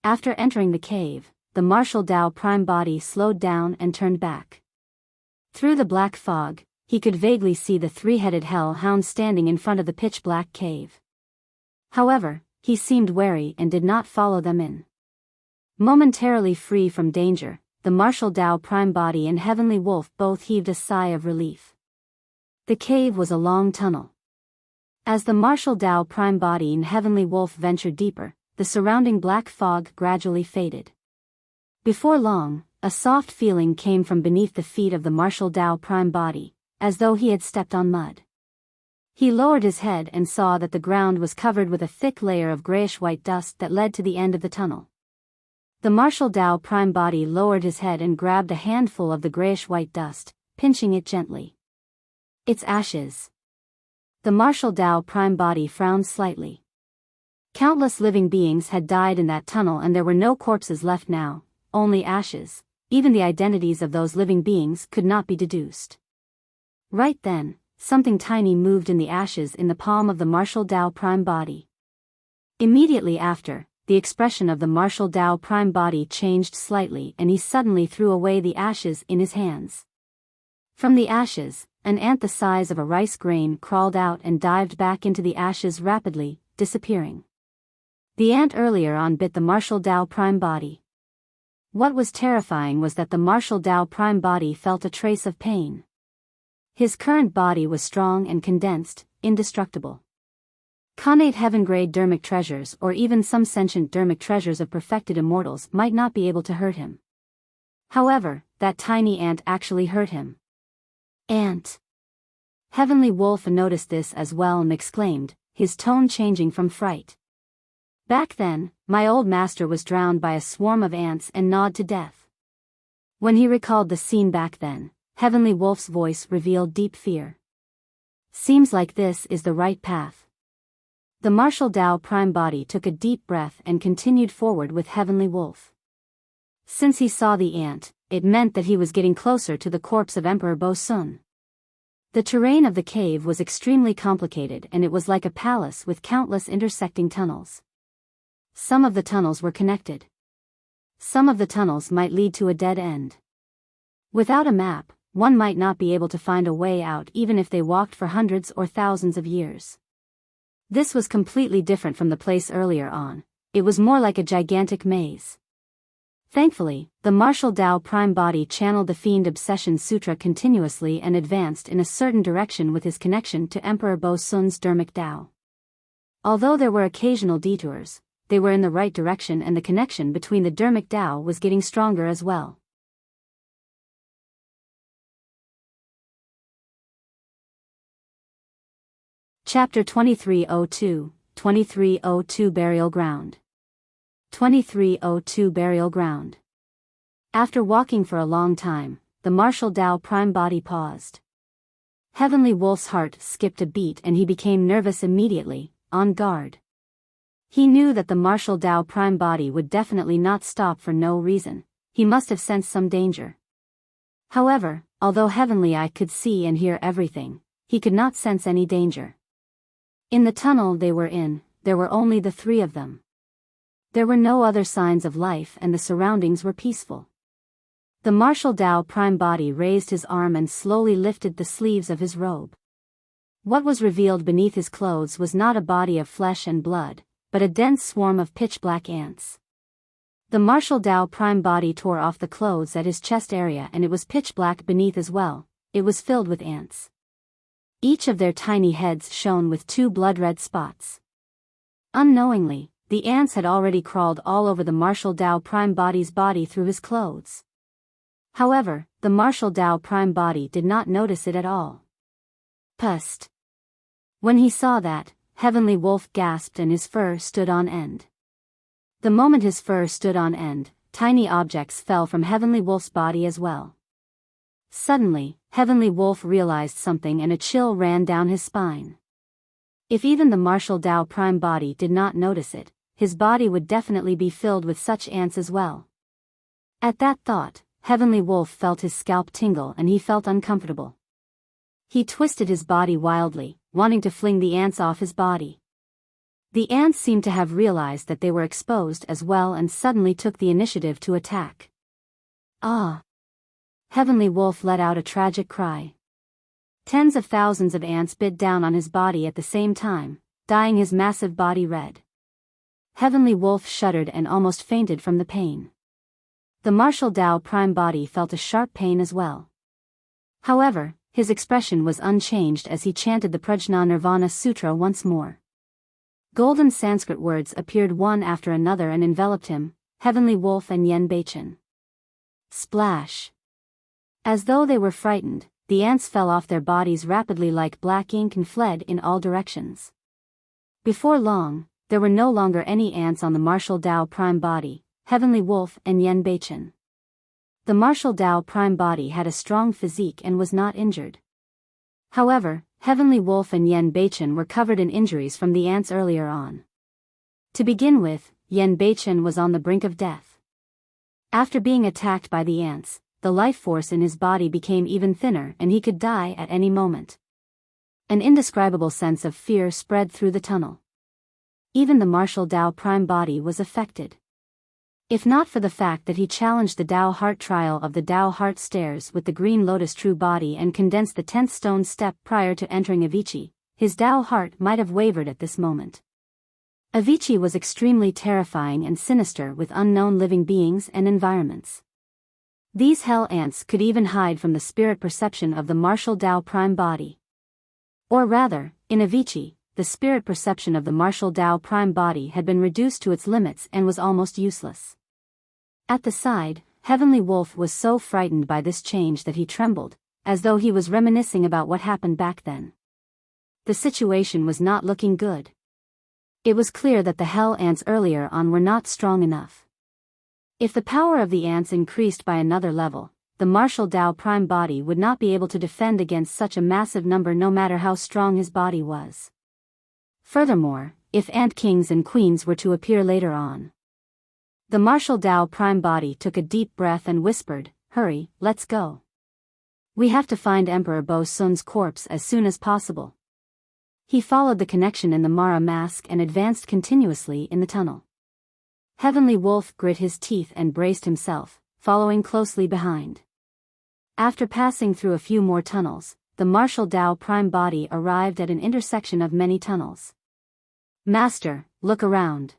After entering the cave, the martial Tao prime body slowed down and turned back. Through the black fog, he could vaguely see the three-headed hellhound standing in front of the pitch-black cave. However, he seemed wary and did not follow them in. Momentarily free from danger, the martial Tao prime body and Heavenly Wolf both heaved a sigh of relief. The cave was a long tunnel. As the martial Tao prime body and Heavenly Wolf ventured deeper, the surrounding black fog gradually faded. Before long, a soft feeling came from beneath the feet of the martial Tao prime body, as though he had stepped on mud. He lowered his head and saw that the ground was covered with a thick layer of grayish-white dust that led to the end of the tunnel. The martial Tao prime body lowered his head and grabbed a handful of the grayish-white dust, pinching it gently. "It's ashes." The martial Tao prime body frowned slightly. Countless living beings had died in that tunnel and there were no corpses left now, only ashes. Even the identities of those living beings could not be deduced. Right then, something tiny moved in the ashes in the palm of the martial Tao prime body. Immediately after, the expression of the martial Tao prime body changed slightly and he suddenly threw away the ashes in his hands. From the ashes, an ant the size of a rice grain crawled out and dived back into the ashes rapidly, disappearing. The ant earlier on bit the martial Tao prime body. What was terrifying was that the martial Tao prime body felt a trace of pain. His current body was strong and condensed, indestructible. Connate heaven-grade dermic treasures or even some sentient dermic treasures of perfected immortals might not be able to hurt him. However, that tiny ant actually hurt him. Ant! Heavenly Wolf noticed this as well and exclaimed, his tone changing from fright. Back then, my old master was drowned by a swarm of ants and gnawed to death. When he recalled the scene back then, Heavenly Wolf's voice revealed deep fear. Seems like this is the right path. The martial Tao prime body took a deep breath and continued forward with Heavenly Wolf. Since he saw the ant, it meant that he was getting closer to the corpse of Emperor Bo Sun. The terrain of the cave was extremely complicated and it was like a palace with countless intersecting tunnels. Some of the tunnels were connected. Some of the tunnels might lead to a dead end. Without a map, one might not be able to find a way out even if they walked for hundreds or thousands of years. This was completely different from the place earlier on. It was more like a gigantic maze. Thankfully, the martial Tao prime body channeled the Fiend Obsession Sutra continuously and advanced in a certain direction with his connection to Emperor Bo Sun's dermic Tao. Although there were occasional detours, they were in the right direction and the connection between the dermic Tao was getting stronger as well. Chapter 2302, 2302 Burial Ground. 2302 Burial Ground. After walking for a long time, the martial Tao prime body paused. Heavenly Wolf's heart skipped a beat and he became nervous immediately, on guard. He knew that the martial Tao prime body would definitely not stop for no reason. He must have sensed some danger. However, although Heavenly Eye could see and hear everything, he could not sense any danger. In the tunnel they were in, there were only the three of them. There were no other signs of life and the surroundings were peaceful. The martial Tao prime body raised his arm and slowly lifted the sleeves of his robe. What was revealed beneath his clothes was not a body of flesh and blood, but a dense swarm of pitch-black ants. The martial Tao prime body tore off the clothes at his chest area and it was pitch-black beneath as well. It was filled with ants. Each of their tiny heads shone with two blood-red spots. Unknowingly, the ants had already crawled all over the martial Tao prime body's body through his clothes. However, the martial Tao prime body did not notice it at all. Pust. When he saw that, Heavenly Wolf gasped and his fur stood on end. The moment his fur stood on end, tiny objects fell from Heavenly Wolf's body as well. Suddenly, Heavenly Wolf realized something and a chill ran down his spine. If even the martial Tao prime body did not notice it, his body would definitely be filled with such ants as well. At that thought, Heavenly Wolf felt his scalp tingle and he felt uncomfortable. He twisted his body wildly, wanting to fling the ants off his body. The ants seemed to have realized that they were exposed as well and suddenly took the initiative to attack. Ah! Heavenly Wolf let out a tragic cry. Tens of thousands of ants bit down on his body at the same time, dyeing his massive body red. Heavenly Wolf shuddered and almost fainted from the pain. The martial Tao prime body felt a sharp pain as well. However, his expression was unchanged as he chanted the Prajna Nirvana Sutra once more. Golden Sanskrit words appeared one after another and enveloped him, Heavenly Wolf and Yen Beichen. Splash! As though they were frightened, the ants fell off their bodies rapidly like black ink and fled in all directions. Before long, there were no longer any ants on the martial Tao prime body, Heavenly Wolf and Yen Beichen. The martial Tao prime body had a strong physique and was not injured. However, Heavenly Wolf and Yen Beichen were covered in injuries from the ants earlier on. To begin with, Yen Beichen was on the brink of death. After being attacked by the ants, the life force in his body became even thinner and he could die at any moment. An indescribable sense of fear spread through the tunnel. Even the martial Tao prime body was affected. If not for the fact that he challenged the Tao Heart trial of the Tao Heart stairs with the Green Lotus true body and condensed the 10th stone step prior to entering Avicii, his Tao Heart might have wavered at this moment. Avicii was extremely terrifying and sinister with unknown living beings and environments. These hell ants could even hide from the spirit perception of the martial Tao prime body. Or rather, in Avicii, the spirit perception of the martial Tao prime body had been reduced to its limits and was almost useless. At the side, Heavenly Wolf was so frightened by this change that he trembled, as though he was reminiscing about what happened back then. The situation was not looking good. It was clear that the hell ants earlier on were not strong enough. If the power of the ants increased by another level, the martial Tao prime body would not be able to defend against such a massive number no matter how strong his body was. Furthermore, if ant kings and queens were to appear later on. The martial Tao prime body took a deep breath and whispered, "Hurry, let's go. We have to find Emperor Bo Sun's corpse as soon as possible." He followed the connection in the Mara mask and advanced continuously in the tunnel. Heavenly Wolf grit his teeth and braced himself, following closely behind. After passing through a few more tunnels, the martial Tao prime body arrived at an intersection of many tunnels. "Master, look around."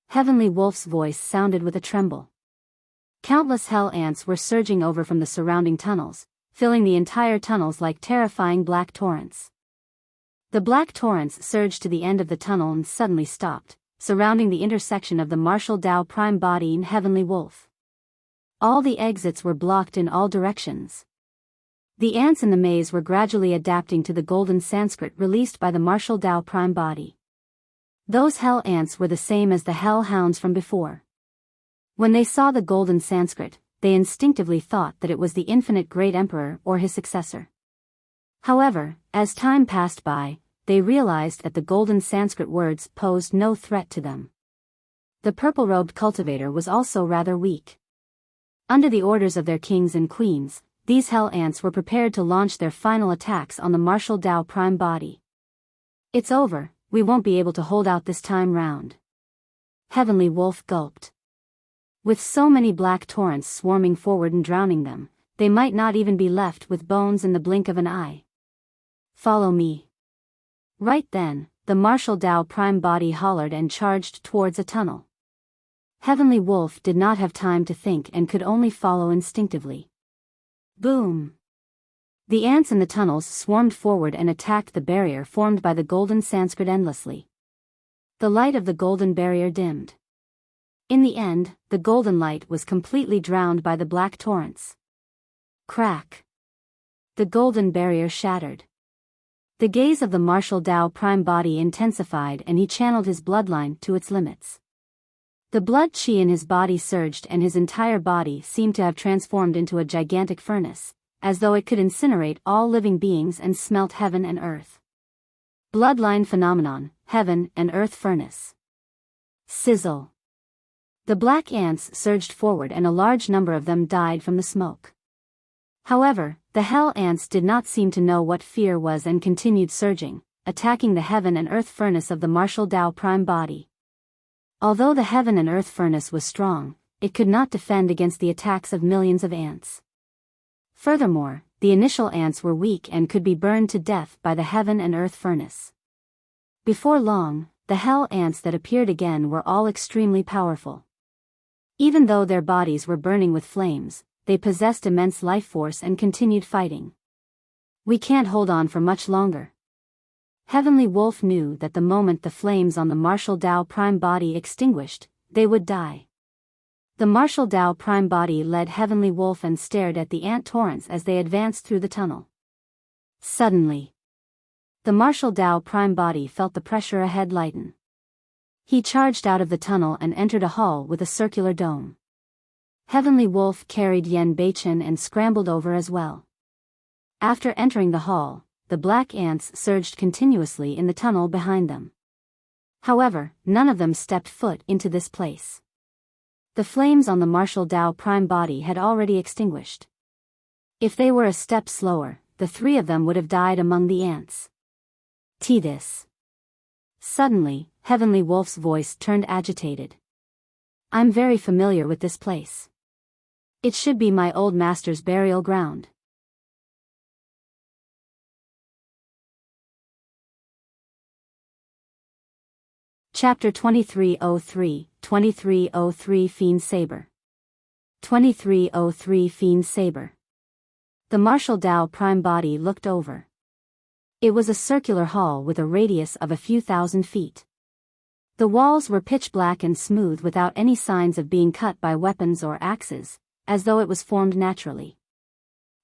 Heavenly Wolf's voice sounded with a tremble. Countless hell ants were surging over from the surrounding tunnels, filling the entire tunnels like terrifying black torrents. The black torrents surged to the end of the tunnel and suddenly stopped, surrounding the intersection of the martial Tao prime body and Heavenly Wolf. All the exits were blocked in all directions. The ants in the maze were gradually adapting to the golden Sanskrit released by the martial Tao prime body. Those hell ants were the same as the hell hounds from before. When they saw the golden Sanskrit, they instinctively thought that it was the infinite great emperor or his successor. However, as time passed by, they realized that the golden Sanskrit words posed no threat to them. The purple-robed cultivator was also rather weak. Under the orders of their kings and queens, these hell ants were prepared to launch their final attacks on the martial Tao prime body. "It's over, we won't be able to hold out this time round." Heavenly Wolf gulped. With so many black torrents swarming forward and drowning them, they might not even be left with bones in the blink of an eye. "Follow me." Right then, the martial Tao prime body hollered and charged towards a tunnel. Heavenly Wolf did not have time to think and could only follow instinctively. Boom! The ants in the tunnels swarmed forward and attacked the barrier formed by the golden Sanskrit endlessly. The light of the golden barrier dimmed. In the end, the golden light was completely drowned by the black torrents. Crack! The golden barrier shattered. The gaze of the martial Tao prime body intensified and he channeled his bloodline to its limits. The blood chi in his body surged and his entire body seemed to have transformed into a gigantic furnace, as though it could incinerate all living beings and smelt heaven and earth. Bloodline phenomenon, heaven and earth furnace. Sizzle. The black ants surged forward and a large number of them died from the smoke. However, the hell ants did not seem to know what fear was and continued surging, attacking the heaven and earth furnace of the martial Tao prime body. Although the heaven and earth furnace was strong, it could not defend against the attacks of millions of ants. Furthermore, the initial ants were weak and could be burned to death by the heaven and earth furnace. Before long, the hell ants that appeared again were all extremely powerful. Even though their bodies were burning with flames, they possessed immense life force and continued fighting. "We can't hold on for much longer." Heavenly Wolf knew that the moment the flames on the martial Tao prime body extinguished, they would die. The martial Tao prime body led Heavenly Wolf and stared at the ant torrents as they advanced through the tunnel. Suddenly, the martial Tao prime body felt the pressure ahead lighten. He charged out of the tunnel and entered a hall with a circular dome. Heavenly Wolf carried Yen Beichen and scrambled over as well. After entering the hall, the black ants surged continuously in the tunnel behind them. However, none of them stepped foot into this place. The flames on the martial Tao prime body had already extinguished. If they were a step slower, the three of them would have died among the ants. This. Suddenly, Heavenly Wolf's voice turned agitated. "I'm very familiar with this place. It should be my old master's burial ground." Chapter 2303, 2303 Fiend Saber. 2303 Fiend Saber. The martial Tao prime body looked over. It was a circular hall with a radius of a few thousand feet. The walls were pitch black and smooth without any signs of being cut by weapons or axes, as though it was formed naturally.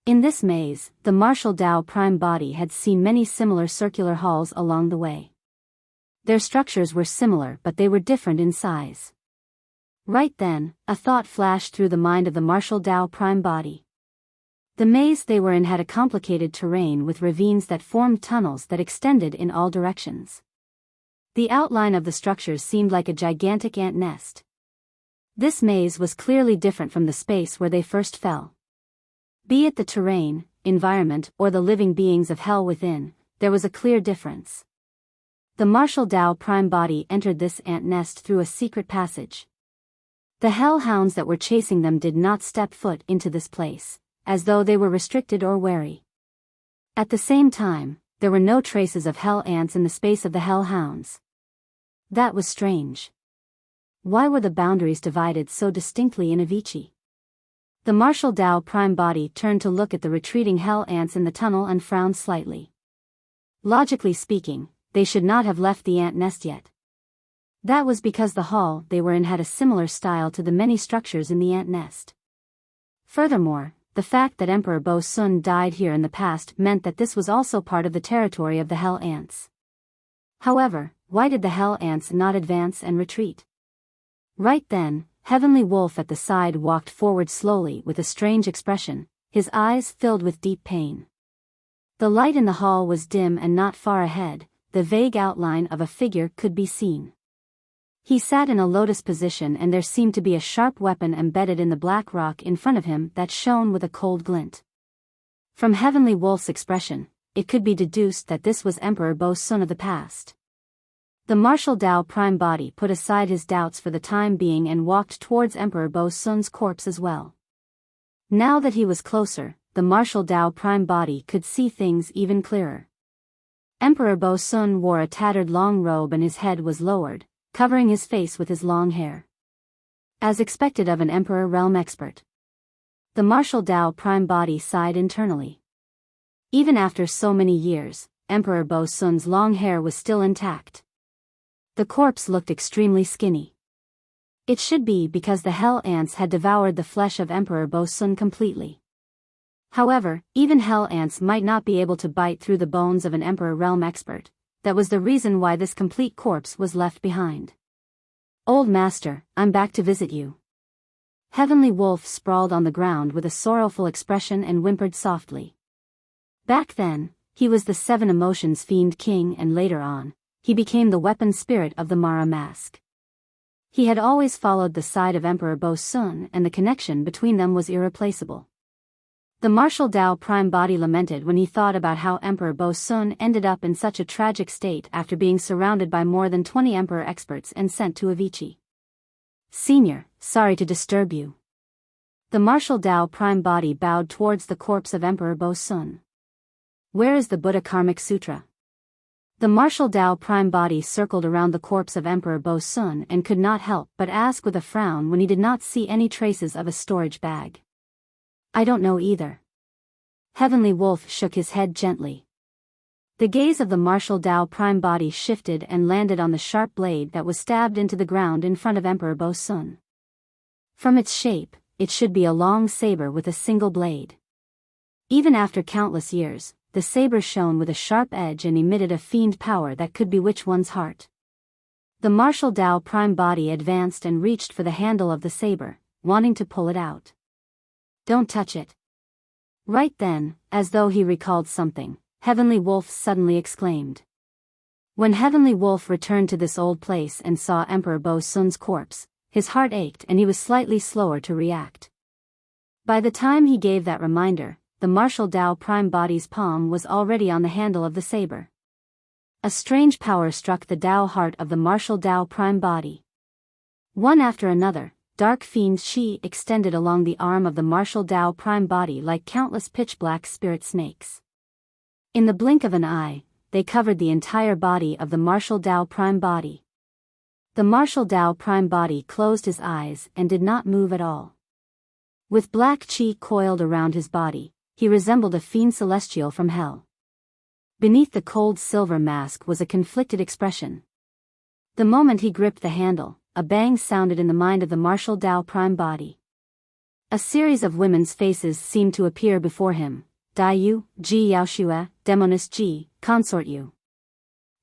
In this maze, the martial Tao prime body had seen many similar circular halls along the way. Their structures were similar but they were different in size. Right then, a thought flashed through the mind of the martial Tao prime body. The maze they were in had a complicated terrain with ravines that formed tunnels that extended in all directions. The outline of the structures seemed like a gigantic ant nest. This maze was clearly different from the space where they first fell. Be it the terrain, environment, or the living beings of hell within, there was a clear difference. The martial Tao prime body entered this ant nest through a secret passage. The hellhounds that were chasing them did not step foot into this place, as though they were restricted or wary. At the same time, there were no traces of hell ants in the space of the hellhounds. That was strange. Why were the boundaries divided so distinctly in Avicii? The martial Tao prime body turned to look at the retreating hell ants in the tunnel and frowned slightly. Logically speaking, they should not have left the ant nest yet. That was because the hall they were in had a similar style to the many structures in the ant nest. Furthermore, the fact that Emperor Bo Sun died here in the past meant that this was also part of the territory of the hell ants. However, why did the hell ants not advance and retreat? Right then, Heavenly Wolf at the side walked forward slowly with a strange expression, his eyes filled with deep pain. The light in the hall was dim and not far ahead, the vague outline of a figure could be seen. He sat in a lotus position and there seemed to be a sharp weapon embedded in the black rock in front of him that shone with a cold glint. From Heavenly Wolf's expression, it could be deduced that this was Emperor Bo Sun of the past. The martial Tao prime body put aside his doubts for the time being and walked towards Emperor Bo Sun's corpse as well. Now that he was closer, the martial Tao prime body could see things even clearer. Emperor Bo Sun wore a tattered long robe and his head was lowered, covering his face with his long hair. As expected of an Emperor realm expert. The martial Tao prime body sighed internally. Even after so many years, Emperor Bo Sun's long hair was still intact. The corpse looked extremely skinny. It should be because the hell ants had devoured the flesh of Emperor Bo Sun completely. However, even hell ants might not be able to bite through the bones of an Emperor realm expert. That was the reason why this complete corpse was left behind. Old Master, I'm back to visit you. Heavenly Wolf sprawled on the ground with a sorrowful expression and whimpered softly. Back then, he was the Seven Emotions Fiend King and later on, he became the weapon spirit of the Mara Mask. He had always followed the side of Emperor Bo Sun and the connection between them was irreplaceable. The martial Tao prime body lamented when he thought about how Emperor Bo Sun ended up in such a tragic state after being surrounded by more than 20 Emperor experts and sent to Avicii. Senior, sorry to disturb you. The martial Tao prime body bowed towards the corpse of Emperor Bo Sun. Where is the Buddha Karmic Sutra? The martial Tao prime body circled around the corpse of Emperor Bo Sun and could not help but ask with a frown when he did not see any traces of a storage bag. I don't know either. Heavenly Wolf shook his head gently. The gaze of the martial Tao prime body shifted and landed on the sharp blade that was stabbed into the ground in front of Emperor Bo Sun. From its shape, it should be a long saber with a single blade. Even after countless years, the saber shone with a sharp edge and emitted a fiend power that could bewitch one's heart. The martial Tao prime body advanced and reached for the handle of the saber, wanting to pull it out. Don't touch it. Right then, as though he recalled something, Heavenly Wolf suddenly exclaimed. When Heavenly Wolf returned to this old place and saw Emperor Bo Sun's corpse, his heart ached and he was slightly slower to react. By the time he gave that reminder, the martial Tao prime body's palm was already on the handle of the saber. A strange power struck the Tao heart of the martial Tao prime body. One after another, dark fiend Shi extended along the arm of the martial Tao prime body like countless pitch-black spirit snakes. In the blink of an eye, they covered the entire body of the martial Tao prime body. The martial Tao prime body closed his eyes and did not move at all. With black chi coiled around his body, he resembled a fiend celestial from hell. Beneath the cold silver mask was a conflicted expression. The moment he gripped the handle, a bang sounded in the mind of the martial Tao prime body. A series of women's faces seemed to appear before him. Dai Yu, Ji Yaoshue, Demoness Ji, Consort Yu.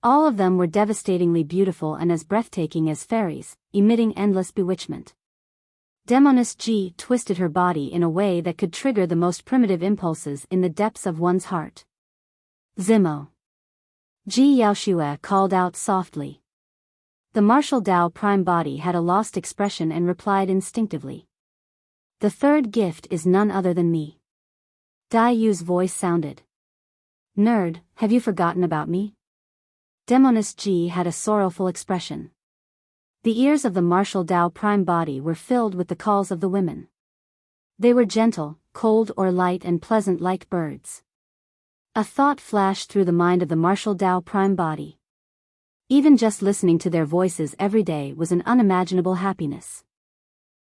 All of them were devastatingly beautiful and as breathtaking as fairies, emitting endless bewitchment. Demoness Ji twisted her body in a way that could trigger the most primitive impulses in the depths of one's heart. Zimo. Ji Yaoshue called out softly. The martial Tao prime body had a lost expression and replied instinctively. The third gift is none other than me. Dai Yu's voice sounded. Nerd, have you forgotten about me? Demoness Ji had a sorrowful expression. The ears of the martial Tao prime body were filled with the calls of the women. They were gentle, cold or light and pleasant like birds. A thought flashed through the mind of the martial Tao prime body. Even just listening to their voices every day was an unimaginable happiness.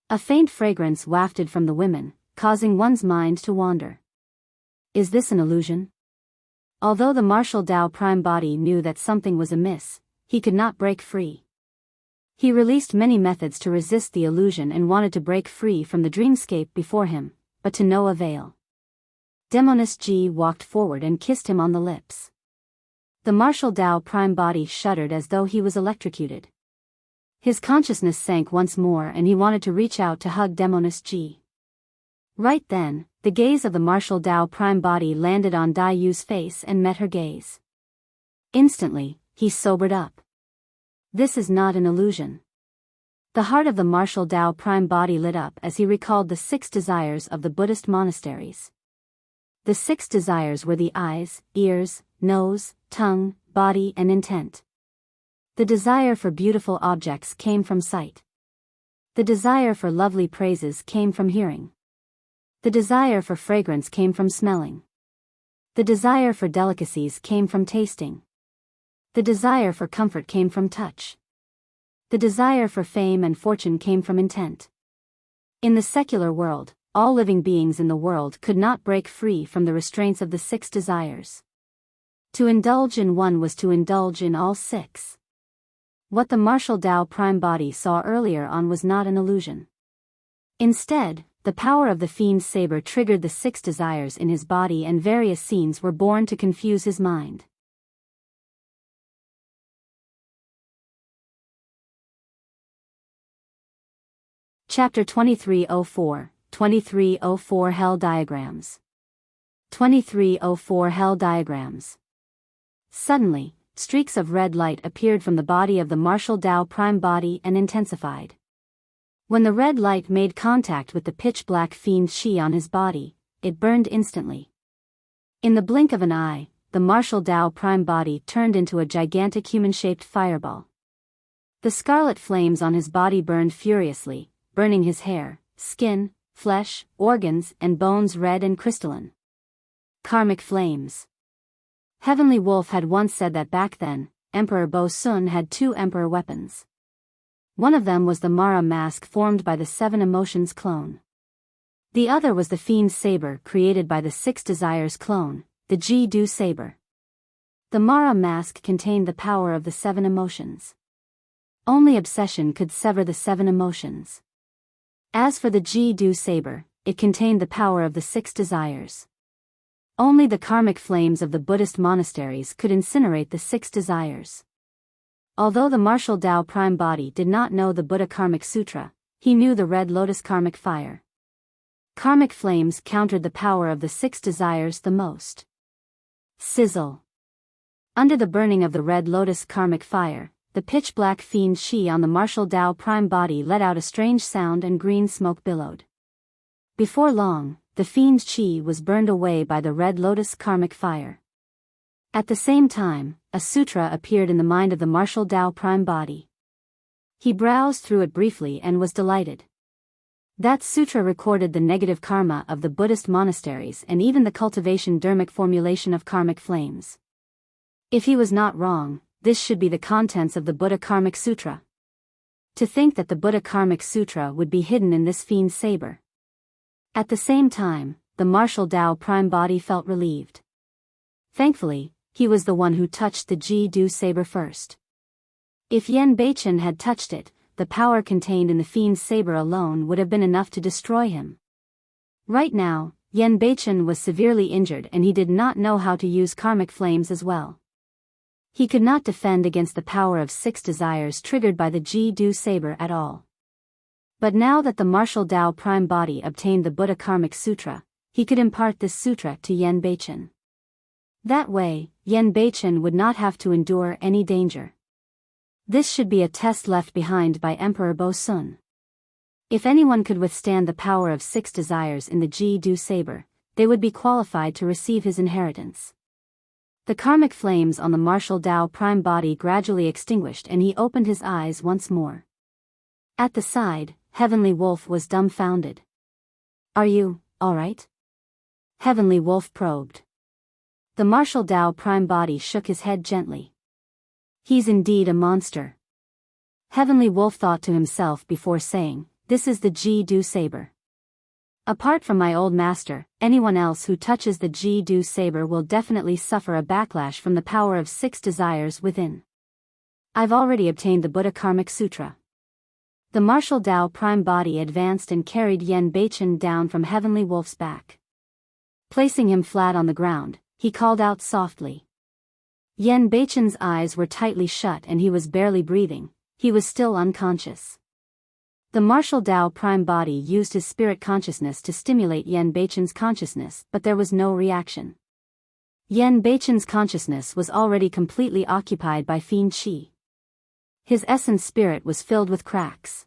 A faint fragrance wafted from the women, causing one's mind to wander. Is this an illusion? Although the martial Tao prime body knew that something was amiss, he could not break free. He released many methods to resist the illusion and wanted to break free from the dreamscape before him, but to no avail. Demoness Ji walked forward and kissed him on the lips. The martial Tao prime body shuddered as though he was electrocuted. His consciousness sank once more and he wanted to reach out to hug Demoness Ji. Right then, the gaze of the martial Tao prime body landed on Dai Yu's face and met her gaze. Instantly, he sobered up. This is not an illusion. The heart of the martial Tao prime body lit up as he recalled the 6 desires of the Buddhist monasteries. The 6 desires were the eyes, ears, nose, tongue, body and intent. The desire for beautiful objects came from sight. The desire for lovely praises came from hearing. The desire for fragrance came from smelling. The desire for delicacies came from tasting. The desire for comfort came from touch. The desire for fame and fortune came from intent. In the secular world, all living beings in the world could not break free from the restraints of the 6 desires. To indulge in one was to indulge in all 6. What the martial Tao prime body saw earlier on was not an illusion. Instead, the power of the fiend's saber triggered the 6 desires in his body and various scenes were born to confuse his mind. Chapter 2304, 2304 Hell Diagrams. 2304 Hell Diagrams. Suddenly, streaks of red light appeared from the body of the martial Tao prime body and intensified. When the red light made contact with the pitch-black fiend chi on his body, it burned instantly. In the blink of an eye, the martial Tao prime body turned into a gigantic human-shaped fireball. The scarlet flames on his body burned furiously, burning his hair, skin, flesh, organs, and bones red and crystalline. Karmic flames. Heavenly Wolf had once said that back then, Emperor Bo Sun had 2 emperor weapons. One of them was the Mara mask formed by the 7 emotions clone. The other was the fiend's saber created by the 6 desires clone, the Ji Du saber. The Mara mask contained the power of the 7 emotions. Only obsession could sever the 7 emotions. As for the Ji Du saber, it contained the power of the 6 desires. Only the karmic flames of the Buddhist monasteries could incinerate the 6 desires. Although the martial Tao prime body did not know the Buddha Karmic Sutra, he knew the Red Lotus Karmic Fire. Karmic flames countered the power of the 6 desires the most. Sizzle. Under the burning of the Red Lotus Karmic Fire, the pitch-black fiend chi on the martial Tao prime body let out a strange sound and green smoke billowed. Before long, the fiend's chi was burned away by the Red Lotus Karmic Fire. At the same time, a sutra appeared in the mind of the martial Tao prime body. He browsed through it briefly and was delighted. That sutra recorded the negative karma of the Buddhist monasteries and even the cultivation dharmic formulation of karmic flames. If he was not wrong, this should be the contents of the Buddha Karmic Sutra. To think that the Buddha Karmic Sutra would be hidden in this fiend's saber. At the same time, the martial Dao Prime Body felt relieved. Thankfully, he was the one who touched the Ji-Du saber first. If Yan Beichen had touched it, the power contained in the fiend's saber alone would have been enough to destroy him. Right now, Yan Beichen was severely injured and he did not know how to use karmic flames as well. He could not defend against the power of 6 desires triggered by the Ji-Du saber at all. But now that the martial Dao Prime Body obtained the Buddha Karmic Sutra, he could impart this sutra to Yan Beichen. That way, Yan Beichen would not have to endure any danger. This should be a test left behind by Emperor Bo Sun. If anyone could withstand the power of 6 desires in the Ji-Du saber, they would be qualified to receive his inheritance. The karmic flames on the martial Dao Prime Body gradually extinguished and he opened his eyes once more. At the side, Heavenly Wolf was dumbfounded. "Are you, alright?" Heavenly Wolf probed. The martial Dao Prime Body shook his head gently. "He's indeed a monster." Heavenly Wolf thought to himself before saying, "This is the Ji-Du saber. Apart from my old master, anyone else who touches the Ji-Du saber will definitely suffer a backlash from the power of 6 desires within. I've already obtained the Buddha Karmic Sutra." The martial Dao Prime Body advanced and carried Yan Beichen down from Heavenly Wolf's back. Placing him flat on the ground, he called out softly. Yan Beichen's eyes were tightly shut and he was barely breathing. He was still unconscious. The martial Dao Prime Body used his spirit consciousness to stimulate Yan Beichen's consciousness, but there was no reaction. Yan Beichen's consciousness was already completely occupied by fiend qi. His essence spirit was filled with cracks.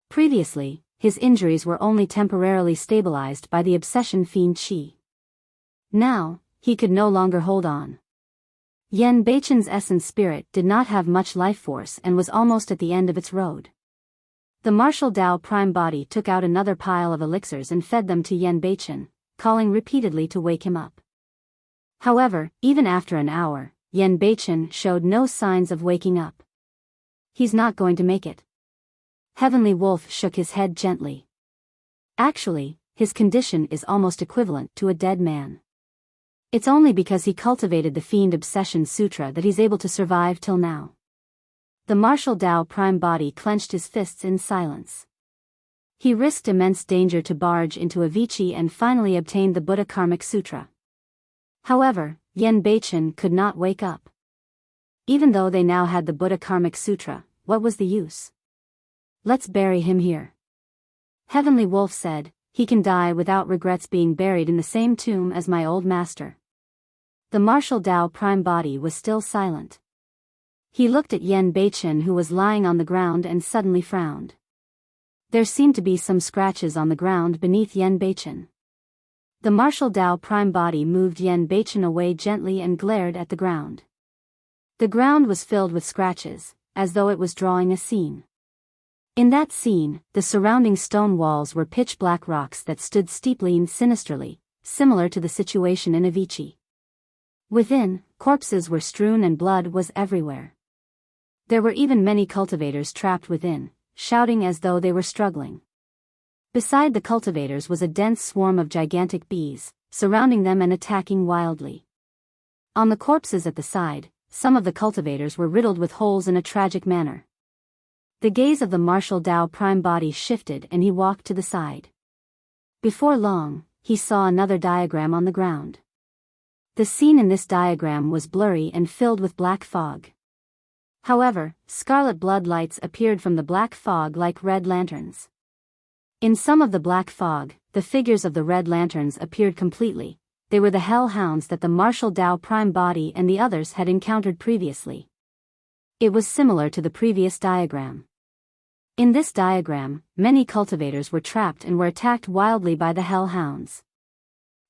Previously, his injuries were only temporarily stabilized by the obsession fiend qi. Now, he could no longer hold on. Yan Beichen's essence spirit did not have much life force and was almost at the end of its road. The martial Dao Prime Body took out another pile of elixirs and fed them to Yan Beichen, calling repeatedly to wake him up. However, even after an hour, Yan Beichen showed no signs of waking up. "He's not going to make it." Heavenly Wolf shook his head gently. Actually, his condition is almost equivalent to a dead man. It's only because he cultivated the Fiend Obsession Sutra that he's able to survive till now. The martial Dao Prime Body clenched his fists in silence. He risked immense danger to barge into a Vici and finally obtained the Buddha Karmic Sutra. However, Yan Beichen could not wake up. Even though they now had the Buddha Karmic Sutra, what was the use? "Let's bury him here." Heavenly Wolf said, "He can die without regrets being buried in the same tomb as my old master." The martial Dao Prime Body was still silent. He looked at Yan Beichen who was lying on the ground and suddenly frowned. There seemed to be some scratches on the ground beneath Yan Beichen. The martial Dao Prime Body moved Yan Beichen away gently and glared at the ground. The ground was filled with scratches, as though it was drawing a scene. In that scene, the surrounding stone walls were pitch-black rocks that stood steeply and sinisterly, similar to the situation in Avicii. Within, corpses were strewn and blood was everywhere. There were even many cultivators trapped within, shouting as though they were struggling. Beside the cultivators was a dense swarm of gigantic bees, surrounding them and attacking wildly. On the corpses at the side, some of the cultivators were riddled with holes in a tragic manner. The gaze of the martial Dao Prime Body shifted and he walked to the side. Before long, he saw another diagram on the ground. The scene in this diagram was blurry and filled with black fog. However, scarlet blood lights appeared from the black fog like red lanterns. In some of the black fog, the figures of the red lanterns appeared completely. They were the hellhounds that the martial Dao Prime Body and the others had encountered previously. It was similar to the previous diagram. In this diagram, many cultivators were trapped and were attacked wildly by the hellhounds.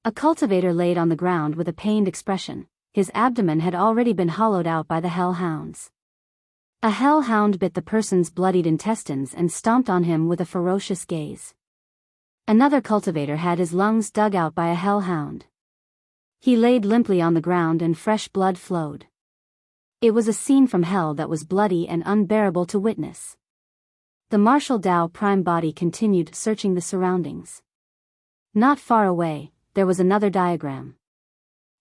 A cultivator laid on the ground with a pained expression. His abdomen had already been hollowed out by the hellhounds. A hellhound bit the person's bloodied intestines and stomped on him with a ferocious gaze. Another cultivator had his lungs dug out by a hellhound. He laid limply on the ground and fresh blood flowed. It was a scene from hell that was bloody and unbearable to witness. The martial Dao Prime Body continued searching the surroundings. Not far away, there was another diagram.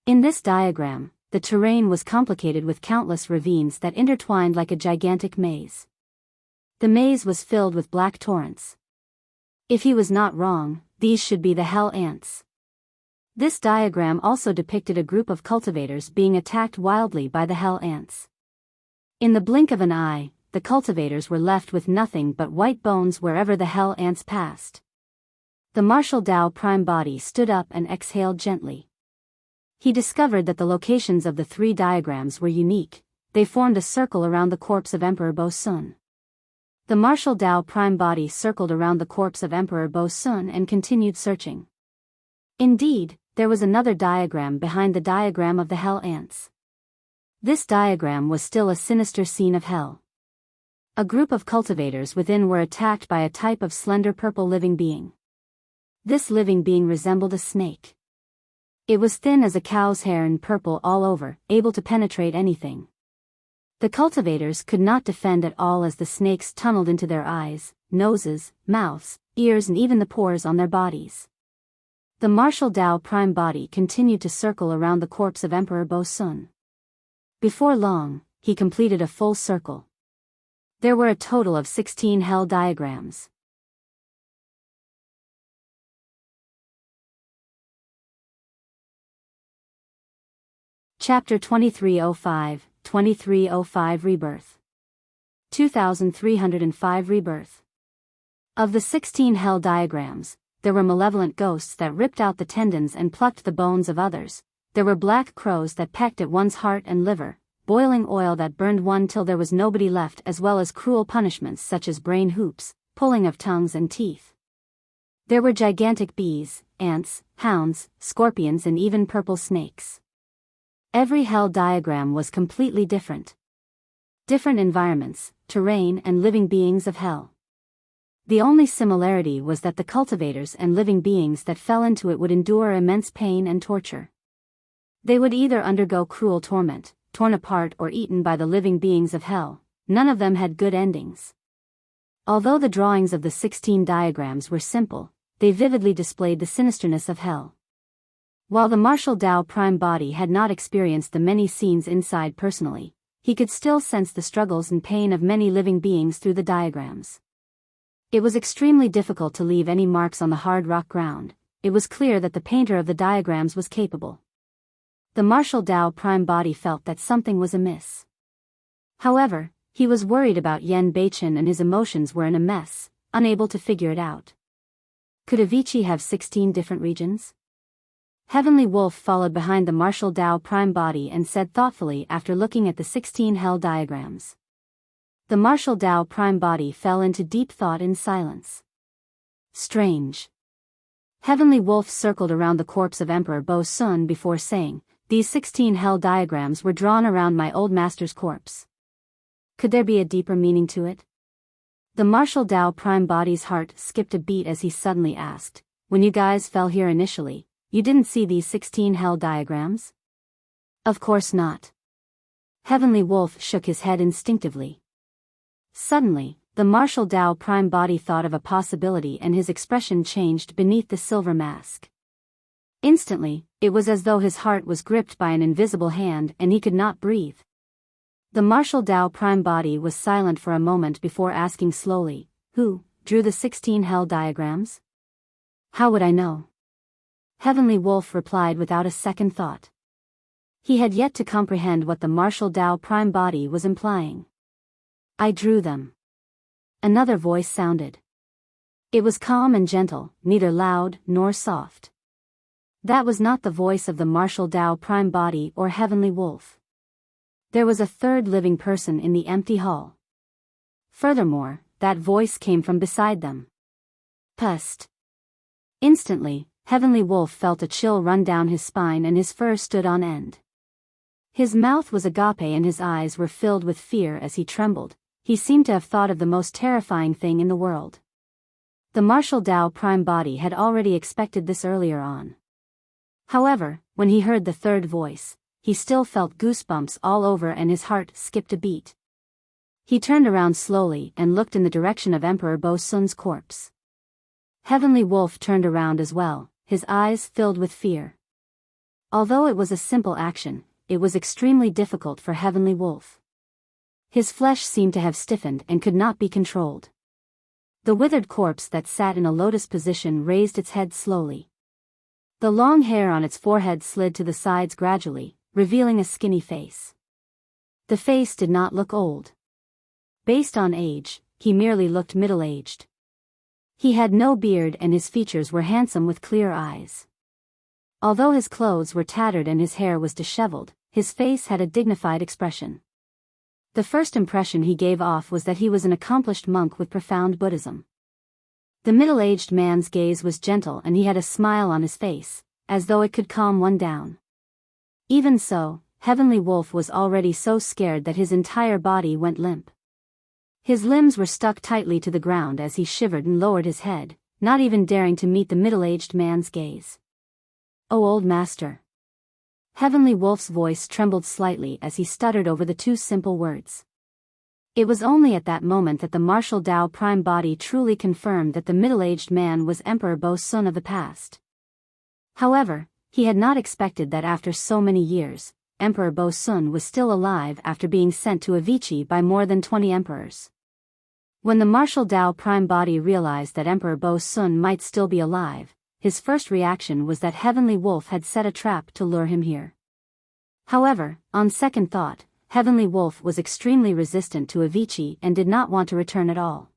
In this diagram, the terrain was complicated with countless ravines that intertwined like a gigantic maze. The maze was filled with black torrents. If he was not wrong, these should be the hell ants. This diagram also depicted a group of cultivators being attacked wildly by the hell ants. In the blink of an eye, the cultivators were left with nothing but white bones wherever the hell ants passed. The martial Dao prime body stood up and exhaled gently. He discovered that the locations of the three diagrams were unique. They formed a circle around the corpse of Emperor Bo-sun. The martial Dao prime body circled around the corpse of Emperor Bo-sun and continued searching. Indeed, there was another diagram behind the diagram of the hell ants. This diagram was still a sinister scene of hell. A group of cultivators within were attacked by a type of slender purple living being. This living being resembled a snake. It was thin as a cow's hair and purple all over, able to penetrate anything. The cultivators could not defend at all as the snakes tunneled into their eyes, noses, mouths, ears and even the pores on their bodies. The martial Dao prime body continued to circle around the corpse of Emperor Bo-sun. Before long, he completed a full circle. There were a total of 16 hell diagrams. Chapter 2305, 2305 Rebirth. 2305 Rebirth. Of the 16 hell diagrams, there were malevolent ghosts that ripped out the tendons and plucked the bones of others. There were black crows that pecked at one's heart and liver, boiling oil that burned one till there was nobody left, as well as cruel punishments such as brain hoops, pulling of tongues and teeth. There were gigantic bees, ants, hounds, scorpions and even purple snakes. Every hell diagram was completely different. Different environments, terrain and living beings of hell. The only similarity was that the cultivators and living beings that fell into it would endure immense pain and torture. They would either undergo cruel torment, torn apart or eaten by the living beings of hell. None of them had good endings. Although the drawings of the 16 diagrams were simple, they vividly displayed the sinisterness of hell. While the martial Dao prime body had not experienced the many scenes inside personally, he could still sense the struggles and pain of many living beings through the diagrams. It was extremely difficult to leave any marks on the hard rock ground. It was clear that the painter of the diagrams was capable. The martial Dao prime body felt that something was amiss. However, he was worried about Yen Beichen and his emotions were in a mess, unable to figure it out. Could Avicii have 16 different regions? Heavenly Wolf followed behind the martial Dao prime body and said thoughtfully after looking at the 16 hell diagrams. The martial Dao prime body fell into deep thought in silence. Strange. Heavenly Wolf circled around the corpse of Emperor Bo-sun before saying, "These 16 hell diagrams were drawn around my old master's corpse. Could there be a deeper meaning to it?" The martial Dao prime body's heart skipped a beat as he suddenly asked, "When you guys fell here initially, you didn't see these 16 hell diagrams?" "Of course not." Heavenly Wolf shook his head instinctively. Suddenly, the martial Dao prime body thought of a possibility and his expression changed beneath the silver mask. Instantly, it was as though his heart was gripped by an invisible hand and he could not breathe. The martial Dao prime body was silent for a moment before asking slowly, "Who drew the 16 hell diagrams?" "How would I know?" Heavenly Wolf replied without a second thought. He had yet to comprehend what the martial Dao prime body was implying. "I drew them." Another voice sounded. It was calm and gentle, neither loud nor soft. That was not the voice of the martial Dao prime body or Heavenly Wolf. There was a third living person in the empty hall. Furthermore, that voice came from beside them. "Pust." Instantly, Heavenly Wolf felt a chill run down his spine and his fur stood on end. His mouth was agape and his eyes were filled with fear as he trembled. He seemed to have thought of the most terrifying thing in the world. The martial Dao prime body had already expected this earlier on. However, when he heard the third voice, he still felt goosebumps all over and his heart skipped a beat. He turned around slowly and looked in the direction of Emperor Bo-sun's corpse. Heavenly Wolf turned around as well, his eyes filled with fear. Although it was a simple action, it was extremely difficult for Heavenly Wolf. His flesh seemed to have stiffened and could not be controlled. The withered corpse that sat in a lotus position raised its head slowly. The long hair on its forehead slid to the sides gradually, revealing a skinny face. The face did not look old. Based on age, he merely looked middle-aged. He had no beard and his features were handsome with clear eyes. Although his clothes were tattered and his hair was disheveled, his face had a dignified expression. The first impression he gave off was that he was an accomplished monk with profound Buddhism. The middle-aged man's gaze was gentle and he had a smile on his face, as though it could calm one down. Even so, Heavenly Wolf was already so scared that his entire body went limp. His limbs were stuck tightly to the ground as he shivered and lowered his head, not even daring to meet the middle-aged man's gaze. "Oh, old master." Heavenly Wolf's voice trembled slightly as he stuttered over the two simple words. It was only at that moment that the martial Tao prime body truly confirmed that the middle-aged man was Emperor Bo-sun of the past. However, he had not expected that after so many years, Emperor Bo-sun was still alive after being sent to Avicii by more than 20 emperors. When the martial Tao prime body realized that Emperor Bo-sun might still be alive, his first reaction was that Heavenly Wolf had set a trap to lure him here. However, on second thought, Heavenly Wolf was extremely resistant to Avicii and did not want to return at all.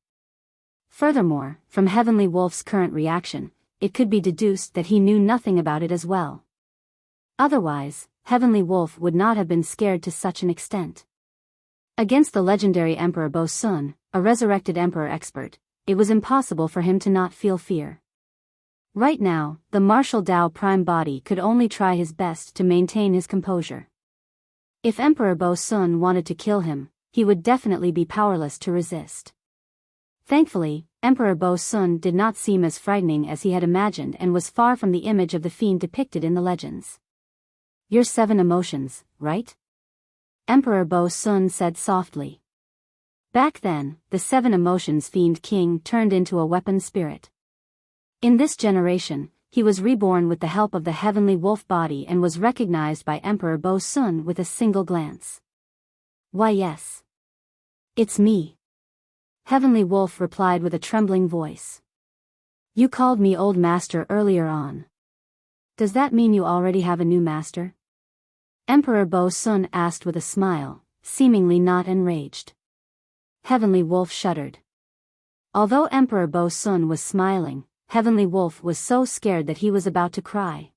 Furthermore, from Heavenly Wolf's current reaction, it could be deduced that he knew nothing about it as well. Otherwise, Heavenly Wolf would not have been scared to such an extent. Against the legendary Emperor Bo-sun, a resurrected emperor expert, it was impossible for him to not feel fear. Right now, the martial Tao prime body could only try his best to maintain his composure. If Emperor Bo-sun wanted to kill him, he would definitely be powerless to resist. Thankfully, Emperor Bo-sun did not seem as frightening as he had imagined and was far from the image of the fiend depicted in the legends. "Your 7 emotions, right?" Emperor Bo-sun said softly. Back then, the 7 emotions fiend king turned into a weapon spirit. In this generation, he was reborn with the help of the Heavenly Wolf body and was recognized by Emperor Bo-sun with a single glance. "Why, yes. It's me." Heavenly Wolf replied with a trembling voice. "You called me old master earlier on. Does that mean you already have a new master?" Emperor Bo-sun asked with a smile, seemingly not enraged. Heavenly Wolf shuddered. Although Emperor Bo-sun was smiling, Heavenly Wolf was so scared that he was about to cry.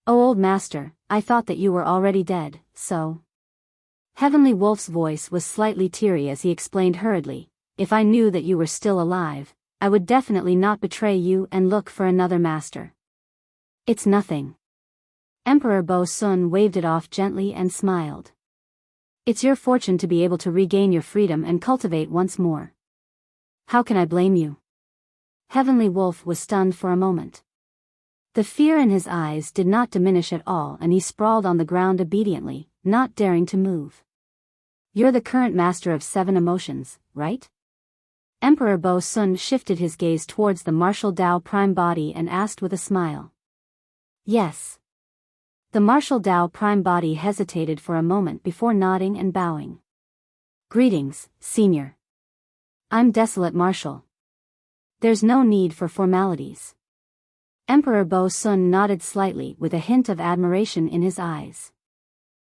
"Oh, old master, I thought that you were already dead, so..." Heavenly Wolf's voice was slightly teary as he explained hurriedly, "If I knew that you were still alive, I would definitely not betray you and look for another master. It's nothing." Emperor Bo-sun waved it off gently and smiled. "It's your fortune to be able to regain your freedom and cultivate once more. How can I blame you?" Heavenly Wolf was stunned for a moment. The fear in his eyes did not diminish at all and he sprawled on the ground obediently, not daring to move. "You're the current master of 7 emotions, right?" Emperor Bo-sun shifted his gaze towards the martial Tao prime body and asked with a smile. "Yes." The martial Tao prime body hesitated for a moment before nodding and bowing. "Greetings, Senior. I'm Desolate Marshal. There's no need for formalities." Emperor Bo-sun nodded slightly with a hint of admiration in his eyes.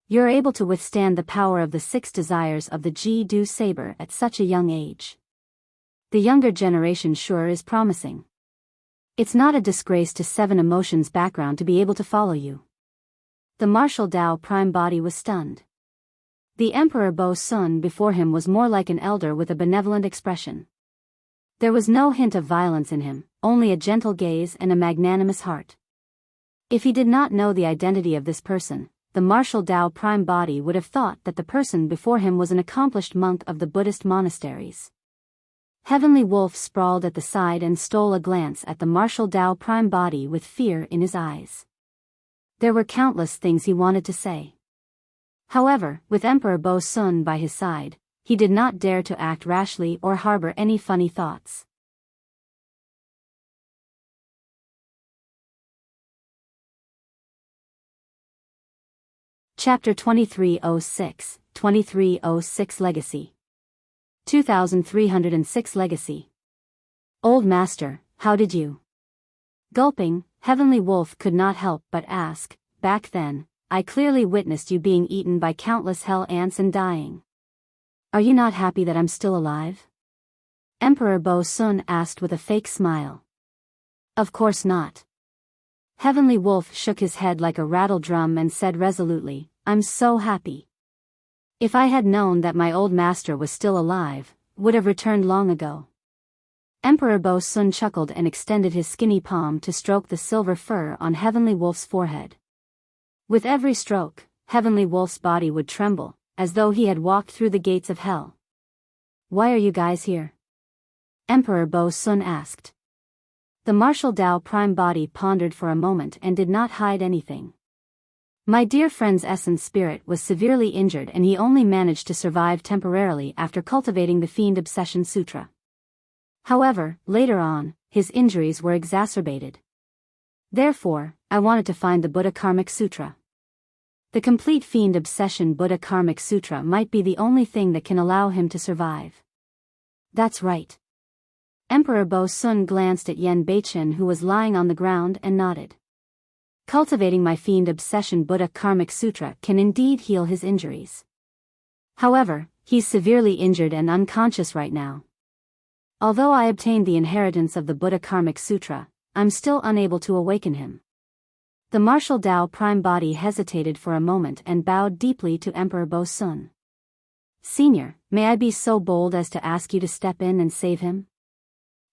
"You're able to withstand the power of the 6 desires of the Ji-Du saber at such a young age. The younger generation sure is promising. It's not a disgrace to 7 emotions background to be able to follow you." The martial Tao prime body was stunned. The Emperor Bo-sun before him was more like an elder with a benevolent expression. There was no hint of violence in him, only a gentle gaze and a magnanimous heart. If he did not know the identity of this person, the martial Tao prime body would have thought that the person before him was an accomplished monk of the Buddhist monasteries. Heavenly Wolf sprawled at the side and stole a glance at the martial Tao prime body with fear in his eyes. There were countless things he wanted to say. However, with Emperor Bo-sun by his side, he did not dare to act rashly or harbor any funny thoughts. Chapter 2306, 2306 Legacy. 2306 Legacy. Old Master, how did you? Gulping, Heavenly Wolf could not help but ask, back then, I clearly witnessed you being eaten by countless hell ants and dying. Are you not happy that I'm still alive? Emperor Bo Sun asked with a fake smile. Of course not. Heavenly Wolf shook his head like a rattle drum and said resolutely, I'm so happy. If I had known that my old master was still alive, would have returned long ago. Emperor Bo Sun chuckled and extended his skinny palm to stroke the silver fur on Heavenly Wolf's forehead. With every stroke, Heavenly Wolf's body would tremble, as though he had walked through the gates of hell. Why are you guys here? Emperor Bo Sun asked. The martial Dao prime body pondered for a moment and did not hide anything. My dear friend's essence spirit was severely injured and he only managed to survive temporarily after cultivating the Fiend Obsession Sutra. However, later on, his injuries were exacerbated. Therefore, I wanted to find the Buddha Karmic Sutra. The complete Fiend Obsession Buddha Karmic Sutra might be the only thing that can allow him to survive. That's right. Emperor Bo Sun glanced at Yen Beichen who was lying on the ground and nodded. Cultivating my Fiend Obsession Buddha Karmic Sutra can indeed heal his injuries. However, he's severely injured and unconscious right now. Although I obtained the inheritance of the Buddha Karmic Sutra, I'm still unable to awaken him. The martial Dao prime body hesitated for a moment and bowed deeply to Emperor Bo Sun. Senior, may I be so bold as to ask you to step in and save him?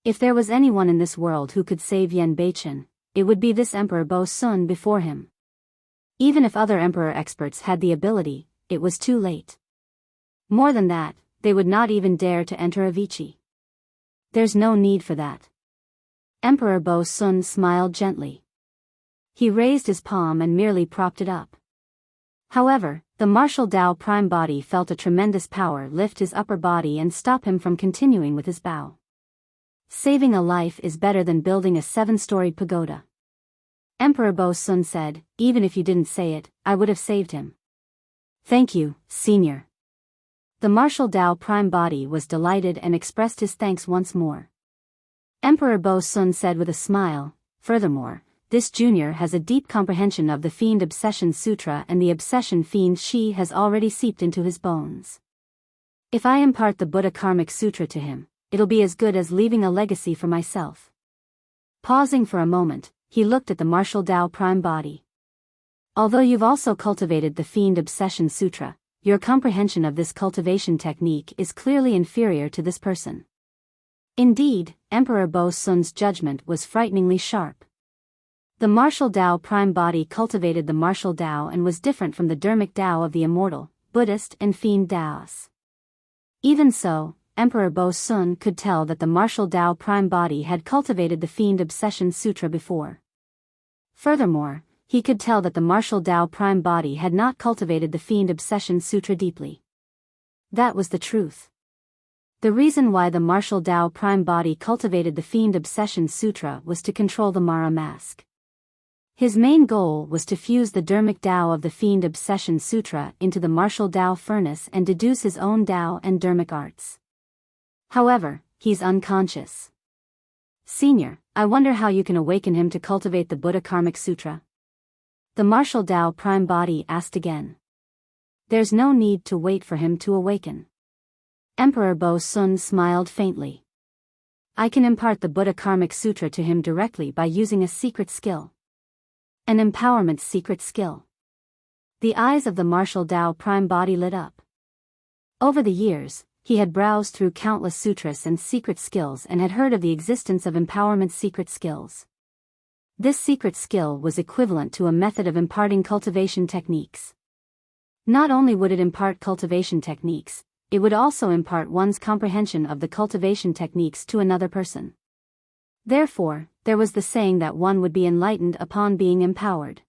If there was anyone in this world who could save Yen Beichen, it would be this Emperor Bo Sun before him. Even if other emperor experts had the ability, it was too late. More than that, they would not even dare to enter Avicii. There's no need for that. Emperor Bo Sun smiled gently. He raised his palm and merely propped it up. However, the martial Dao prime body felt a tremendous power lift his upper body and stop him from continuing with his bow. Saving a life is better than building a 7-storied pagoda. Emperor Bo Sun said, even if you didn't say it, I would have saved him. Thank you, Senior. The martial Dao prime body was delighted and expressed his thanks once more. Emperor Bo Sun said with a smile, furthermore, this junior has a deep comprehension of the Fiend Obsession Sutra and the obsession fiend Shi has already seeped into his bones. If I impart the Buddha Karmic Sutra to him, it'll be as good as leaving a legacy for myself. Pausing for a moment, he looked at the martial Dao prime body. Although you've also cultivated the Fiend Obsession Sutra, your comprehension of this cultivation technique is clearly inferior to this person. Indeed, Emperor Bo Sun's judgment was frighteningly sharp. The martial Dao prime body cultivated the martial Dao and was different from the Dharmic Dao of the immortal, Buddhist and Fiend Daos. Even so, Emperor Bo Sun could tell that the martial Dao prime body had cultivated the Fiend Obsession Sutra before. Furthermore, he could tell that the martial Dao prime body had not cultivated the Fiend Obsession Sutra deeply. That was the truth. The reason why the martial Dao prime body cultivated the Fiend Obsession Sutra was to control the Mara mask. His main goal was to fuse the Dharmic Dao of the Fiend Obsession Sutra into the martial Dao furnace and deduce his own Dao and Dharmic arts. However, he's unconscious. Senior, I wonder how you can awaken him to cultivate the Buddha Karmic Sutra? The martial Dao prime body asked again. There's no need to wait for him to awaken. Emperor Bo Sun smiled faintly. I can impart the Buddha Karmic Sutra to him directly by using a secret skill. An empowerment secret skill. The eyes of the martial Dao prime body lit up. Over the years, he had browsed through countless sutras and secret skills and had heard of the existence of empowerment secret skills. This secret skill was equivalent to a method of imparting cultivation techniques. Not only would it impart cultivation techniques, it would also impart one's comprehension of the cultivation techniques to another person. Therefore, there was the saying that one would be enlightened upon being empowered.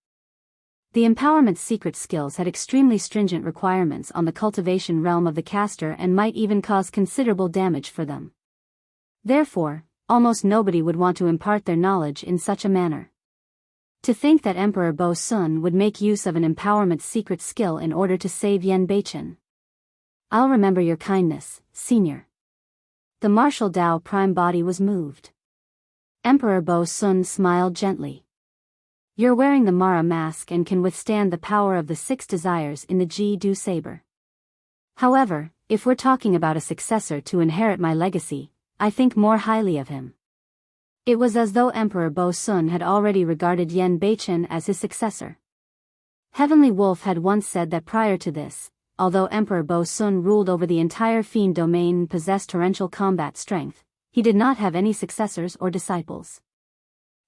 The empowerment secret skills had extremely stringent requirements on the cultivation realm of the caster and might even cause considerable damage for them. Therefore, almost nobody would want to impart their knowledge in such a manner. To think that Emperor Bo Sun would make use of an empowerment secret skill in order to save Yen Beichen. I'll remember your kindness, Senior. The martial Dao prime body was moved. Emperor Bo Sun smiled gently. You're wearing the Mara mask and can withstand the power of the 6 desires in the Ji-Du saber. However, if we're talking about a successor to inherit my legacy, I think more highly of him. It was as though Emperor Bo Sun had already regarded Yen Beichen as his successor. Heavenly Wolf had once said that prior to this, although Emperor Bo Sun ruled over the entire fiend domain and possessed torrential combat strength, he did not have any successors or disciples.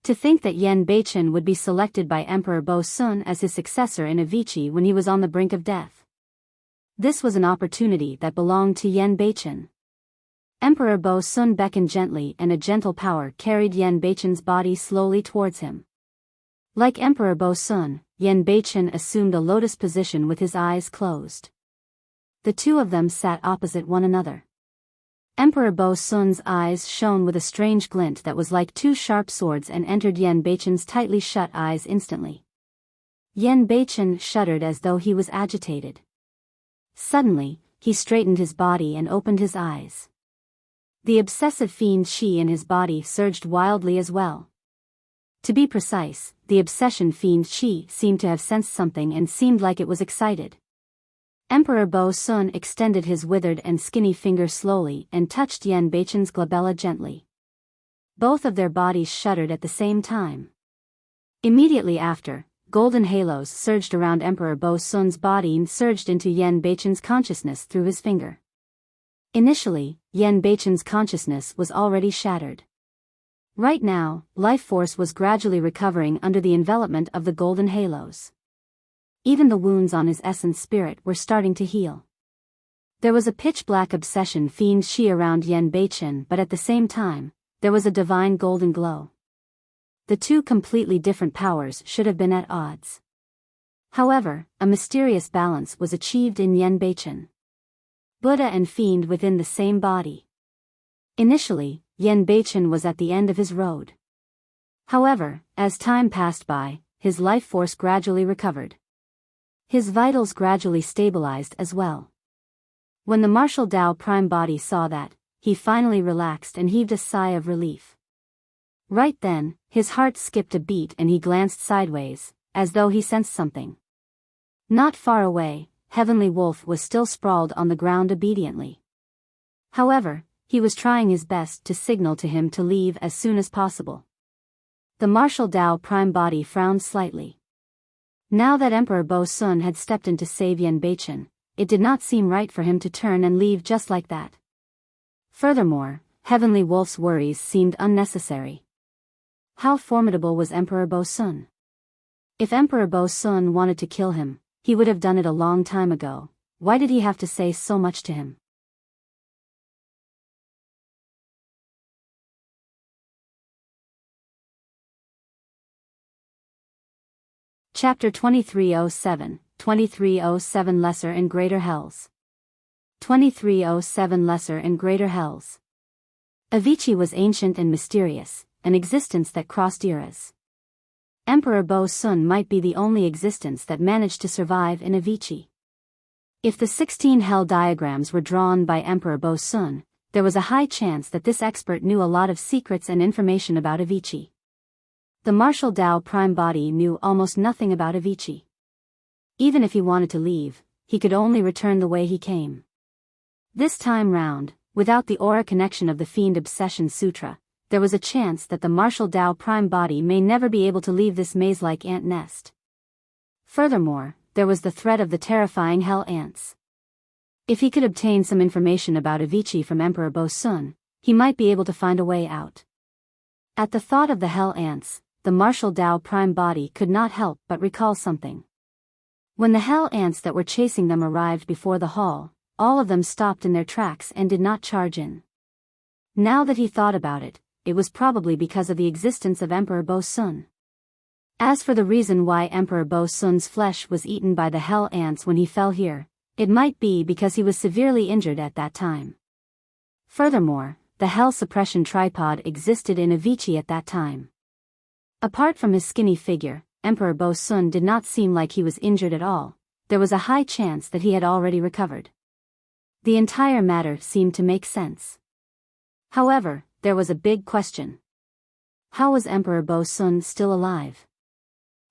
To think that Yen Beichen would be selected by Emperor Bo Sun as his successor in Avicii when he was on the brink of death. This was an opportunity that belonged to Yen Beichen. Emperor Bo Sun beckoned gently and a gentle power carried Yen Beichen's body slowly towards him. Like Emperor Bo Sun, Yen Beichen assumed a lotus position with his eyes closed. The two of them sat opposite one another. Emperor Bo Sun's eyes shone with a strange glint that was like 2 sharp swords and entered Yen Beichen's tightly shut eyes instantly. Yen Beichen shuddered as though he was agitated. Suddenly, he straightened his body and opened his eyes. The obsessive fiend Qi in his body surged wildly as well. To be precise, the obsession fiend Qi seemed to have sensed something and seemed like it was excited. Emperor Bo Sun extended his withered and skinny finger slowly and touched Yen Beichen's glabella gently. Both of their bodies shuddered at the same time. Immediately after, golden halos surged around Emperor Bo Sun's body and surged into Yen Beichen's consciousness through his finger. Initially, Yen Beichen's consciousness was already shattered. Right now, life force was gradually recovering under the envelopment of the golden halos. Even the wounds on his essence spirit were starting to heal. There was a pitch-black obsession fiend Qi around Yen Beichen, but at the same time, there was a divine golden glow. The two completely different powers should have been at odds. However, a mysterious balance was achieved in Yen Beichen. Buddha and fiend within the same body. Initially, Yen Beichen was at the end of his road. However, as time passed by, his life force gradually recovered. His vitals gradually stabilized as well. When the martial Dao prime body saw that, he finally relaxed and heaved a sigh of relief. Right then, his heart skipped a beat and he glanced sideways, as though he sensed something. Not far away, Heavenly Wolf was still sprawled on the ground obediently. However, he was trying his best to signal to him to leave as soon as possible. The martial Dao prime body frowned slightly. Now that Emperor Bo Sun had stepped in to save Yen Beichen, it did not seem right for him to turn and leave just like that. Furthermore, Heavenly Wolf's worries seemed unnecessary. How formidable was Emperor Bo Sun? If Emperor Bo Sun wanted to kill him, he would have done it a long time ago. Why did he have to say so much to him? Chapter 2307, 2307 Lesser and Greater Hells. 2307 Lesser and Greater Hells. Avicii was ancient and mysterious, an existence that crossed eras. Emperor Bo Sun might be the only existence that managed to survive in Avicii. If the 16 hell diagrams were drawn by Emperor Bo Sun, there was a high chance that this expert knew a lot of secrets and information about Avicii. The martial Dao prime body knew almost nothing about Avicii. Even if he wanted to leave, he could only return the way he came. This time round, without the aura connection of the Fiend Obsession Sutra, there was a chance that the martial Dao prime body may never be able to leave this maze-like ant nest. Furthermore, there was the threat of the terrifying hell ants. If he could obtain some information about Avicii from Emperor Bo Sun, he might be able to find a way out. At the thought of the hell ants, the martial Dao prime body could not help but recall something. When the hell ants that were chasing them arrived before the hall, all of them stopped in their tracks and did not charge in. Now that he thought about it, it was probably because of the existence of Emperor Bo Sun. As for the reason why Emperor Bo Sun's flesh was eaten by the hell ants when he fell here, it might be because he was severely injured at that time. Furthermore, the hell suppression tripod existed in Avicii at that time. Apart from his skinny figure, Emperor Bo-sun did not seem like he was injured at all. There was a high chance that he had already recovered. The entire matter seemed to make sense. However, there was a big question. How was Emperor Bo-sun still alive?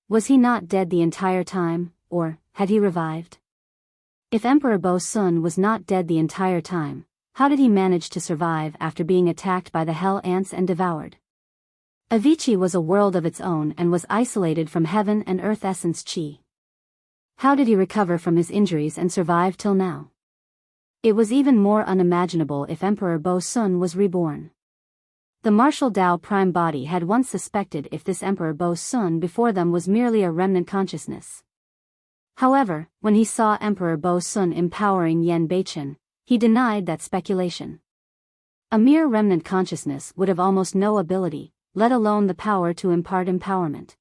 Was he not dead the entire time, or had he revived? If Emperor Bo-sun was not dead the entire time, how did he manage to survive after being attacked by the hell ants and devoured? Avicii was a world of its own and was isolated from heaven and earth essence chi. How did he recover from his injuries and survive till now? It was even more unimaginable if Emperor Bo-sun was reborn. The martial Dao prime body had once suspected if this Emperor Bo-sun before them was merely a remnant consciousness. However, when he saw Emperor Bo-sun empowering Yan Beichen, he denied that speculation. A mere remnant consciousness would have almost no ability, let alone the power to impart empowerment.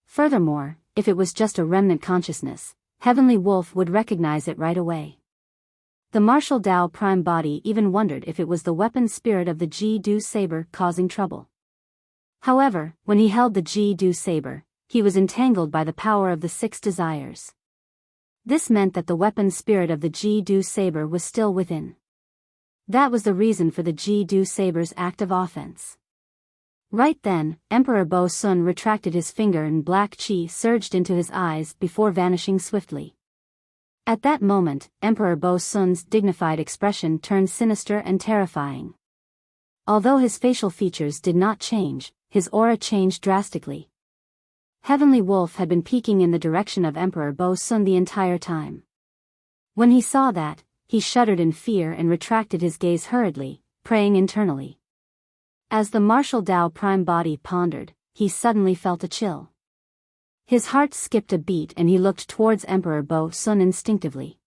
Furthermore, if it was just a remnant consciousness, Heavenly Wolf would recognize it right away. The martial Dao prime body even wondered if it was the weapon spirit of the Ji-Du saber causing trouble. However, when he held the Ji-Du saber, he was entangled by the power of the 6 desires. This meant that the weapon spirit of the Ji-Du saber was still within. That was the reason for the Ji-Du saber's active offense. Right then, Emperor Bo-sun retracted his finger and black chi surged into his eyes before vanishing swiftly. At that moment, Emperor Bo-sun's dignified expression turned sinister and terrifying. Although his facial features did not change, his aura changed drastically. Heavenly Wolf had been peeking in the direction of Emperor Bo-sun the entire time. When he saw that, he shuddered in fear and retracted his gaze hurriedly, praying internally. As the martial Dao prime body pondered, he suddenly felt a chill. His heart skipped a beat and he looked towards Emperor Bo-sun instinctively.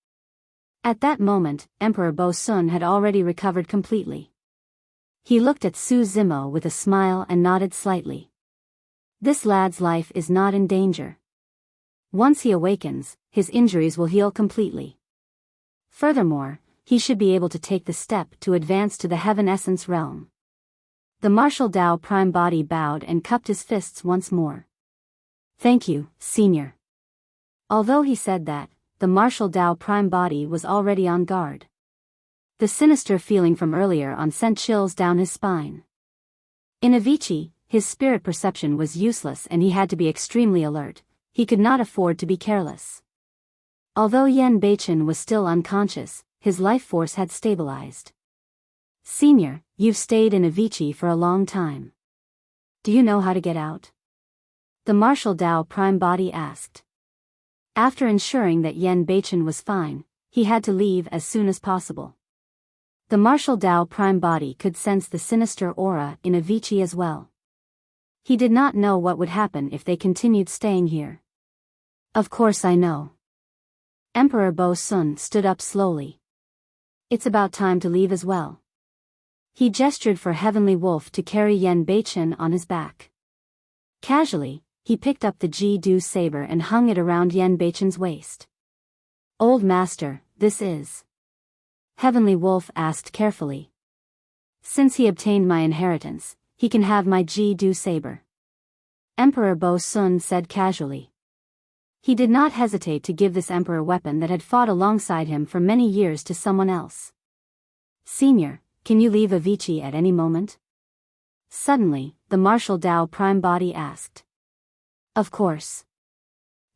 At that moment, Emperor Bo-sun had already recovered completely. He looked at Su Zimo with a smile and nodded slightly. This lad's life is not in danger. Once he awakens, his injuries will heal completely. Furthermore, he should be able to take the step to advance to the Heaven Essence realm. The martial Dao prime body bowed and cupped his fists once more. Thank you, Senior. Although he said that, the martial Dao prime body was already on guard. The sinister feeling from earlier on sent chills down his spine. In Avicii, his spirit perception was useless and he had to be extremely alert. He could not afford to be careless. Although Yan Beichen was still unconscious, his life force had stabilized. Senior, you've stayed in Avicii for a long time. Do you know how to get out? The martial Dao prime body asked. After ensuring that Yan Beichen was fine, he had to leave as soon as possible. The martial Dao prime body could sense the sinister aura in Avicii as well. He did not know what would happen if they continued staying here. Of course I know. Emperor Bo-sun stood up slowly. It's about time to leave as well. He gestured for Heavenly Wolf to carry Yan Beichen on his back. Casually, he picked up the Ji-Du saber and hung it around Yan Beichen's waist. Old Master, this is... Heavenly Wolf asked carefully. Since he obtained my inheritance, he can have my Ji-Du saber. Emperor Bo-sun said casually. He did not hesitate to give this emperor weapon that had fought alongside him for many years to someone else. Senior, can you leave Avicii at any moment? Suddenly, the martial Dao prime body asked. Of course.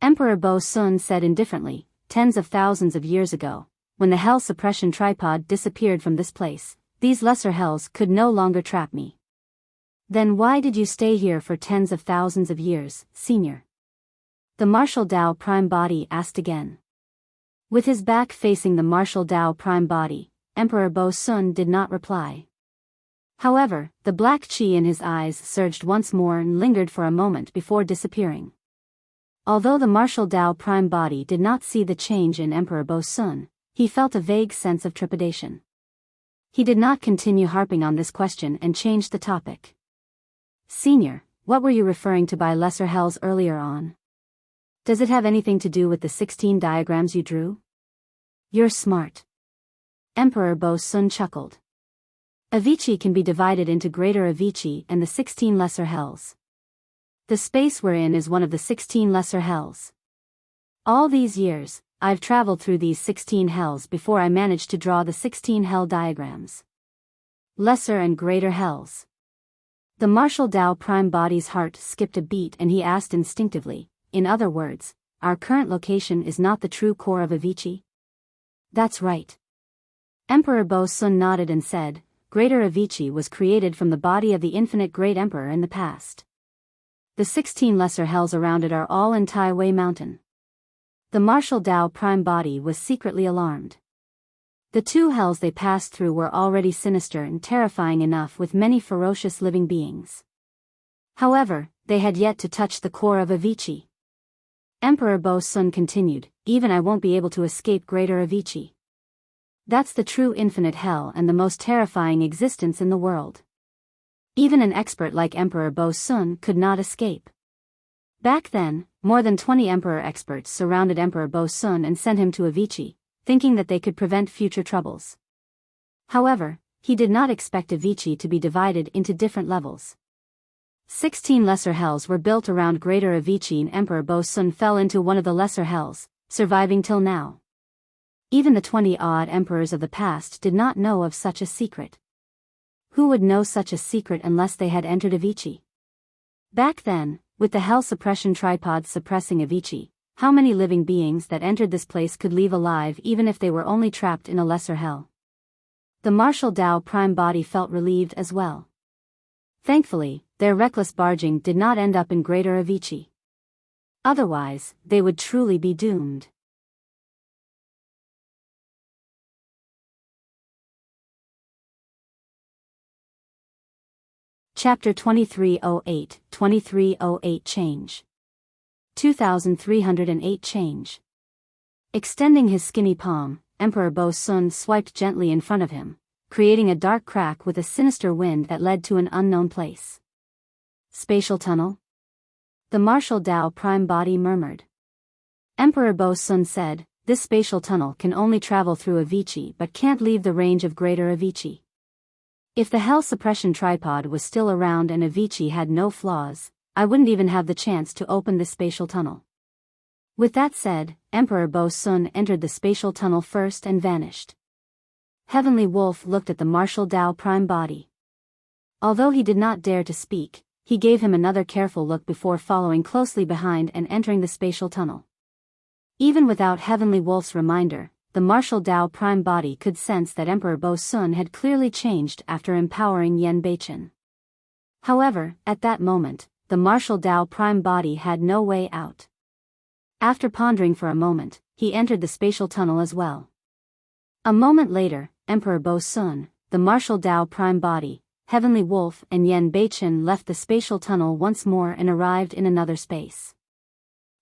Emperor Bo-sun said indifferently, tens of thousands of years ago, when the hell suppression tripod disappeared from this place, these lesser hells could no longer trap me. Then why did you stay here for tens of thousands of years, Senior? The martial Dao prime body asked again. With his back facing the martial Dao prime body, Emperor Bo-sun did not reply. However, the black chi in his eyes surged once more and lingered for a moment before disappearing. Although the martial Dao prime body did not see the change in Emperor Bo-sun, he felt a vague sense of trepidation. He did not continue harping on this question and changed the topic. Senior, what were you referring to by lesser hells earlier on? Does it have anything to do with the 16 diagrams you drew? You're smart. Emperor Bo-sun chuckled. Avicii can be divided into Greater Avicii and the 16 lesser hells. The space we're in is one of the 16 lesser hells. All these years, I've traveled through these 16 hells before I managed to draw the 16 hell diagrams. Lesser and greater hells. The martial Tao prime body's heart skipped a beat and he asked instinctively, in other words, our current location is not the true core of Avicii? That's right. Emperor Bo Sun nodded and said, Greater Avicii was created from the body of the infinite great emperor in the past. The 16 lesser hells around it are all in Tai Wei Mountain. The martial Tao prime body was secretly alarmed. The 2 hells they passed through were already sinister and terrifying enough with many ferocious living beings. However, they had yet to touch the core of Avicii. Emperor Bo Sun continued, even I won't be able to escape greater Avicii. That's the true infinite hell and the most terrifying existence in the world. Even an expert like Emperor Bo Sun could not escape. Back then, more than 20 emperor experts surrounded Emperor Bo Sun and sent him to Avicii, thinking that they could prevent future troubles. However, he did not expect Avicii to be divided into different levels. 16 lesser hells were built around greater Avicii and Emperor Bo Sun fell into one of the lesser hells, surviving till now. Even the 20-odd emperors of the past did not know of such a secret. Who would know such a secret unless they had entered Avicii? Back then, with the hell suppression tripod suppressing Avicii, how many living beings that entered this place could leave alive even if they were only trapped in a lesser hell? The martial Tao prime body felt relieved as well. Thankfully, their reckless barging did not end up in greater Avicii. Otherwise, they would truly be doomed. Chapter 2308, 2308 Change. 2308 Change. Extending his skinny palm, Emperor Bo Sun swiped gently in front of him, creating a dark crack with a sinister wind that led to an unknown place. Spatial tunnel? The martial Tao prime body murmured. Emperor Bo Sun said, this spatial tunnel can only travel through Avicii but can't leave the range of greater Avicii. If the hell suppression tripod was still around and Avicii had no flaws, I wouldn't even have the chance to open the spatial tunnel. With that said, Emperor Bo Sun entered the spatial tunnel first and vanished. Heavenly Wolf looked at the martial Tao prime body. Although he did not dare to speak, he gave him another careful look before following closely behind and entering the spatial tunnel. Even without Heavenly Wolf's reminder, the martial Tao prime body could sense that Emperor Bo Sun had clearly changed after empowering Yen Beichen. However, at that moment, the martial Tao prime body had no way out. After pondering for a moment, he entered the spatial tunnel as well. A moment later, Emperor Bo Sun, the martial Tao prime body, Heavenly Wolf and Yen Beichen left the spatial tunnel once more and arrived in another space.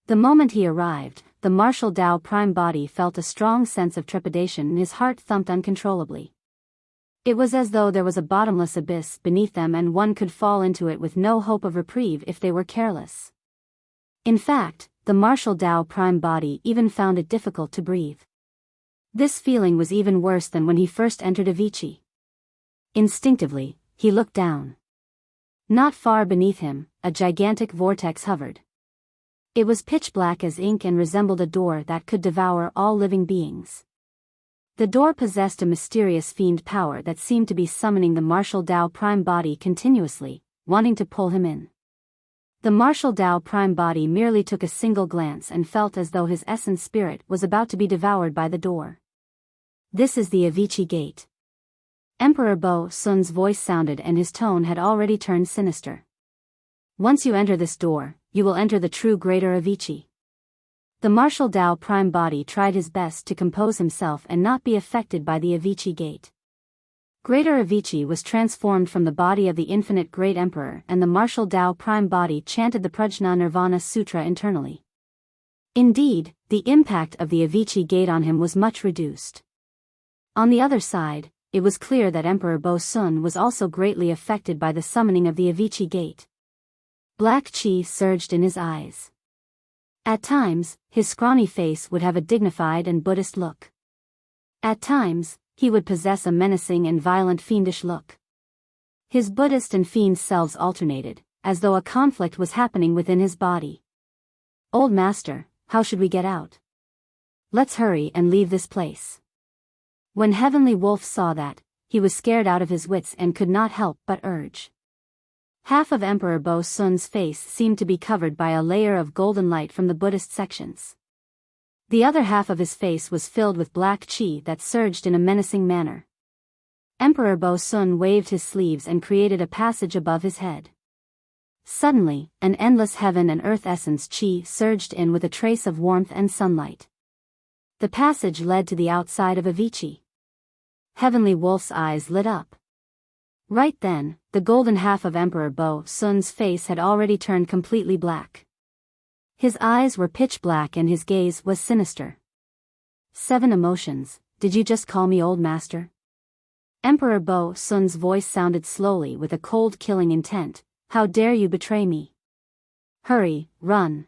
The moment he arrived, the martial Tao prime body felt a strong sense of trepidation and his heart thumped uncontrollably. It was as though there was a bottomless abyss beneath them and one could fall into it with no hope of reprieve if they were careless. In fact, the martial Tao prime body even found it difficult to breathe. This feeling was even worse than when he first entered Avicii. Instinctively, he looked down. Not far beneath him, a gigantic vortex hovered. It was pitch black as ink and resembled a door that could devour all living beings. The door possessed a mysterious fiend power that seemed to be summoning the martial Tao prime body continuously, wanting to pull him in. The martial Tao prime body merely took a single glance and felt as though his essence spirit was about to be devoured by the door. This is the Avicii Gate. Emperor Bo Sun's voice sounded and his tone had already turned sinister. Once you enter this door, you will enter the true greater Avicii. The martial Tao prime body tried his best to compose himself and not be affected by the Avicii Gate. Greater Avicii was transformed from the body of the infinite great emperor and the martial Tao prime body chanted the Prajna Nirvana Sutra internally. Indeed, the impact of the Avicii Gate on him was much reduced. On the other side, it was clear that Emperor Bo Sun was also greatly affected by the summoning of the Avicii Gate. Black chi surged in his eyes. At times, his scrawny face would have a dignified and Buddhist look. At times, he would possess a menacing and violent fiendish look. His Buddhist and fiend selves alternated, as though a conflict was happening within his body. "Old Master, how should we get out? Let's hurry and leave this place." When Heavenly Wolf saw that, he was scared out of his wits and could not help but urge. Half of Emperor Bo Sun's face seemed to be covered by a layer of golden light from the Buddhist sections. The other half of his face was filled with black chi that surged in a menacing manner. Emperor Bo Sun waved his sleeves and created a passage above his head. Suddenly, an endless heaven and earth essence chi surged in with a trace of warmth and sunlight. The passage led to the outside of Avicii. Heavenly Wolf's eyes lit up. Right then, the golden half of Emperor Bo Sun's face had already turned completely black. His eyes were pitch black and his gaze was sinister. "7 emotions, did you just call me Old Master?" Emperor Bo Sun's voice sounded slowly with a cold killing intent. "How dare you betray me? Hurry, run!"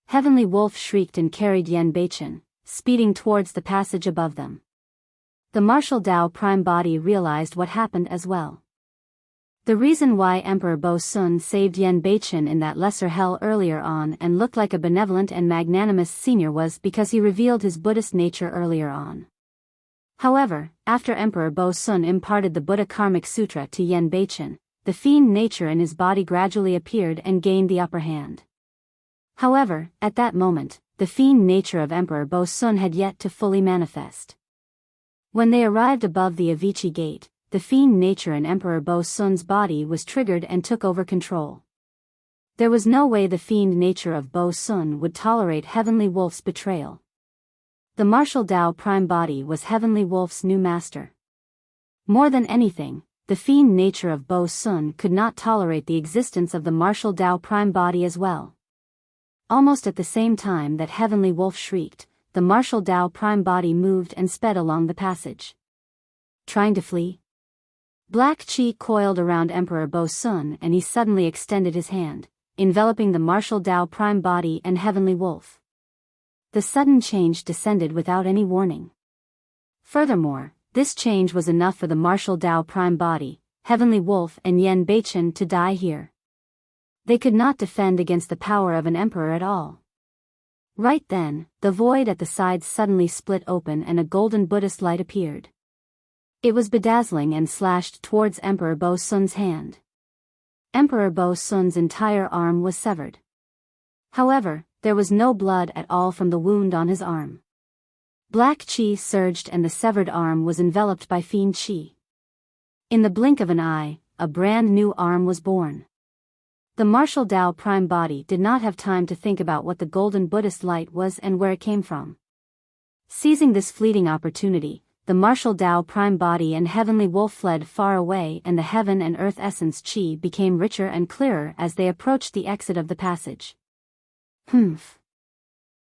Heavenly Wolf shrieked and carried Yan Beichen, speeding towards the passage above them. The martial Dao Prime Body realized what happened as well. The reason why Emperor Bo Sun saved Yan Beichen in that lesser hell earlier on and looked like a benevolent and magnanimous senior was because he revealed his Buddhist nature earlier on. However, after Emperor Bo Sun imparted the Buddha Karmic Sutra to Yan Beichen, the fiend nature in his body gradually appeared and gained the upper hand. However, at that moment, the fiend nature of Emperor Bo Sun had yet to fully manifest. When they arrived above the Avicii gate, the fiend nature in Emperor Bo Sun's body was triggered and took over control. There was no way the fiend nature of Bo Sun would tolerate Heavenly Wolf's betrayal. The martial Dao Prime Body was Heavenly Wolf's new master. More than anything, the fiend nature of Bo Sun could not tolerate the existence of the martial Dao Prime Body as well. Almost at the same time that Heavenly Wolf shrieked, the martial Dao Prime Body moved and sped along the passage. Trying to flee? Black chi coiled around Emperor Bo Sun and he suddenly extended his hand, enveloping the martial Dao Prime Body and Heavenly Wolf. The sudden change descended without any warning. Furthermore, this change was enough for the martial Dao Prime Body, Heavenly Wolf and Yan Beichen to die here. They could not defend against the power of an emperor at all. Right then, the void at the sides suddenly split open and a golden Buddhist light appeared. It was bedazzling and slashed towards Emperor Bo Sun's hand. Emperor Bo Sun's entire arm was severed. However, there was no blood at all from the wound on his arm. Black chi surged and the severed arm was enveloped by fiend chi. In the blink of an eye, a brand new arm was born. The martial Dao Prime Body did not have time to think about what the golden Buddhist light was and where it came from. Seizing this fleeting opportunity, the martial Dao Prime Body and Heavenly Wolf fled far away and the heaven and earth essence chi became richer and clearer as they approached the exit of the passage. "Humph."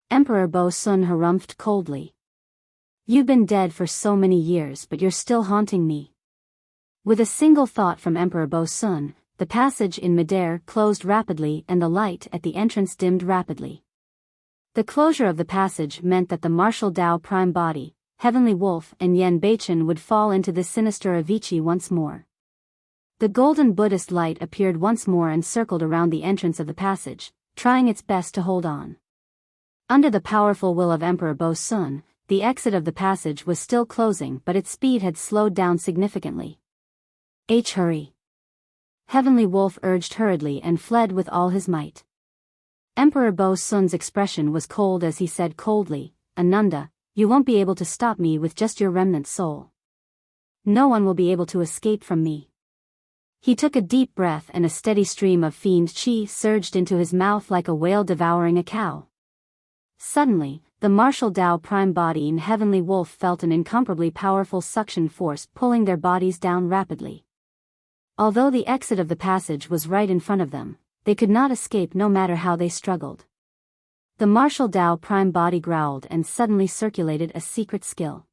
Emperor Bo Sun harumphed coldly. "You've been dead for so many years but you're still haunting me." With a single thought from Emperor Bo Sun, the passage in midair closed rapidly and the light at the entrance dimmed rapidly. The closure of the passage meant that the martial Dao Prime Body, Heavenly Wolf and Yan Beichen would fall into the sinister Avicii once more. The golden Buddhist light appeared once more and circled around the entrance of the passage, trying its best to hold on. Under the powerful will of Emperor Bo Sun, the exit of the passage was still closing but its speed had slowed down significantly. Hurry! Heavenly Wolf urged hurriedly and fled with all his might. Emperor Bo Sun's expression was cold as he said coldly, "Ananda, you won't be able to stop me with just your remnant soul. No one will be able to escape from me." He took a deep breath and a steady stream of fiend chi surged into his mouth like a whale devouring a cow. Suddenly, the martial Dao Prime Body and Heavenly Wolf felt an incomparably powerful suction force pulling their bodies down rapidly. Although the exit of the passage was right in front of them, they could not escape no matter how they struggled. The martial Dao Prime Body growled and suddenly circulated a secret skill.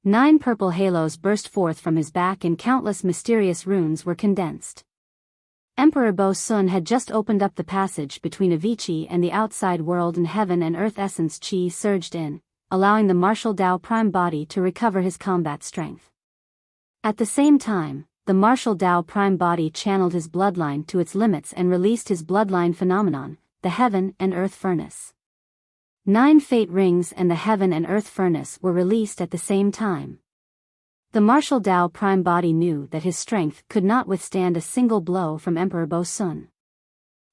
9 purple halos burst forth from his back and countless mysterious runes were condensed. Emperor Bo Sun had just opened up the passage between Avicii and the outside world and heaven and earth essence chi surged in, allowing the martial Dao Prime Body to recover his combat strength. At the same time, the martial Tao prime body channeled his bloodline to its limits and released his bloodline phenomenon, the Heaven and Earth Furnace. 9 fate rings and the Heaven and Earth Furnace were released at the same time. The martial Tao prime body knew that his strength could not withstand a single blow from Emperor Bo Sun.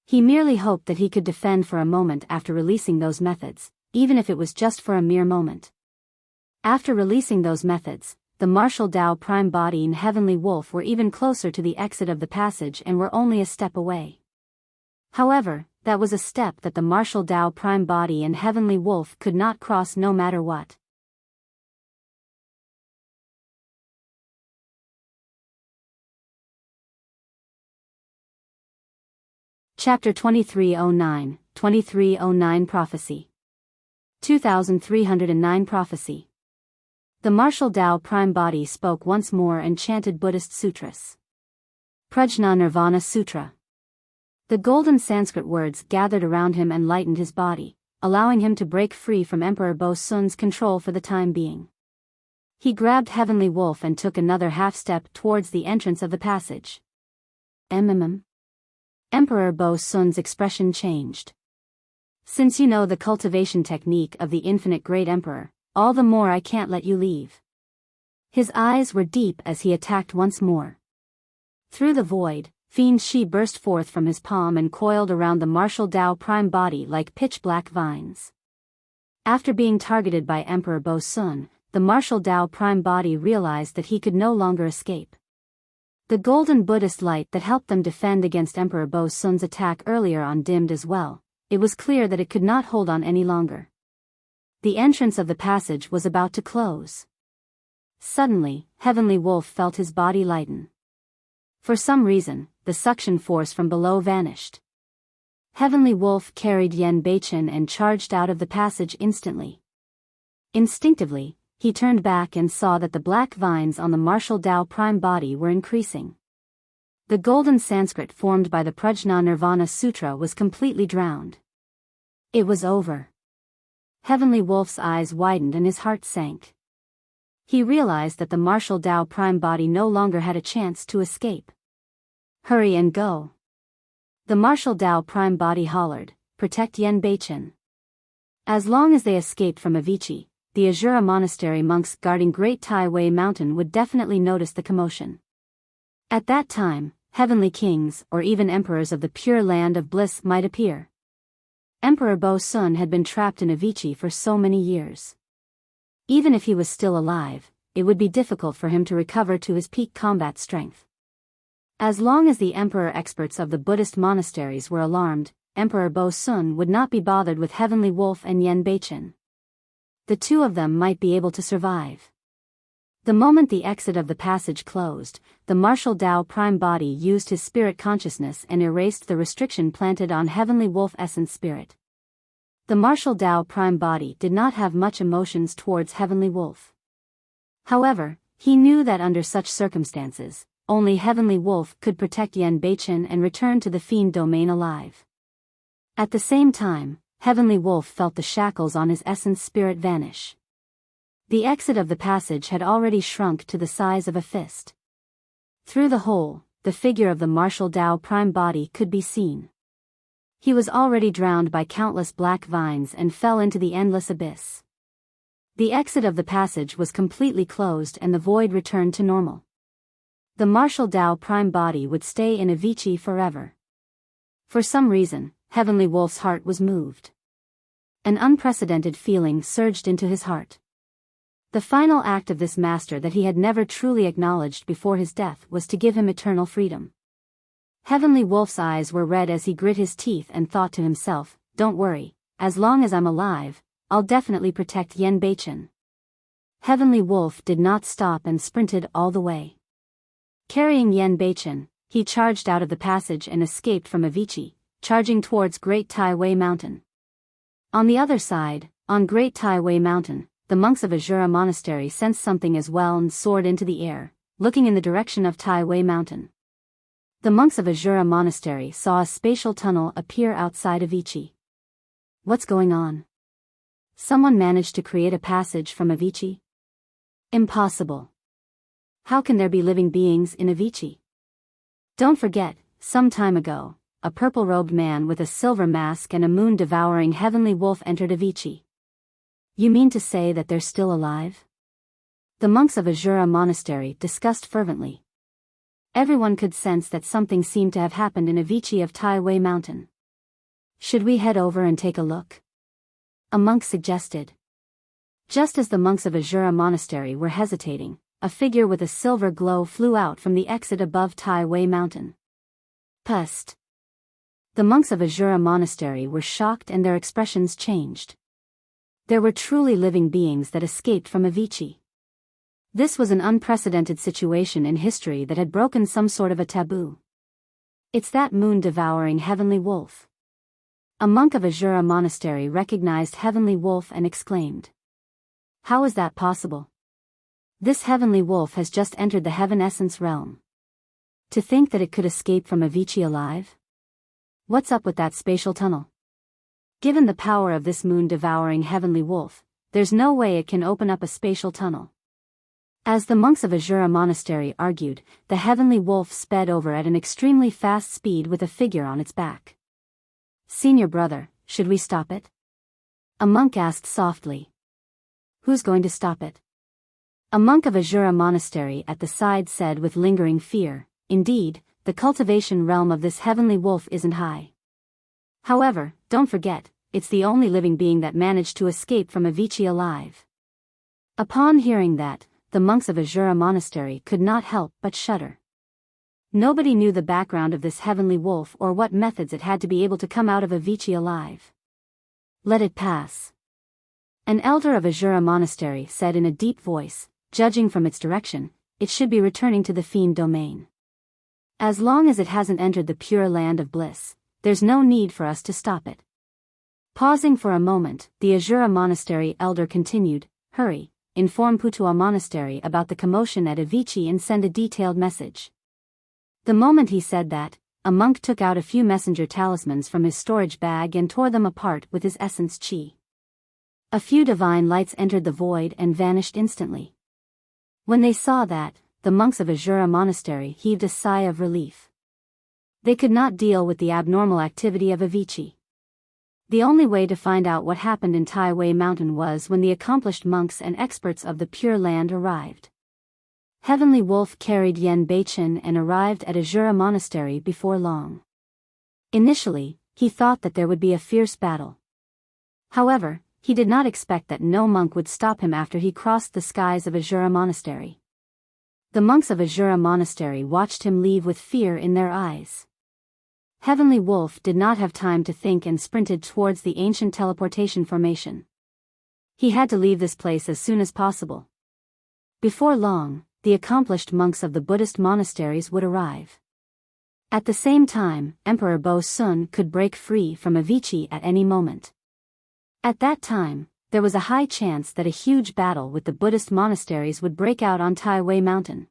He merely hoped that he could defend for a moment after releasing those methods, even if it was just for a mere moment. After releasing those methods, the martial Tao prime body and Heavenly Wolf were even closer to the exit of the passage and were only a step away. However, that was a step that the martial Tao prime body and Heavenly Wolf could not cross no matter what. Chapter 2309, 2309 Prophecy. 2309 Prophecy. The martial Tao prime body spoke once more and chanted Buddhist sutras. Prajna Nirvana Sutra. The golden Sanskrit words gathered around him and lightened his body, allowing him to break free from Emperor Bo Sun's control for the time being. He grabbed Heavenly Wolf and took another half-step towards the entrance of the passage. Emperor Bo Sun's expression changed. Since you know the cultivation technique of the infinite great emperor, all the more I can't let you leave. His eyes were deep as he attacked once more. Through the void, Fiend Shi burst forth from his palm and coiled around the martial Tao prime body like pitch-black vines. After being targeted by Emperor Bo Sun, the martial Tao prime body realized that he could no longer escape. The golden Buddhist light that helped them defend against Emperor Bo Sun's attack earlier on dimmed as well. It was clear that it could not hold on any longer. The entrance of the passage was about to close. Suddenly, Heavenly Wolf felt his body lighten. For some reason, the suction force from below vanished. Heavenly Wolf carried Yen Beichen and charged out of the passage instantly. Instinctively, he turned back and saw that the black vines on the martial Tao prime body were increasing. The golden Sanskrit formed by the Prajna Nirvana Sutra was completely drowned. It was over. Heavenly Wolf's eyes widened and his heart sank. He realized that the martial Tao prime body no longer had a chance to escape. Hurry and go. The martial Tao prime body hollered, protect Yen Beichen. As long as they escaped from Avicii, the Azura monastery monks guarding Great Tai Wei Mountain would definitely notice the commotion. At that time, heavenly kings or even emperors of the pure land of bliss might appear. Emperor Bo Sun had been trapped in Avicii for so many years. Even if he was still alive, it would be difficult for him to recover to his peak combat strength. As long as the emperor experts of the Buddhist monasteries were alarmed, Emperor Bo Sun would not be bothered with Heavenly Wolf and Yen Beichen. The two of them might be able to survive. The moment the exit of the passage closed, the martial Tao prime body used his spirit consciousness and erased the restriction planted on Heavenly Wolf essence spirit. The martial Tao prime body did not have much emotions towards Heavenly Wolf. However, he knew that under such circumstances, only Heavenly Wolf could protect Yen Beichen and return to the fiend domain alive. At the same time, Heavenly Wolf felt the shackles on his essence spirit vanish. The exit of the passage had already shrunk to the size of a fist. Through the hole, the figure of the martial Tao prime body could be seen. He was already drowned by countless black vines and fell into the endless abyss. The exit of the passage was completely closed and the void returned to normal. The martial Tao prime body would stay in Avicii forever. For some reason, Heavenly Wolf's heart was moved. An unprecedented feeling surged into his heart. The final act of this master that he had never truly acknowledged before his death was to give him eternal freedom. Heavenly Wolf's eyes were red as he grit his teeth and thought to himself, "Don't worry, as long as I'm alive, I'll definitely protect Yen Beichen." Heavenly Wolf did not stop and sprinted all the way. Carrying Yen Beichen, he charged out of the passage and escaped from Avicii, charging towards Great Tai Wei Mountain. On the other side, on Great Tai Wei Mountain, the monks of Azura Monastery sensed something as well and soared into the air, looking in the direction of Tai Wei Mountain. The monks of Azura Monastery saw a spatial tunnel appear outside of Avicii. What's going on? Someone managed to create a passage from Avicii? Impossible. How can there be living beings in Avicii? Don't forget, some time ago, a purple-robed man with a silver mask and a moon-devouring heavenly wolf entered Avicii. You mean to say that they're still alive? The monks of Azura Monastery discussed fervently. Everyone could sense that something seemed to have happened in Avicii of Tai Wei Mountain. Should we head over and take a look? A monk suggested. Just as the monks of Azura Monastery were hesitating, a figure with a silver glow flew out from the exit above Tai Wei Mountain. Pust. The monks of Azura Monastery were shocked and their expressions changed. There were truly living beings that escaped from Avicii. This was an unprecedented situation in history that had broken some sort of a taboo. It's that moon-devouring heavenly wolf. A monk of Azura Monastery recognized heavenly wolf and exclaimed. How is that possible? This heavenly wolf has just entered the heaven essence realm. To think that it could escape from Avicii alive? What's up with that spatial tunnel? Given the power of this moon-devouring heavenly wolf, there's no way it can open up a spatial tunnel. As the monks of Azura Monastery argued, the heavenly wolf sped over at an extremely fast speed with a figure on its back. Senior brother, should we stop it? A monk asked softly. Who's going to stop it? A monk of Azura Monastery at the side said with lingering fear, indeed, the cultivation realm of this heavenly wolf isn't high. However, don't forget, it's the only living being that managed to escape from Avicii alive. Upon hearing that, the monks of Azura Monastery could not help but shudder. Nobody knew the background of this heavenly wolf or what methods it had to be able to come out of Avicii alive. Let it pass. An elder of Azura Monastery said in a deep voice, judging from its direction, it should be returning to the fiend domain. As long as it hasn't entered the pure land of bliss, there's no need for us to stop it. Pausing for a moment, the Azura Monastery elder continued, hurry, inform Putua Monastery about the commotion at Avicii and send a detailed message. The moment he said that, a monk took out a few messenger talismans from his storage bag and tore them apart with his essence chi. A few divine lights entered the void and vanished instantly. When they saw that, the monks of Azura Monastery heaved a sigh of relief. They could not deal with the abnormal activity of Avicii. The only way to find out what happened in Tai Wei Mountain was when the accomplished monks and experts of the Pure Land arrived. Heavenly Wolf carried Yen Beichen and arrived at Azura Monastery before long. Initially, he thought that there would be a fierce battle. However, he did not expect that no monk would stop him after he crossed the skies of Azura Monastery. The monks of Azura Monastery watched him leave with fear in their eyes. Heavenly Wolf did not have time to think and sprinted towards the ancient teleportation formation. He had to leave this place as soon as possible. Before long, the accomplished monks of the Buddhist monasteries would arrive. At the same time, Emperor Bo Sun could break free from Avicii at any moment. At that time, there was a high chance that a huge battle with the Buddhist monasteries would break out on Tai Wei Mountain.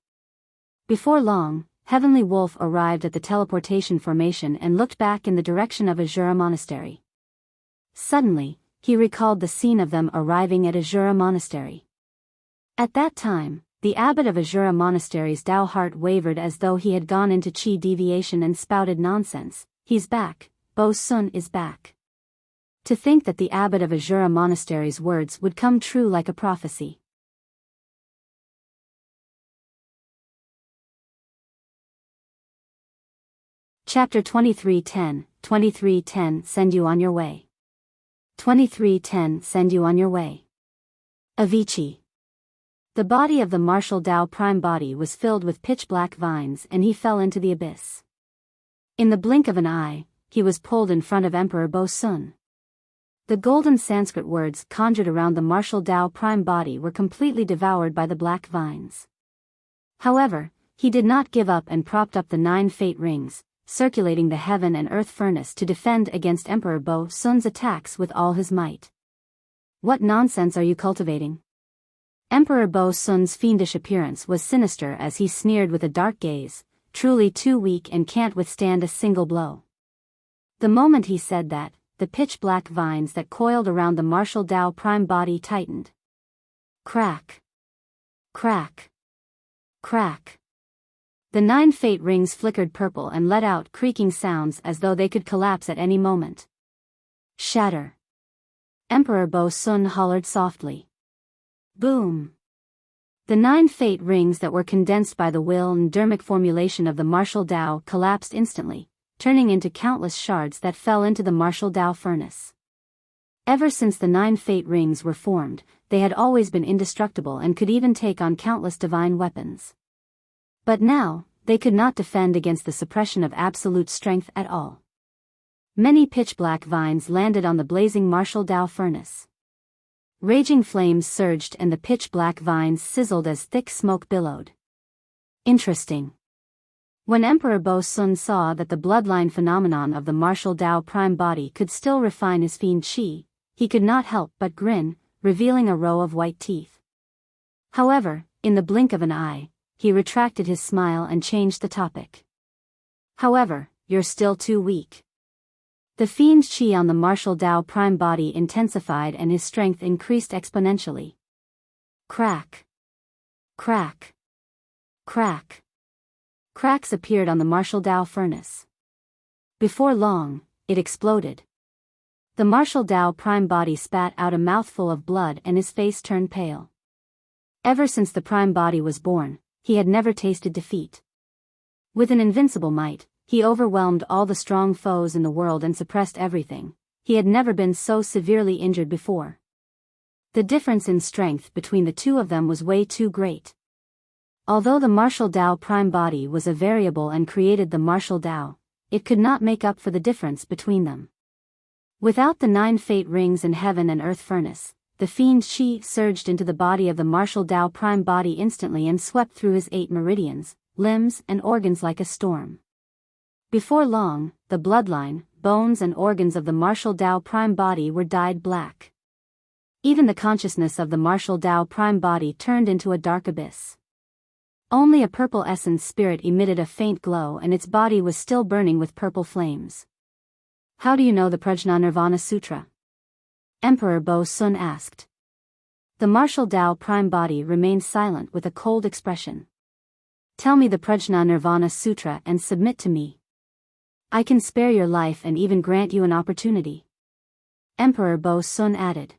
Before long, Heavenly Wolf arrived at the teleportation formation and looked back in the direction of Azura Monastery. Suddenly, he recalled the scene of them arriving at Azura Monastery. At that time, the abbot of Azura Monastery's Tao heart wavered as though he had gone into chi deviation and spouted nonsense. He's back, Bo Sun is back. To think that the abbot of Azura Monastery's words would come true like a prophecy. Chapter 23:10, 23:10 Send you on your way. 23:10 Send you on your way. Avicii. The body of the martial Tao prime body was filled with pitch-black vines and he fell into the abyss. In the blink of an eye, he was pulled in front of Emperor Bo Sun. The golden Sanskrit words conjured around the martial Tao prime body were completely devoured by the black vines. However, he did not give up and propped up the 9 fate rings, circulating the heaven and earth furnace to defend against Emperor Bo Sun's attacks with all his might. What nonsense are you cultivating? Emperor Bo Sun's fiendish appearance was sinister as he sneered with a dark gaze, truly too weak and can't withstand a single blow. The moment he said that, the pitch-black vines that coiled around the martial Tao prime body tightened. Crack! Crack! Crack. The 9 fate rings flickered purple and let out creaking sounds as though they could collapse at any moment. Shatter. Emperor Bo Sun hollered softly. Boom. The 9 fate rings that were condensed by the will and dharmic formulation of the martial Tao collapsed instantly, turning into countless shards that fell into the martial Tao furnace. Ever since the 9 fate rings were formed, they had always been indestructible and could even take on countless divine weapons. But now, they could not defend against the suppression of absolute strength at all. Many pitch-black vines landed on the blazing martial Tao furnace. Raging flames surged and the pitch-black vines sizzled as thick smoke billowed. Interesting. When Emperor Bo Sun saw that the bloodline phenomenon of the martial Tao prime body could still refine his fiend chi, he could not help but grin, revealing a row of white teeth. However, in the blink of an eye, he retracted his smile and changed the topic. However, you're still too weak. The fiend chi on the martial Tao prime body intensified and his strength increased exponentially. Crack. Crack. Crack. Cracks appeared on the martial Tao furnace. Before long, it exploded. The martial Tao prime body spat out a mouthful of blood and his face turned pale. Ever since the prime body was born, he had never tasted defeat. With an invincible might, he overwhelmed all the strong foes in the world and suppressed everything. He had never been so severely injured before. The difference in strength between the two of them was way too great. Although the martial Tao prime body was a variable and created the martial Tao, it could not make up for the difference between them. Without the 9 fate rings and heaven and earth furnace, the fiend chi surged into the body of the martial Tao prime body instantly and swept through his 8 meridians, limbs and organs like a storm. Before long, the bloodline, bones and organs of the martial Tao prime body were dyed black. Even the consciousness of the martial Tao prime body turned into a dark abyss. Only a purple essence spirit emitted a faint glow and its body was still burning with purple flames. How do you know the Prajna Nirvana Sutra? Emperor Bo Sun asked. The martial Tao prime body remained silent with a cold expression. Tell me the Prajna Nirvana Sutra and submit to me. I can spare your life and even grant you an opportunity. Emperor Bo Sun added.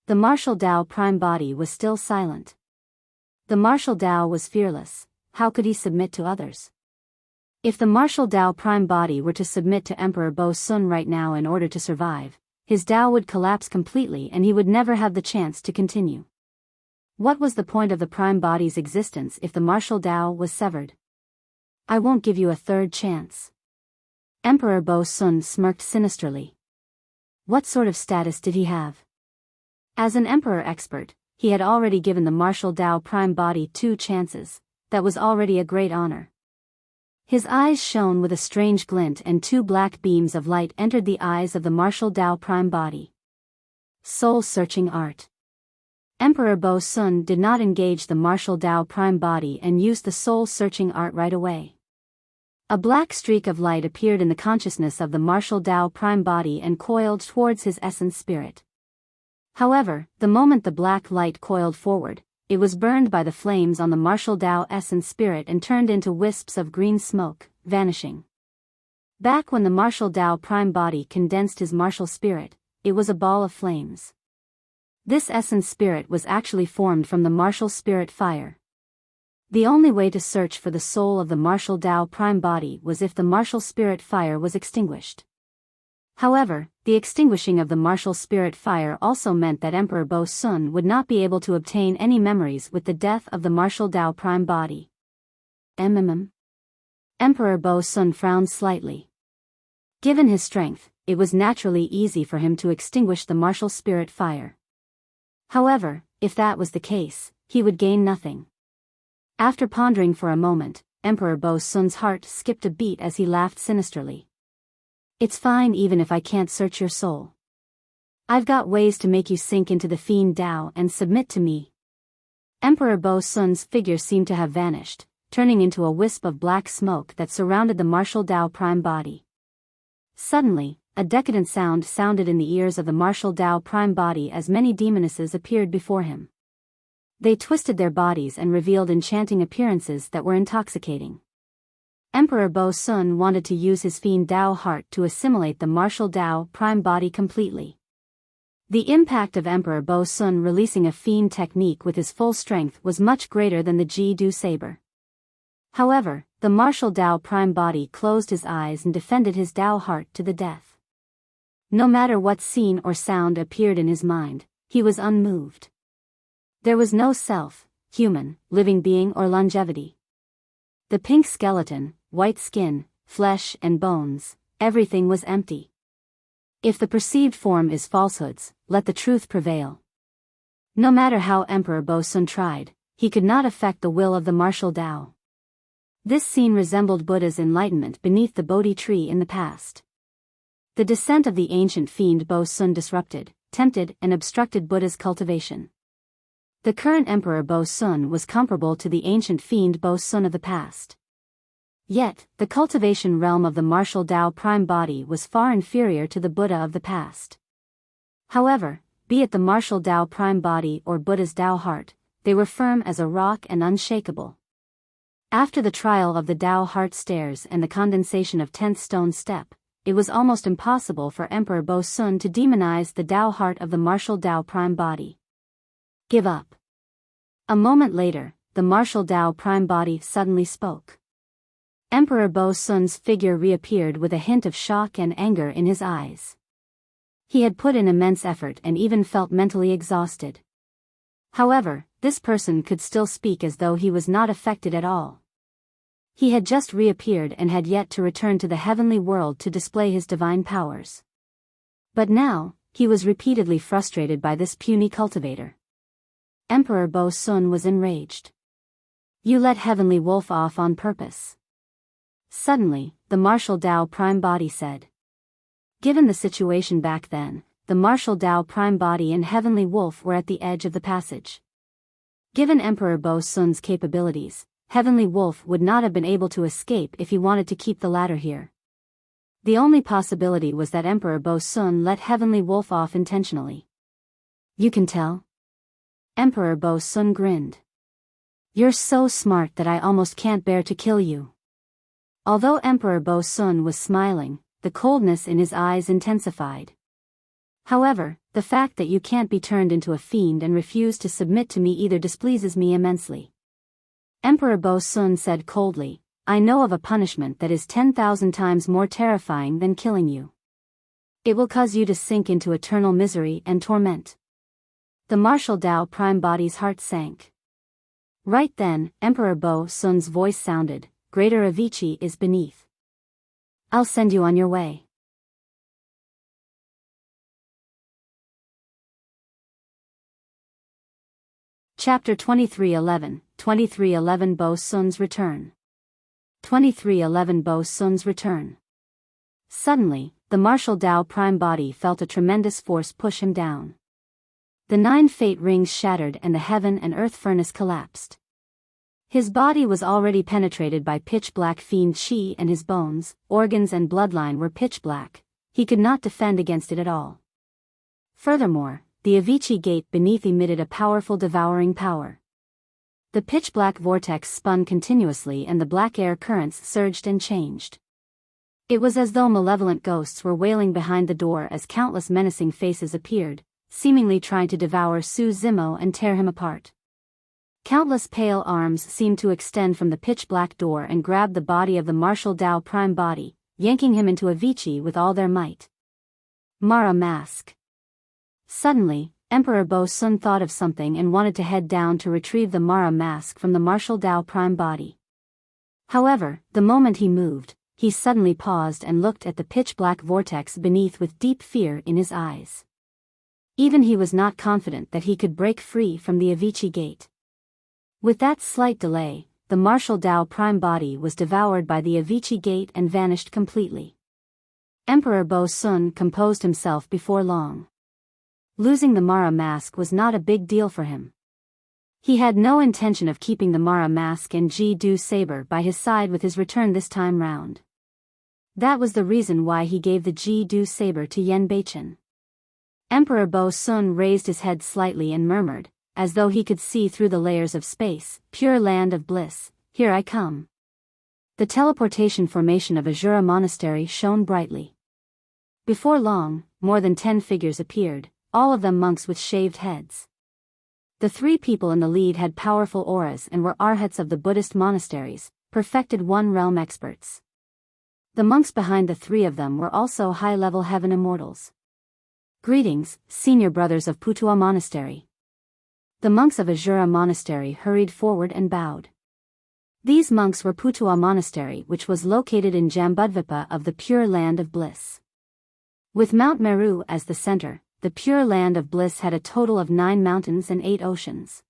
The martial Tao prime body was still silent. The martial Tao was fearless, how could he submit to others? If the martial Tao prime body were to submit to Emperor Bo Sun right now in order to survive, his Tao would collapse completely and he would never have the chance to continue. What was the point of the prime body's existence if the martial Tao was severed? I won't give you a third chance. Emperor Bo Sun smirked sinisterly. What sort of status did he have? As an emperor expert, he had already given the martial Tao prime body 2 chances. That was already a great honor. His eyes shone with a strange glint and 2 black beams of light entered the eyes of the martial Tao prime body. Soul-searching art. Emperor Bo Sun did not engage the martial Tao prime body and used the soul-searching art right away. A black streak of light appeared in the consciousness of the martial Tao prime body and coiled towards his essence spirit. However, the moment the black light coiled forward, it was burned by the flames on the martial Tao essence spirit and turned into wisps of green smoke, vanishing. Back when the martial Tao prime body condensed his martial spirit, it was a ball of flames. This essence spirit was actually formed from the martial spirit fire. The only way to search for the soul of the martial Tao prime body was if the martial spirit fire was extinguished. However, the extinguishing of the martial spirit fire also meant that Emperor Bo Sun would not be able to obtain any memories with the death of the martial Tao prime body. Emperor Bo Sun frowned slightly. Given his strength, it was naturally easy for him to extinguish the martial spirit fire. However, if that was the case, he would gain nothing. After pondering for a moment, Emperor Bo Sun's heart skipped a beat as he laughed sinisterly. It's fine even if I can't search your soul. I've got ways to make you sink into the fiend Tao and submit to me. Emperor Bo Sun's figure seemed to have vanished, turning into a wisp of black smoke that surrounded the martial Tao prime body. Suddenly, a decadent sound sounded in the ears of the martial Tao prime body as many demonesses appeared before him. They twisted their bodies and revealed enchanting appearances that were intoxicating. Emperor Bo Sun wanted to use his fiend Dao heart to assimilate the martial Dao prime body completely. The impact of Emperor Bo Sun releasing a fiend technique with his full strength was much greater than the Ji-Du saber. However, the martial Dao prime body closed his eyes and defended his Dao heart to the death. No matter what scene or sound appeared in his mind, he was unmoved. There was no self, human, living being or longevity. The pink skeleton, white skin, flesh and bones, everything was empty. If the perceived form is falsehoods, let the truth prevail. No matter how Emperor Bo Sun tried, he could not affect the will of the martial Dao. This scene resembled Buddha's enlightenment beneath the Bodhi tree in the past. The descent of the ancient fiend Bo Sun disrupted, tempted and obstructed Buddha's cultivation. The current Emperor Bo Sun was comparable to the ancient fiend Bo Sun of the past. Yet, the cultivation realm of the martial Dao prime body was far inferior to the Buddha of the past. However, be it the martial Dao prime body or Buddha's Dao heart, they were firm as a rock and unshakable. After the trial of the Dao heart stairs and the condensation of 10th stone step, it was almost impossible for Emperor Bo Sun to demonize the Dao heart of the martial Dao prime body. Give up. A moment later, the martial Dao prime body suddenly spoke. Emperor Bo Sun's figure reappeared with a hint of shock and anger in his eyes. He had put in immense effort and even felt mentally exhausted. However, this person could still speak as though he was not affected at all. He had just reappeared and had yet to return to the heavenly world to display his divine powers. But now, he was repeatedly frustrated by this puny cultivator. Emperor Bo Sun was enraged. You let Heavenly Wolf off on purpose. Suddenly, the martial Dao prime body said. Given the situation back then, the martial Dao prime body and Heavenly Wolf were at the edge of the passage. Given Emperor Bo Sun's capabilities, Heavenly Wolf would not have been able to escape if he wanted to keep the latter here. The only possibility was that Emperor Bo Sun let Heavenly Wolf off intentionally. You can tell? Emperor Bo Sun grinned. You're so smart that I almost can't bear to kill you. Although Emperor Bo Sun was smiling, the coldness in his eyes intensified. However, the fact that you can't be turned into a fiend and refuse to submit to me either displeases me immensely. Emperor Bo Sun said coldly, I know of a punishment that is 10,000 times more terrifying than killing you. It will cause you to sink into eternal misery and torment. The martial Dao prime body's heart sank. Right then, Emperor Bo Sun's voice sounded, Greater Avicii is beneath. I'll send you on your way. Chapter 2311, 2311 Bo Sun's Return. 2311 Bo Sun's Return. Suddenly, the martial Dao prime body felt a tremendous force push him down. The 9 fate rings shattered and the heaven and earth furnace collapsed. His body was already penetrated by pitch-black fiend chi and his bones, organs and bloodline were pitch-black. He could not defend against it at all. Furthermore, the Avicii gate beneath emitted a powerful devouring power. The pitch-black vortex spun continuously and the black air currents surged and changed. It was as though malevolent ghosts were wailing behind the door as countless menacing faces appeared, seemingly trying to devour Su Zimo and tear him apart. Countless pale arms seemed to extend from the pitch-black door and grab the body of the martial Dao prime body, yanking him into Avicii with all their might. Mara mask. Suddenly, Emperor Bo Sun thought of something and wanted to head down to retrieve the Mara mask from the martial Dao prime body. However, the moment he moved, he suddenly paused and looked at the pitch-black vortex beneath with deep fear in his eyes. Even he was not confident that he could break free from the Avicii gate. With that slight delay, the martial Dao prime body was devoured by the Avicii gate and vanished completely. Emperor Bo Sun composed himself before long. Losing the Mara mask was not a big deal for him. He had no intention of keeping the Mara mask and Ji-Du saber by his side with his return this time round. That was the reason why he gave the Ji-Du saber to Yen Beichen. Emperor Bo Sun raised his head slightly and murmured, as though he could see through the layers of space. Pure land of bliss, here I come. The teleportation formation of Azura Monastery shone brightly. Before long, more than 10 figures appeared, all of them monks with shaved heads. The 3 people in the lead had powerful auras and were arhats of the Buddhist monasteries, perfected One Realm experts. The monks behind the 3 of them were also high-level heaven immortals. Greetings, senior brothers of Putua Monastery. The monks of Azura Monastery hurried forward and bowed. These monks were Putua Monastery, which was located in Jambudvipa of the Pure Land of Bliss. With Mount Meru as the center, the Pure Land of Bliss had a total of 9 mountains and 8 oceans.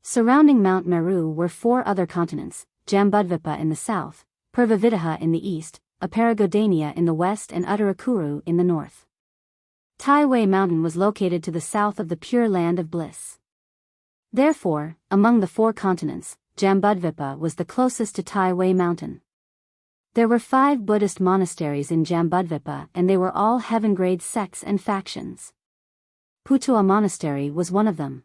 Surrounding Mount Meru were 4 other continents, Jambudvipa in the south, Purvavidaha in the east, Aparagodania in the west and Uttarakuru in the north. Taiwei Mountain was located to the south of the Pure Land of Bliss. Therefore, among the 4 continents, Jambudvipa was the closest to Taiwei Mountain. There were 5 Buddhist monasteries in Jambudvipa and they were all heaven-grade sects and factions. Putua Monastery was one of them.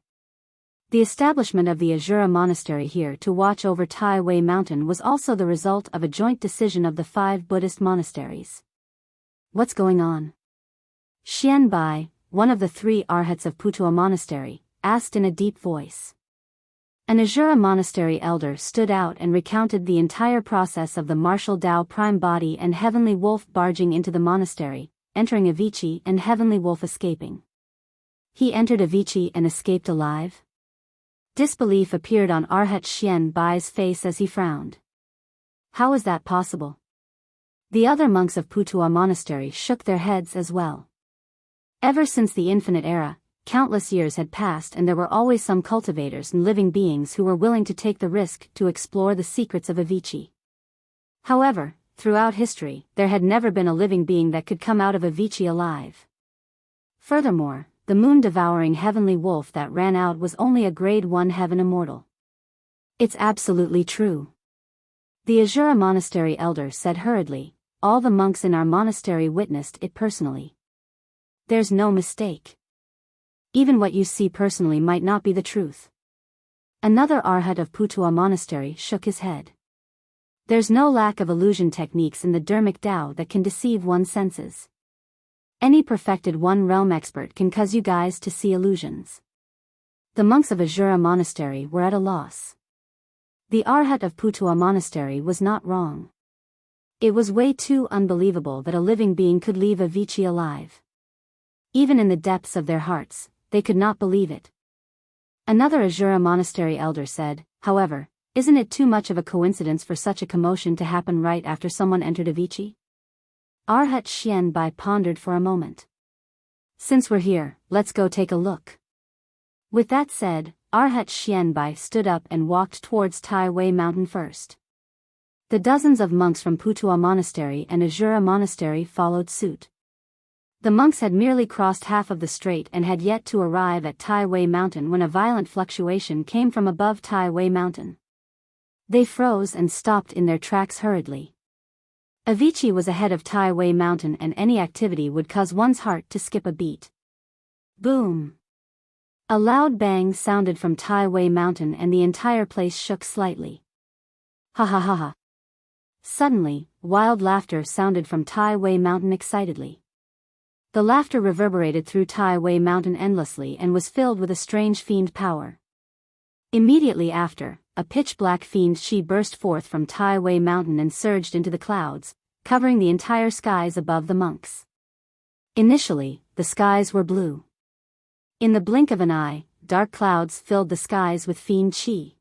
The establishment of the Azura Monastery here to watch over Taiwei Mountain was also the result of a joint decision of the 5 Buddhist monasteries. What's going on? Xian Bai, one of the 3 arhats of Putua Monastery, asked in a deep voice. An Azura Monastery elder stood out and recounted the entire process of the martial Tao prime body and Heavenly Wolf barging into the monastery, entering Avicii and Heavenly Wolf escaping. He entered Avicii and escaped alive? Disbelief appeared on Arhat Xian Bai's face as he frowned. How is that possible? The other monks of Putua Monastery shook their heads as well. Ever since the Infinite Era, countless years had passed and there were always some cultivators and living beings who were willing to take the risk to explore the secrets of Avicii. However, throughout history, there had never been a living being that could come out of Avicii alive. Furthermore, the moon-devouring Heavenly Wolf that ran out was only a Grade 1 heaven immortal. It's absolutely true. The Azura Monastery elder said hurriedly, all the monks in our monastery witnessed it personally. There's no mistake. Even what you see personally might not be the truth. Another arhat of Putua Monastery shook his head. There's no lack of illusion techniques in the Dharmic Tao that can deceive one's senses. Any perfected One Realm expert can cause you guys to see illusions. The monks of Azura Monastery were at a loss. The arhat of Putua Monastery was not wrong. It was way too unbelievable that a living being could leave Avicii alive. Even in the depths of their hearts, they could not believe it. Another Azura Monastery elder said, however, isn't it too much of a coincidence for such a commotion to happen right after someone entered Avicii? Arhat Xian Bai pondered for a moment. Since we're here, let's go take a look. With that said, Arhat Xian Bai stood up and walked towards Taiwei Mountain first. The dozens of monks from Putua Monastery and Azura Monastery followed suit. The monks had merely crossed half of the strait and had yet to arrive at Taiwei Mountain when a violent fluctuation came from above Taiwei Mountain. They froze and stopped in their tracks hurriedly. Avicii was ahead of Taiwei Mountain and any activity would cause one's heart to skip a beat. Boom! A loud bang sounded from Taiwei Mountain and the entire place shook slightly. Ha ha ha ha! Suddenly, wild laughter sounded from Taiwei Mountain excitedly. The laughter reverberated through Taiwei Mountain endlessly and was filled with a strange fiend power. Immediately after, a pitch-black fiend she burst forth from Taiwei Mountain and surged into the clouds, covering the entire skies above the monks. Initially, the skies were blue. In the blink of an eye, dark clouds filled the skies with fiend chi.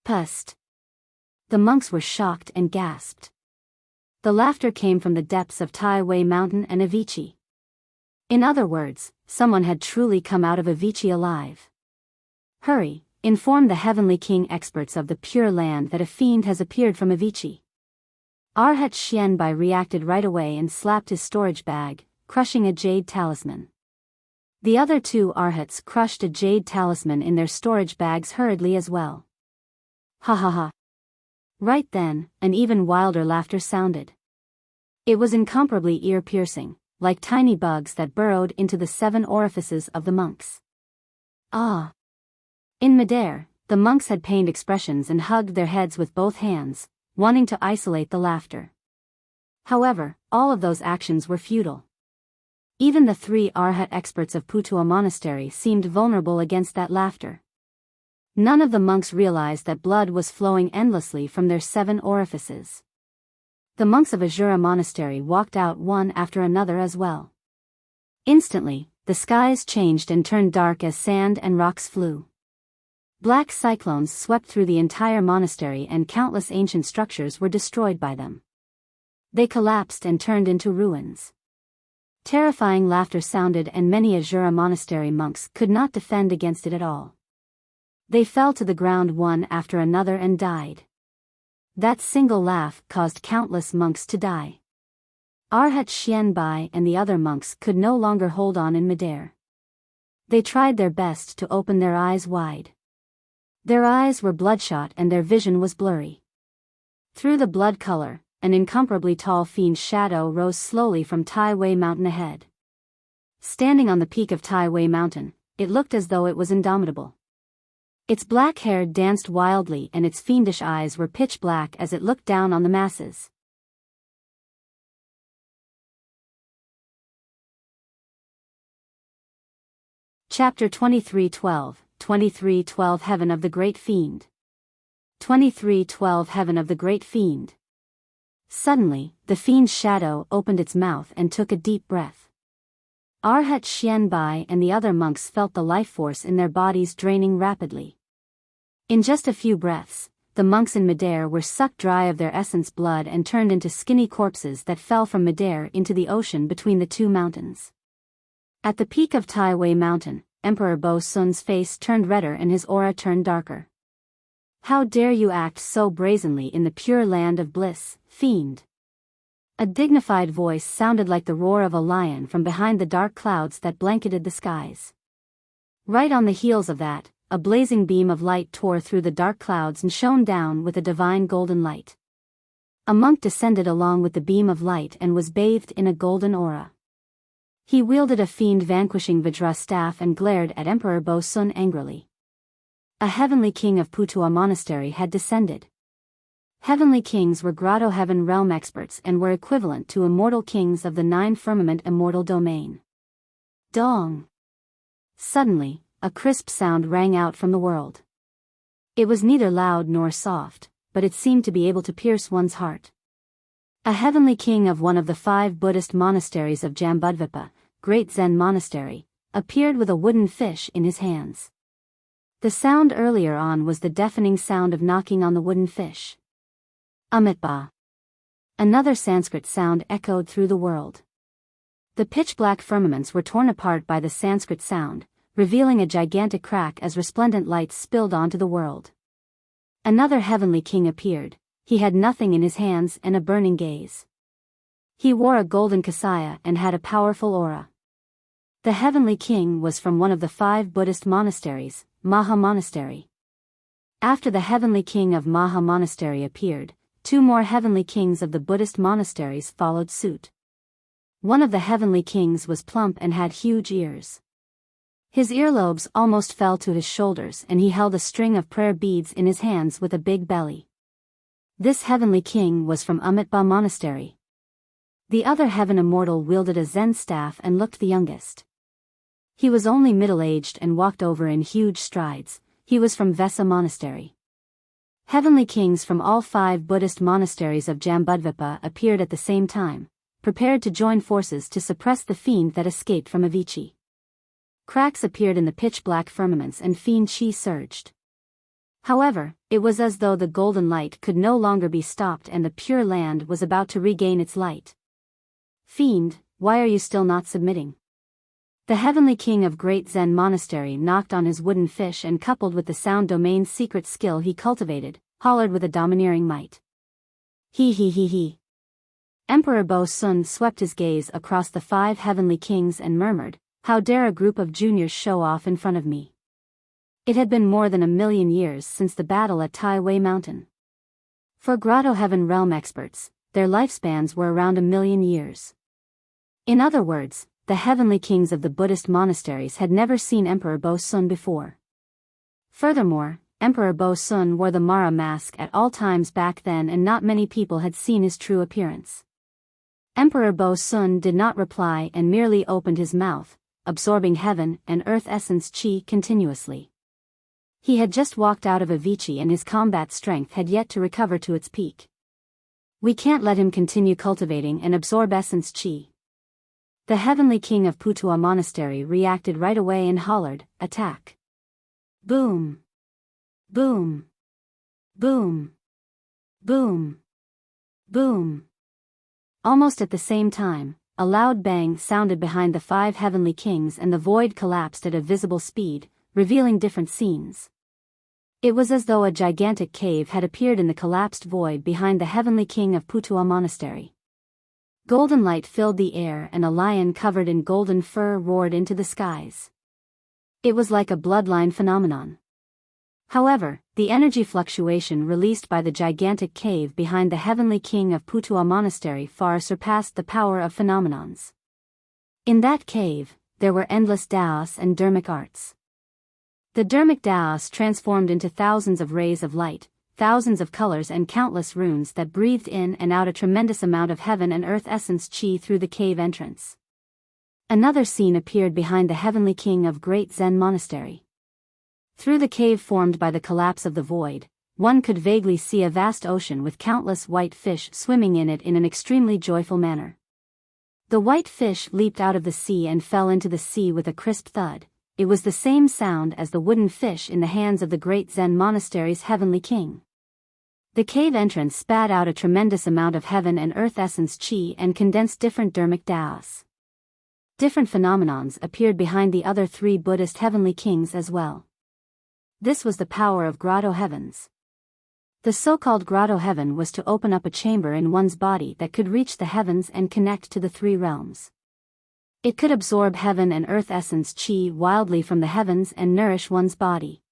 Pust! The monks were shocked and gasped. The laughter came from the depths of Taiwei Mountain and Avicii. In other words, someone had truly come out of Avicii alive. Hurry, inform the Heavenly King experts of the Pure Land that a fiend has appeared from Avicii. Arhat Xian Bai reacted right away and slapped his storage bag, crushing a jade talisman. The other 2 arhats crushed a jade talisman in their storage bags hurriedly as well. Ha ha ha. Right then, an even wilder laughter sounded. It was incomparably ear-piercing, like tiny bugs that burrowed into the 7 orifices of the monks. Ah! In midair, the monks had pained expressions and hugged their heads with both hands, wanting to isolate the laughter. However, all of those actions were futile. Even the 3 Arhat experts of Putua Monastery seemed vulnerable against that laughter. None of the monks realized that blood was flowing endlessly from their 7 orifices. The monks of Azura Monastery walked out one after another as well. Instantly, the skies changed and turned dark as sand and rocks flew. Black cyclones swept through the entire monastery and countless ancient structures were destroyed by them. They collapsed and turned into ruins. Terrifying laughter sounded and many Azura Monastery monks could not defend against it at all. They fell to the ground one after another and died. That single laugh caused countless monks to die. Arhat Xianbai and the other monks could no longer hold on in midair. They tried their best to open their eyes wide. Their eyes were bloodshot and their vision was blurry. Through the blood color, an incomparably tall fiend's shadow rose slowly from Tai Wei Mountain ahead. Standing on the peak of Tai Wei Mountain, it looked as though it was indomitable. Its black hair danced wildly and its fiendish eyes were pitch black as it looked down on the masses. Chapter 2312 Heaven of the Great Fiend. 2312 Heaven of the Great Fiend. Suddenly, the fiend's shadow opened its mouth and took a deep breath. Arhat Xianbai and the other monks felt the life force in their bodies draining rapidly. In just a few breaths, the monks in midair were sucked dry of their essence blood and turned into skinny corpses that fell from midair into the ocean between the 2 mountains. At the peak of Tai Wei Mountain, Emperor Bo Sun's face turned redder and his aura turned darker. How dare you act so brazenly in the pure land of bliss, fiend? A dignified voice sounded like the roar of a lion from behind the dark clouds that blanketed the skies. Right on the heels of that, a blazing beam of light tore through the dark clouds and shone down with a divine golden light. A monk descended along with the beam of light and was bathed in a golden aura. He wielded a fiend-vanquishing Vajra staff and glared at Emperor Bo Sun angrily. A heavenly king of Putua Monastery had descended. Heavenly kings were Grotto Heaven realm experts and were equivalent to immortal kings of the 9 firmament immortal domain. Dong! Suddenly, a crisp sound rang out from the world. It was neither loud nor soft, but it seemed to be able to pierce one's heart. A heavenly king of one of the 5 Buddhist monasteries of Jambudvipa, Great Zen Monastery, appeared with a wooden fish in his hands. The sound earlier on was the deafening sound of knocking on the wooden fish. Amitba. Another Sanskrit sound echoed through the world. The pitch-black firmaments were torn apart by the Sanskrit sound, revealing a gigantic crack as resplendent light spilled onto the world. Another heavenly king appeared. He had nothing in his hands and a burning gaze. He wore a golden kasaya and had a powerful aura. The heavenly king was from one of the 5 Buddhist monasteries, Maha Monastery. After the heavenly king of Maha Monastery appeared, 2 more heavenly kings of the Buddhist monasteries followed suit. One of the heavenly kings was plump and had huge ears. His earlobes almost fell to his shoulders and he held a string of prayer beads in his hands with a big belly. This heavenly king was from Amitba Monastery. The other heaven immortal wielded a Zen staff and looked the youngest. He was only middle-aged and walked over in huge strides. He was from Vesa Monastery. Heavenly kings from all 5 Buddhist monasteries of Jambudvipa appeared at the same time, prepared to join forces to suppress the fiend that escaped from Avicii. Cracks appeared in the pitch-black firmaments and fiend chi surged. However, it was as though the golden light could no longer be stopped and the pure land was about to regain its light. Fiend, why are you still not submitting? The heavenly king of Great Zen Monastery knocked on his wooden fish and coupled with the sound domain's secret skill he cultivated, hollered with a domineering might. He. Emperor Bo Sun swept his gaze across the 5 heavenly kings and murmured, how dare a group of juniors show off in front of me? It had been more than 1,000,000 years since the battle at Tai Wei Mountain. For Grotto Heaven realm experts, their lifespans were around 1,000,000 years. In other words, the heavenly kings of the Buddhist monasteries had never seen Emperor Bo Sun before. Furthermore, Emperor Bo-sun wore the Mara mask at all times back then, and not many people had seen his true appearance. Emperor Bo-sun did not reply and merely opened his mouth, absorbing heaven and earth essence chi continuously. He had just walked out of Avicii and his combat strength had yet to recover to its peak. We can't let him continue cultivating and absorb essence chi. The heavenly king of Putua Monastery reacted right away and hollered, "Attack!" Boom! Boom! Boom! Boom! Boom! Almost at the same time, a loud bang sounded behind the 5 heavenly kings and the void collapsed at a visible speed, revealing different scenes. It was as though a gigantic cave had appeared in the collapsed void behind the heavenly king of Putua Monastery. Golden light filled the air and a lion covered in golden fur roared into the skies. It was like a bloodline phenomenon. However, the energy fluctuation released by the gigantic cave behind the heavenly king of Putua Monastery far surpassed the power of phenomenons. In that cave, there were endless Daos and dermic arts. The dermic Daos transformed into thousands of rays of light, thousands of colors and countless runes that breathed in and out a tremendous amount of heaven and earth essence chi through the cave entrance. Another scene appeared behind the heavenly king of Great Zen Monastery. Through the cave formed by the collapse of the void, one could vaguely see a vast ocean with countless white fish swimming in it in an extremely joyful manner. The white fish leaped out of the sea and fell into the sea with a crisp thud. It was the same sound as the wooden fish in the hands of the Great Zen Monastery's heavenly king. The cave entrance spat out a tremendous amount of heaven and earth essence chi and condensed different dermic Daos. Different phenomenons appeared behind the other 3 Buddhist heavenly kings as well. This was the power of grotto heavens. The so-called grotto heaven was to open up a chamber in one's body that could reach the heavens and connect to the 3 realms. It could absorb heaven and earth essence chi wildly from the heavens and nourish one's body.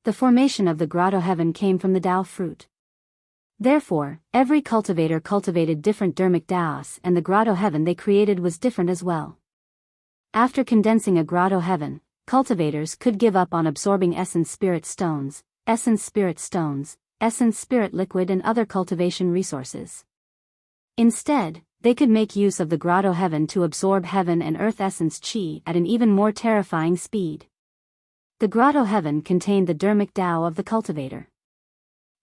The formation of the grotto heaven came from the Tao fruit. Therefore, every cultivator cultivated different dermic Daos and the grotto heaven they created was different as well. After condensing a grotto heaven, cultivators could give up on absorbing essence spirit stones, essence spirit liquid and other cultivation resources. Instead, they could make use of the grotto heaven to absorb heaven and earth essence chi at an even more terrifying speed. The grotto heaven contained the dermic Tao of the cultivator.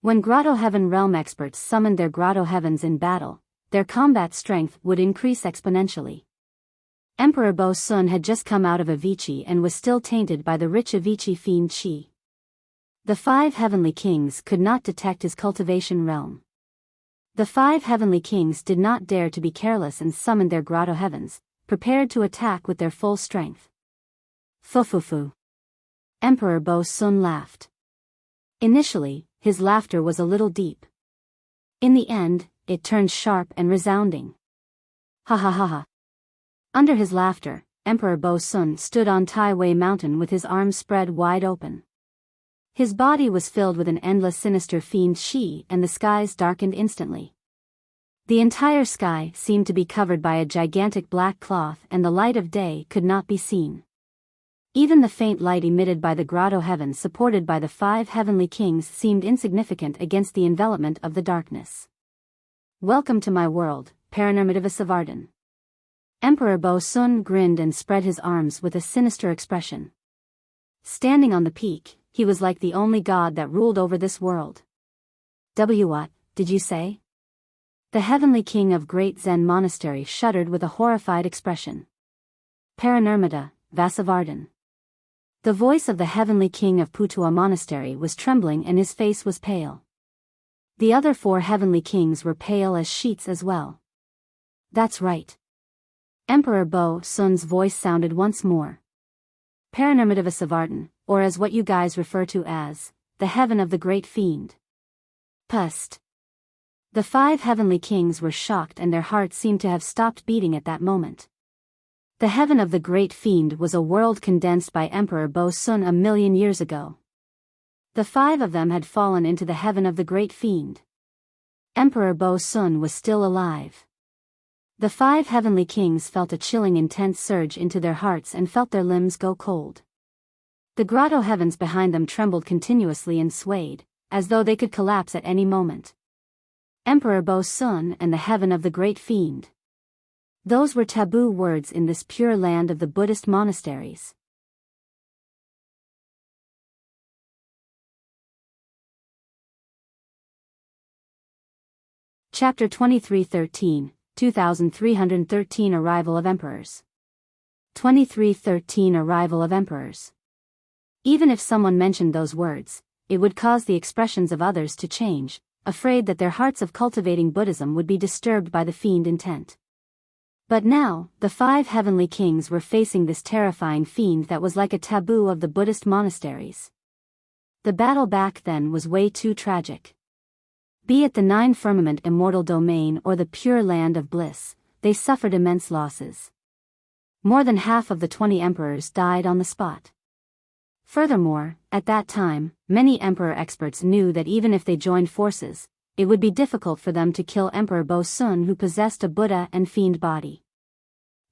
When grotto heaven realm experts summoned their grotto heavens in battle, their combat strength would increase exponentially. Emperor Bo-sun had just come out of Avicii and was still tainted by the rich Avicii fiend chi. The 5 heavenly kings could not detect his cultivation realm. The 5 heavenly kings did not dare to be careless and summoned their grotto heavens, prepared to attack with their full strength. Fufufu. Emperor Bo-sun laughed. Initially, his laughter was a little deep. In the end, it turned sharp and resounding. Ha ha ha ha. Under his laughter, Emperor Bo-sun stood on Tai Wei Mountain with his arms spread wide open. His body was filled with an endless sinister fiend chi and the skies darkened instantly. The entire sky seemed to be covered by a gigantic black cloth and the light of day could not be seen. Even the faint light emitted by the grotto heaven supported by the 5 heavenly kings seemed insignificant against the envelopment of the darkness. Welcome to my world, Paranormativa Savardan. Emperor Bo-sun grinned and spread his arms with a sinister expression. Standing on the peak, he was like the only god that ruled over this world. What did you say? The heavenly king of Great Zen Monastery shuddered with a horrified expression. Paranormata, Vasavardan. The voice of the heavenly king of Putua Monastery was trembling and his face was pale. The other 4 heavenly kings were pale as sheets as well. That's right. Emperor Bo-sun's voice sounded once more. Paranormativa Savardan, or as what you guys refer to as, the heaven of the great fiend. Pust. The 5 heavenly kings were shocked and their hearts seemed to have stopped beating at that moment. The heaven of the great fiend was a world condensed by Emperor Bo-sun 1,000,000 years ago. The 5 of them had fallen into the heaven of the great fiend. Emperor Bo-sun was still alive. The 5 heavenly kings felt a chilling intense surge into their hearts and felt their limbs go cold. The grotto heavens behind them trembled continuously and swayed, as though they could collapse at any moment. Emperor Bo Sun and the heaven of the great fiend. Those were taboo words in this pure land of the Buddhist monasteries. Chapter 2313, 2313 Arrival of Emperors. 2313 Arrival of Emperors. Even if someone mentioned those words, it would cause the expressions of others to change, afraid that their hearts of cultivating Buddhism would be disturbed by the fiend intent. But now, the 5 heavenly kings were facing this terrifying fiend that was like a taboo of the Buddhist monasteries. The battle back then was way too tragic. Be it the 9 firmament immortal domain or the pure land of bliss, they suffered immense losses. More than half of the 20 emperors died on the spot. Furthermore, at that time, many emperor experts knew that even if they joined forces, it would be difficult for them to kill Emperor Bo Sun, who possessed a Buddha and fiend body.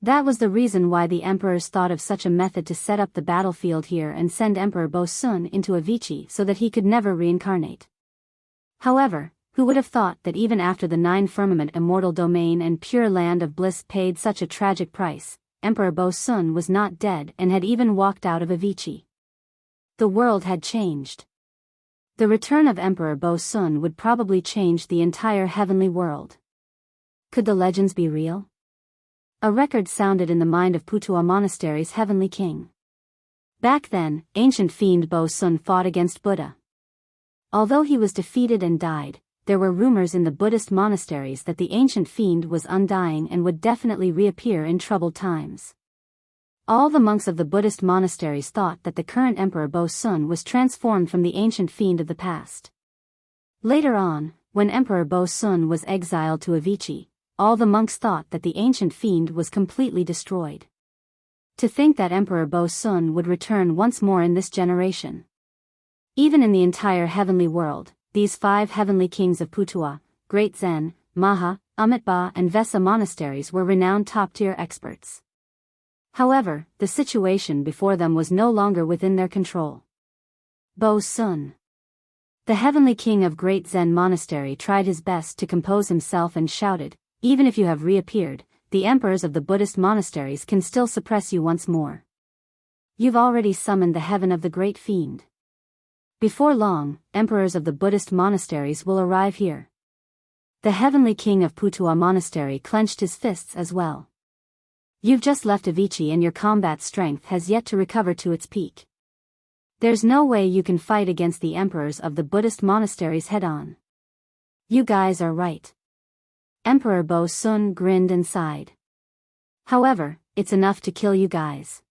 That was the reason why the emperors thought of such a method to set up the battlefield here and send Emperor Bo Sun into a Vichy so that he could never reincarnate. However, who would have thought that even after the 9 firmament immortal domain and pure land of bliss paid such a tragic price, Emperor Bo Sun was not dead and had even walked out of a Vichy. The world had changed. The return of Emperor Bo Sun would probably change the entire heavenly world. Could the legends be real? A record sounded in the mind of Putua Monastery's heavenly king. Back then, ancient fiend Bo Sun fought against Buddha. Although he was defeated and died, there were rumors in the Buddhist monasteries that the ancient fiend was undying and would definitely reappear in troubled times. All the monks of the Buddhist monasteries thought that the current Emperor Bo Sun was transformed from the ancient fiend of the past. Later on, when Emperor Bo Sun was exiled to Avicii, all the monks thought that the ancient fiend was completely destroyed. To think that Emperor Bo Sun would return once more in this generation. Even in the entire heavenly world, these 5 heavenly kings of Putua, Great Zen, Maha, Amitabha and Vessa monasteries were renowned top-tier experts. However, the situation before them was no longer within their control. Bo Sun, the heavenly king of Great Zen monastery, tried his best to compose himself and shouted, "Even if you have reappeared, the emperors of the Buddhist monasteries can still suppress you once more. You've already summoned the heaven of the great fiend. Before long, emperors of the Buddhist monasteries will arrive here." The heavenly king of Putua Monastery clenched his fists as well. You've just left Avicii and your combat strength has yet to recover to its peak. There's no way you can fight against the emperors of the Buddhist monasteries head-on. You guys are right. Emperor Bo Sun grinned and sighed. However, it's enough to kill you guys.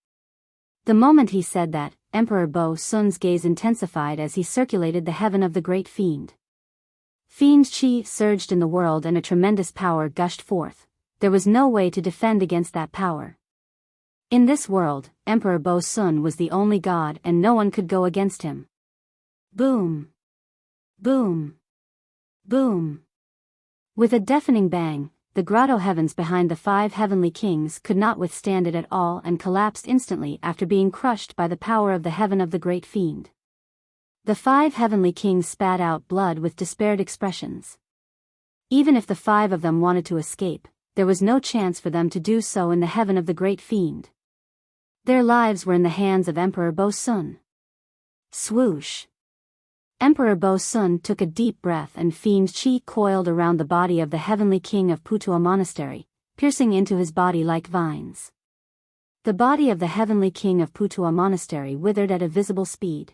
The moment he said that, Emperor Bo Sun's gaze intensified as he circulated the heaven of the great fiend. Fiend chi surged in the world and a tremendous power gushed forth. There was no way to defend against that power. In this world, Emperor Bo Sun was the only god and no one could go against him. Boom! Boom! Boom! With a deafening bang, the grotto heavens behind the 5 heavenly kings could not withstand it at all and collapsed instantly after being crushed by the power of the heaven of the great fiend. The 5 heavenly kings spat out blood with despaired expressions. Even if the 5 of them wanted to escape, there was no chance for them to do so in the heaven of the great fiend. Their lives were in the hands of Emperor Bo Sun. Swoosh! Emperor Bo Sun took a deep breath and fiend chi coiled around the body of the heavenly king of Putua Monastery, piercing into his body like vines. The body of the heavenly king of Putua Monastery withered at a visible speed.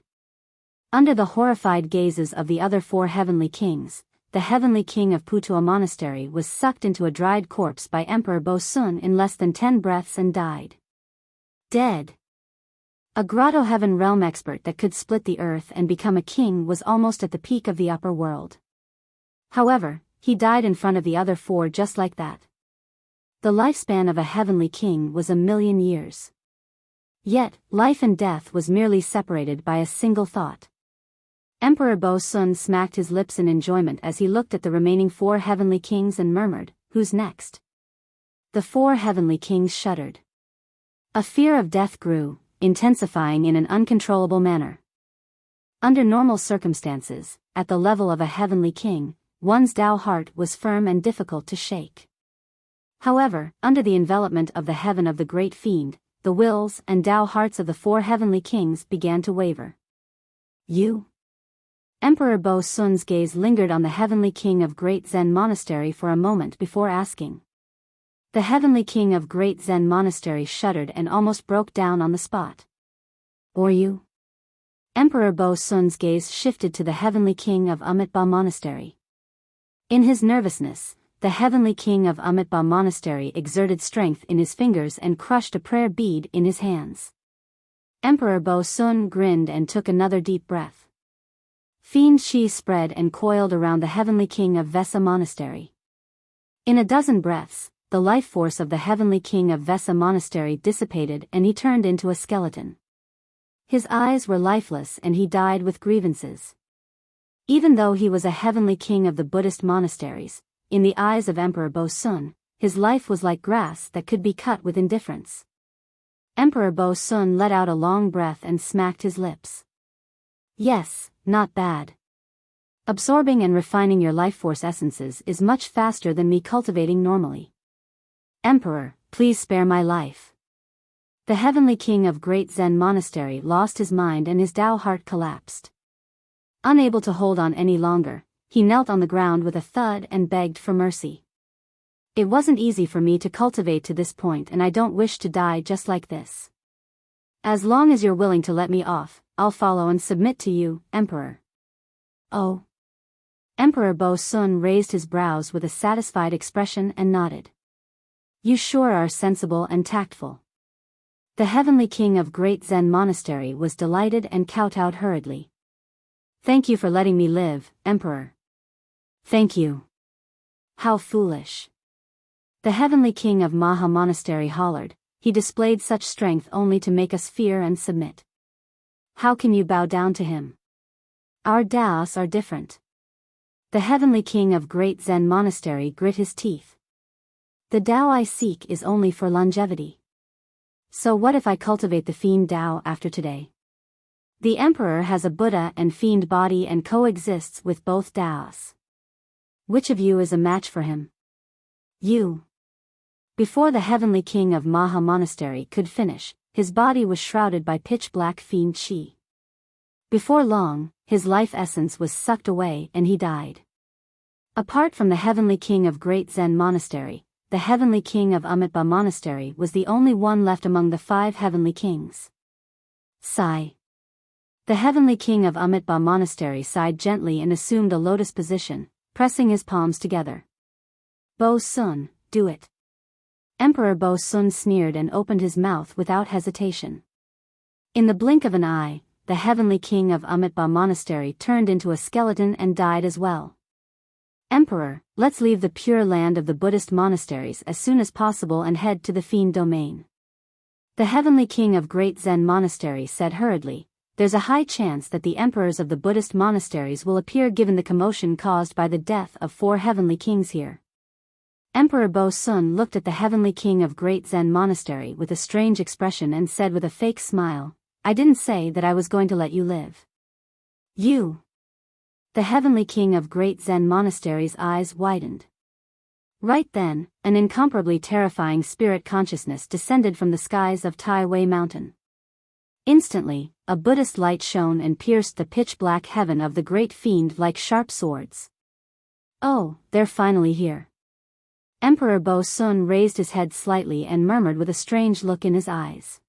Under the horrified gazes of the other 4 heavenly kings, the heavenly king of Putua Monastery was sucked into a dried corpse by Emperor Bo Sun in less than 10 breaths and died. Dead. A grotto heaven realm expert that could split the earth and become a king was almost at the peak of the upper world. However, he died in front of the other 4 just like that. The lifespan of a heavenly king was 1,000,000 years. Yet, life and death was merely separated by a single thought. Emperor Bo Sun smacked his lips in enjoyment as he looked at the remaining 4 heavenly kings and murmured, "Who's next?" The 4 heavenly kings shuddered. A fear of death grew, intensifying in an uncontrollable manner. Under normal circumstances, at the level of a heavenly king, one's Tao heart was firm and difficult to shake. However, under the envelopment of the heaven of the great fiend, the wills and Tao hearts of the four heavenly kings began to waver. You? Emperor Bo Sun's gaze lingered on the heavenly king of Great Zen Monastery for a moment before asking. The heavenly king of Great Zen Monastery shuddered and almost broke down on the spot. Or you? Emperor Bo Sun's gaze shifted to the heavenly king of Amitabha Monastery. In his nervousness, the heavenly king of Amitabha Monastery exerted strength in his fingers and crushed a prayer bead in his hands. Emperor Bo Sun grinned and took another deep breath. Fiend Shi spread and coiled around the heavenly king of Vessa Monastery. In a dozen breaths, the life force of the heavenly king of Vessa Monastery dissipated and he turned into a skeleton. His eyes were lifeless and he died with grievances. Even though he was a heavenly king of the Buddhist monasteries, in the eyes of Emperor Bo Sun, his life was like grass that could be cut with indifference. Emperor Bo Sun let out a long breath and smacked his lips. Yes, not bad. Absorbing and refining your life force essences is much faster than me cultivating normally. Emperor, please spare my life. The heavenly king of Great Zen Monastery lost his mind and his Tao heart collapsed. Unable to hold on any longer, he knelt on the ground with a thud and begged for mercy. It wasn't easy for me to cultivate to this point and I don't wish to die just like this. As long as you're willing to let me off, I'll follow and submit to you, Emperor. Oh. Emperor Bo Sun raised his brows with a satisfied expression and nodded. You sure are sensible and tactful. The heavenly king of Great Zen Monastery was delighted and kowtowed hurriedly. Thank you for letting me live, Emperor. Thank you. How foolish. The heavenly king of Maha Monastery hollered, he displayed such strength only to make us fear and submit. How can you bow down to him? Our Taos are different. The heavenly king of Great Zen Monastery grit his teeth. The Tao I seek is only for longevity. So what if I cultivate the fiend Tao after today? The emperor has a Buddha and fiend body and coexists with both Taos. Which of you is a match for him? You. Before the heavenly king of Maha Monastery could finish, his body was shrouded by pitch-black fiend Shi. Before long, his life essence was sucked away and he died. Apart from the heavenly king of Great Zen Monastery, the heavenly king of Amitabha Monastery was the only one left among the 5 heavenly kings. Sigh. The heavenly king of Amitabha Monastery sighed gently and assumed a lotus position, pressing his palms together. Bo Sun, do it. Emperor Bo Sun sneered and opened his mouth without hesitation. In the blink of an eye, the heavenly king of Amitabha Monastery turned into a skeleton and died as well. Emperor, let's leave the pure land of the Buddhist monasteries as soon as possible and head to the fiend domain. The heavenly king of Great Zen Monastery said hurriedly, there's a high chance that the emperors of the Buddhist monasteries will appear given the commotion caused by the death of 4 heavenly kings here. Emperor Bo Sun looked at the heavenly king of Great Zen Monastery with a strange expression and said with a fake smile, I didn't say that I was going to let you live. You. The heavenly king of Great Zen Monastery's eyes widened. Right then, an incomparably terrifying spirit consciousness descended from the skies of Tai Wei Mountain. Instantly, a Buddhist light shone and pierced the pitch-black heaven of the great fiend like sharp swords. Oh, they're finally here. Emperor Bo Sun raised his head slightly and murmured with a strange look in his eyes.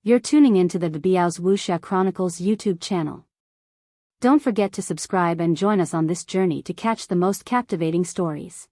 You're tuning into the Biyao's Wuxia Chronicles YouTube channel. Don't forget to subscribe and join us on this journey to catch the most captivating stories.